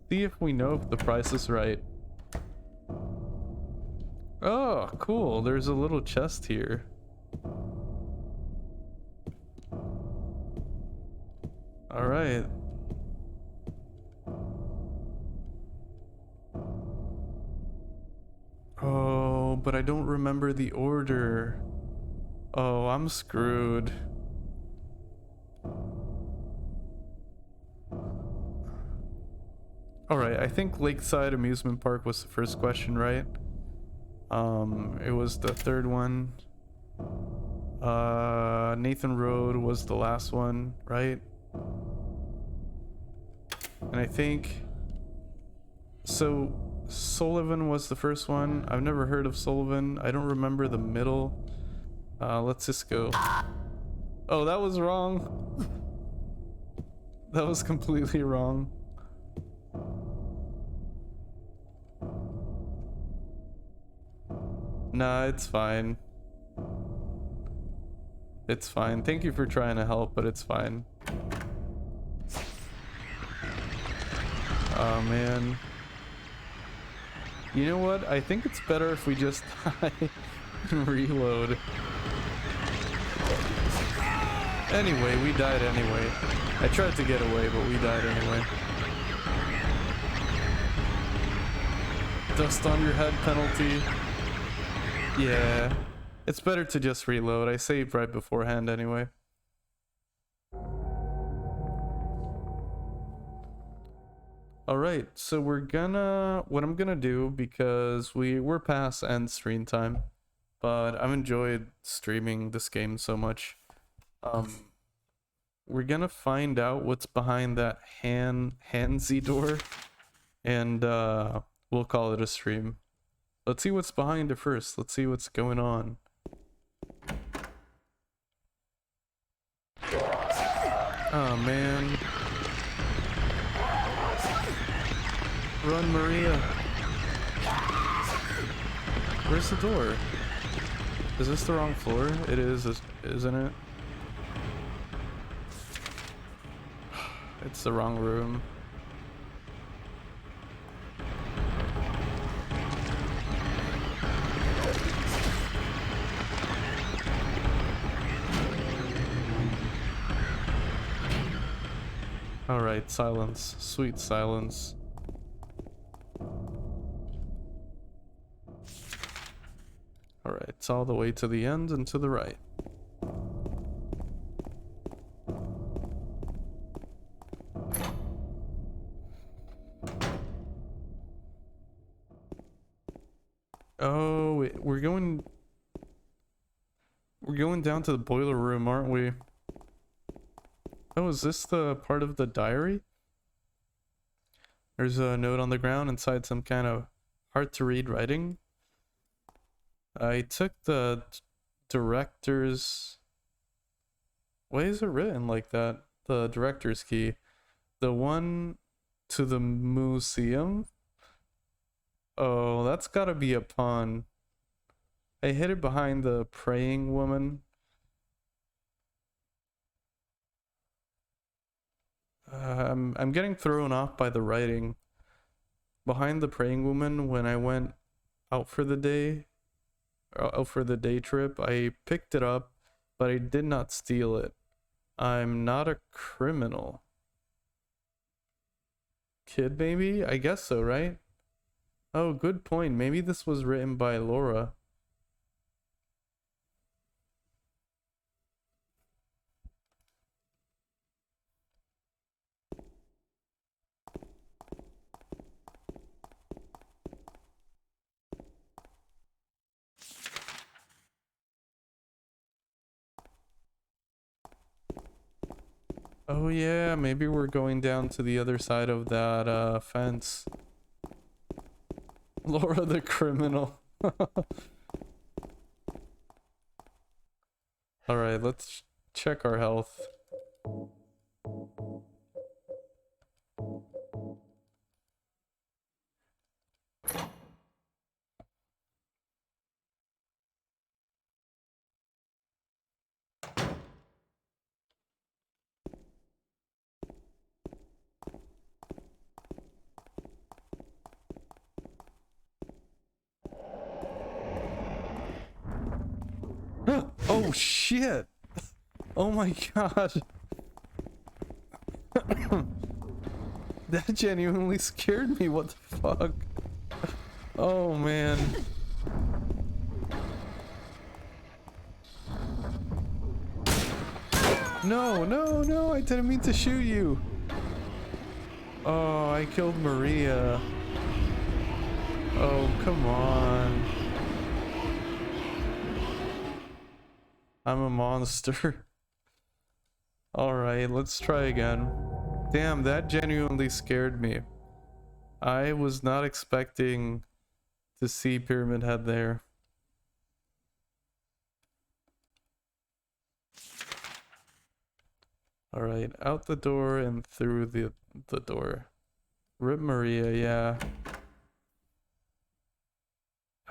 see if we know if the price is right. Oh, cool. There's a little chest here. Alright. Oh, but I don't remember the order. Oh, I'm screwed. Alright, I think Lakeside Amusement Park was the first question, right? It was the third one. Nathan Road was the last one, right? And I think... So, Sullivan was the first one. I've never heard of Sullivan. I don't remember the middle. Let's just go. Oh, that was wrong. That was completely wrong. Nah, it's fine. It's fine. Thank you for trying to help, but it's fine. Oh, man. You know what? I think it's better if we just die and reload. Anyway, we died anyway. I tried to get away, but we died anyway. Dust on your head penalty. Yeah, it's better to just reload. I saved right beforehand anyway. Alright, so what I'm gonna do, because we're past end screen time, but I've enjoyed streaming this game so much. We're gonna find out what's behind that handsy door, and we'll call it a stream. Let's see what's behind it first. Let's see what's going on. Oh, man. Run, Maria. Where's the door? Is this the wrong floor? It is, isn't it? It's the wrong room. Alright, silence. Sweet silence. Alright, it's all the way to the end and to the right. Oh, wait, we're going down to the boiler room, aren't we? Oh, is this the part of the diary? There's a note on the ground inside some kind of hard to read writing. I took the director's... Why is it written like that? The director's key. The one to the museum? Oh, that's gotta be a pun. I hid it behind the praying woman. I'm getting thrown off by the writing. Behind the praying woman, when I went out for the day trip, I picked it up, but I did not steal it. I'm not a criminal. Kid, maybe? I guess so, right? Oh, good point. Maybe this was written by Laura. Oh yeah, maybe we're going down to the other side of that fence. Laura the criminal. Alright, let's check our health. Oh shit! Oh my god! That genuinely scared me, what the fuck? Oh man. No, no, no, I didn't mean to shoot you. Oh, I killed Maria. Oh, come on. I'm a monster. Alright, let's try again. Damn, that genuinely scared me. I was not expecting to see Pyramid Head there. Alright, out the door and through the door. Rip Maria, yeah.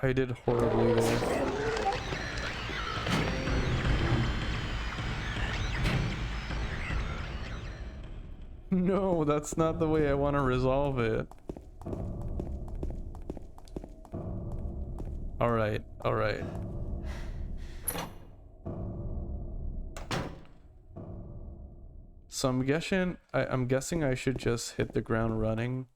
I did horribly there. No, that's not the way I want to resolve it. Alright, alright. So I'm guessing I should just hit the ground running.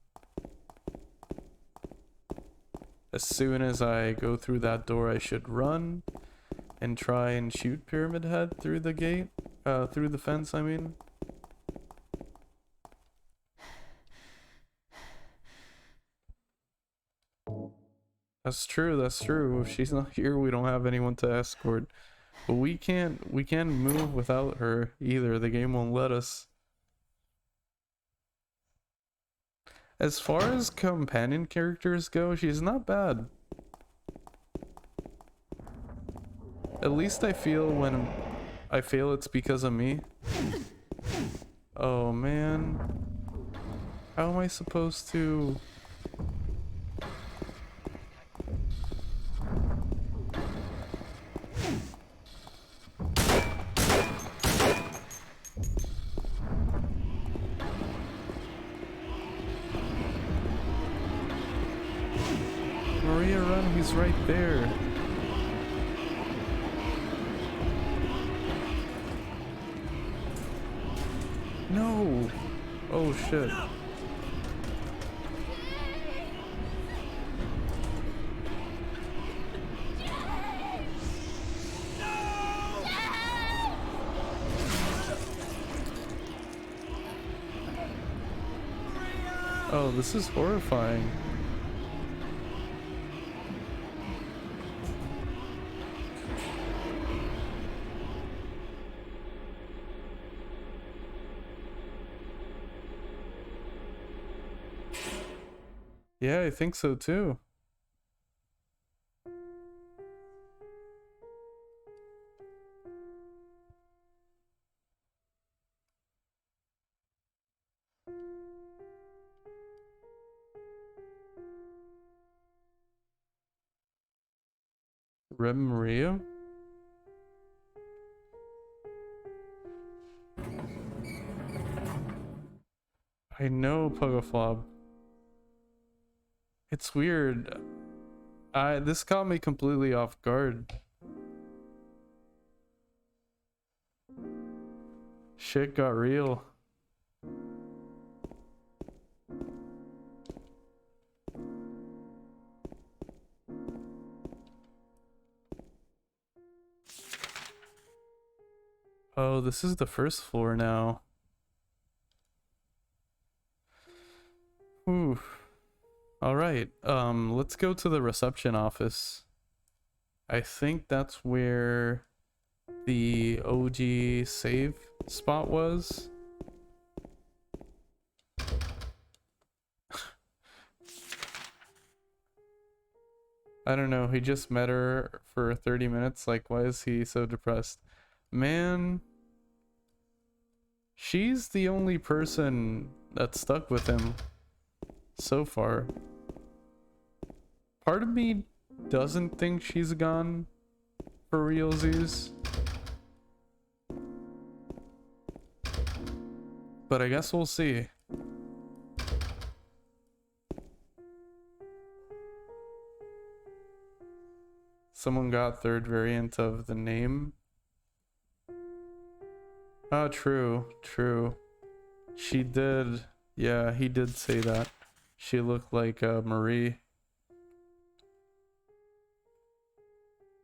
As soon as I go through that door, I should run and try and shoot Pyramid Head through the gate, through the fence, I mean. That's true, that's true. If she's not here, we don't have anyone to escort. But we can't move without her either. The game won't let us. As far as companion characters go, she's not bad. At least I feel when I fail, it's because of me. Oh man. How am I supposed to... Maria, run, he's right there. No! Oh shit. Oh, this is horrifying. Yeah, I think so too. Reb Maria? I know Pugaflob. It's weird. This caught me completely off guard. Shit got real. Oh, this is the first floor now. Ooh. All right. Let's go to the reception office. I think that's where the OG save spot was. I don't know. He just met her for 30 minutes. Like, why is he so depressed? Man, she's the only person that stuck with him so far. Part of me doesn't think she's gone for realsies, but I guess we'll see. Someone got third variant of the name. Ah, true. She did. Yeah, he did say that. She looked like Marie.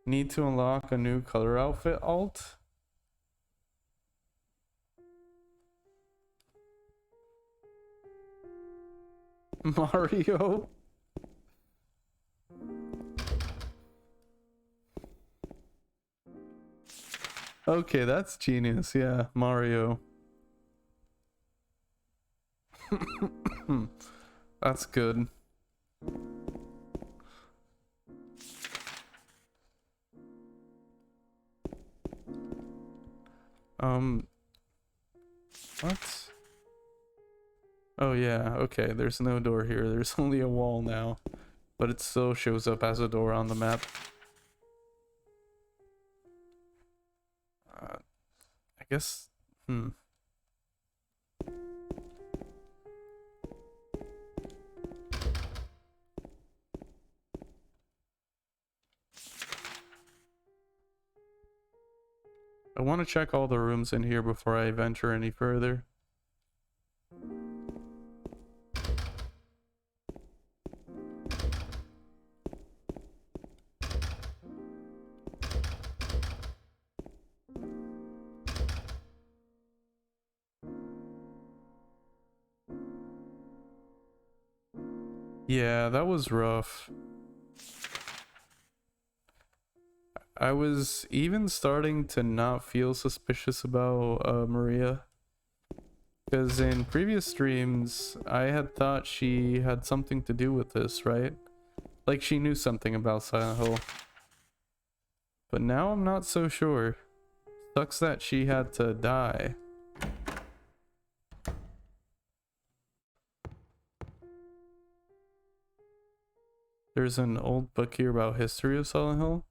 Need to unlock a new color outfit alt? Mario? Okay, that's genius. Yeah, Mario. That's good. What? Oh yeah, okay, there's no door here. There's only a wall now, but it still shows up as a door on the map. I guess, I want to check all the rooms in here before I venture any further. Yeah, that was rough. I was even starting to not feel suspicious about Maria. Because in previous streams, I had thought she had something to do with this, right? Like she knew something about Silent Hill. But now I'm not so sure. Sucks that she had to die. There's an old book here about history of Silent Hill.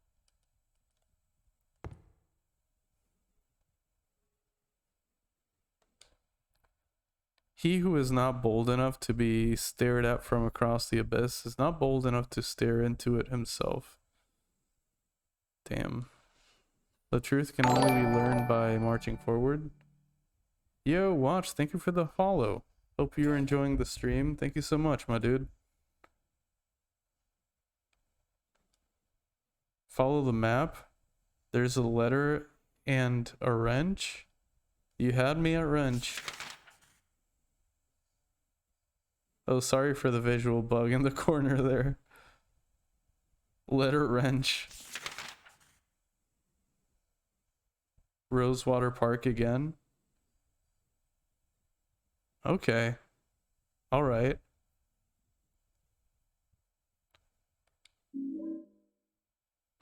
He who is not bold enough to be stared at from across the abyss is not bold enough to stare into it himself. Damn. The truth can only be learned by marching forward. Yo, Watch, thank you for the follow. Hope you're enjoying the stream. Thank you so much, my dude. Follow the map. There's a letter and a wrench. You had me at wrench. Oh, sorry for the visual bug in the corner there. Letter wrench. Rosewater Park again. Okay. All right.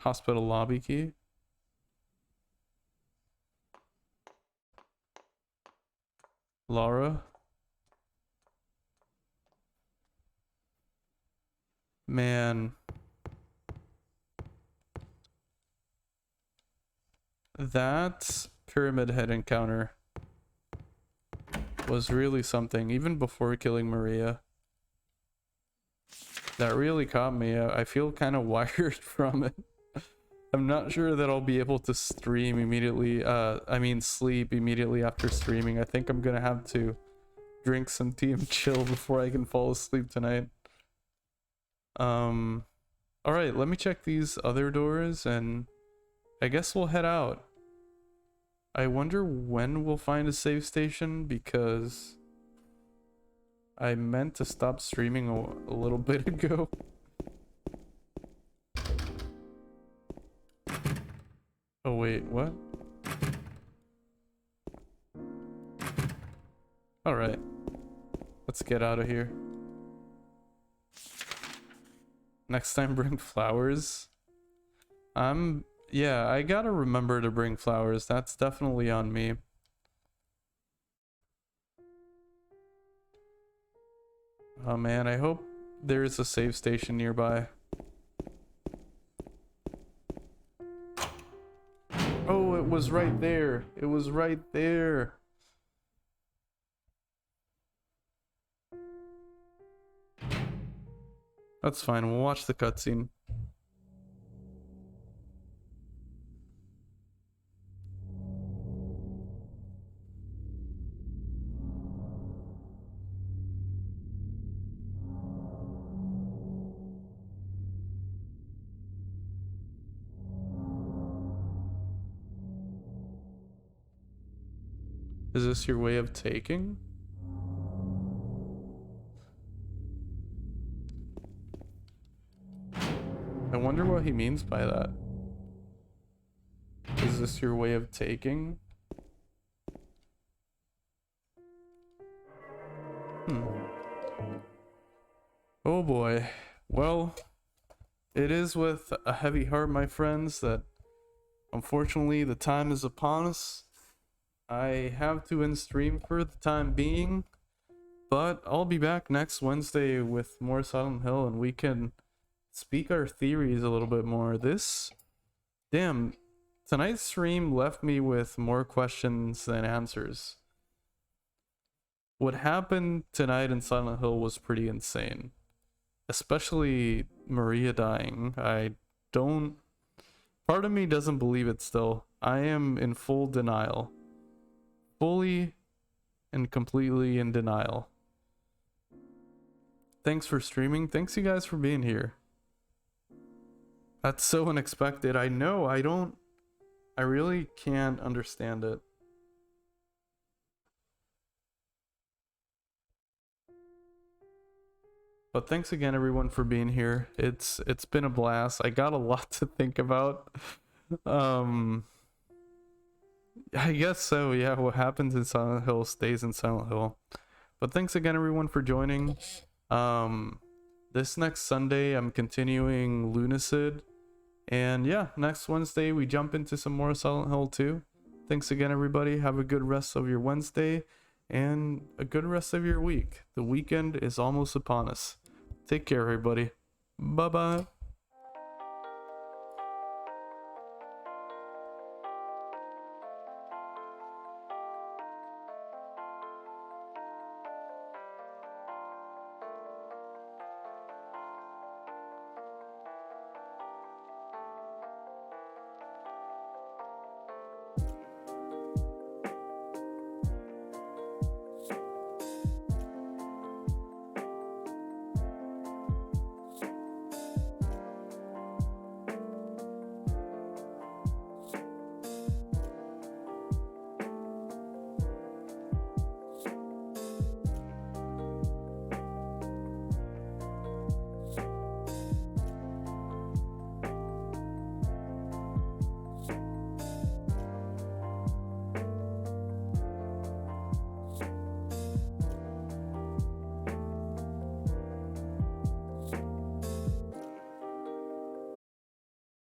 Hospital lobby key. Laura. Man. That Pyramid Head encounter. was really something, even before killing Maria. That really caught me. I feel kind of wired from it. I'm not sure that I'll be able to stream immediately, sleep immediately after streaming. I think I'm gonna have to drink some tea and chill before I can fall asleep tonight. Alright, let me check these other doors and I guess we'll head out. I wonder when we'll find a save station because I meant to stop streaming a little bit ago. Oh wait, what? Alright. Let's get out of here. Next time bring flowers. Yeah, I gotta remember to bring flowers. That's definitely on me. Oh man, I hope there's a save station nearby. Oh, it was right there. It was right there. That's fine. We'll watch the cutscene. Is this your way of taking? I wonder what he means by that. Is this your way of taking? Oh boy. Well, it is with a heavy heart, my friends, that unfortunately the time is upon us. I have to end stream for the time being, but I'll be back next Wednesday with more Silent Hill and we can speak our theories a little bit more. Damn, tonight's stream left me with more questions than answers. What happened tonight in Silent Hill was pretty insane. Especially Maria dying. Part of me doesn't believe it still. I am in full denial. Fully and completely in denial. Thanks for streaming. Thanks you guys for being here. That's so unexpected. I know, I really can't understand it. But thanks again everyone for being here. It's been a blast. I got a lot to think about. I guess so, yeah. What happens in Silent Hill stays in Silent Hill. But thanks again everyone for joining. This next Sunday I'm continuing Lunacid. And yeah, next Wednesday we jump into some more Silent Hill 2. Thanks again everybody. Have a good rest of your Wednesday and a good rest of your week. The weekend is almost upon us. Take care everybody. Bye bye.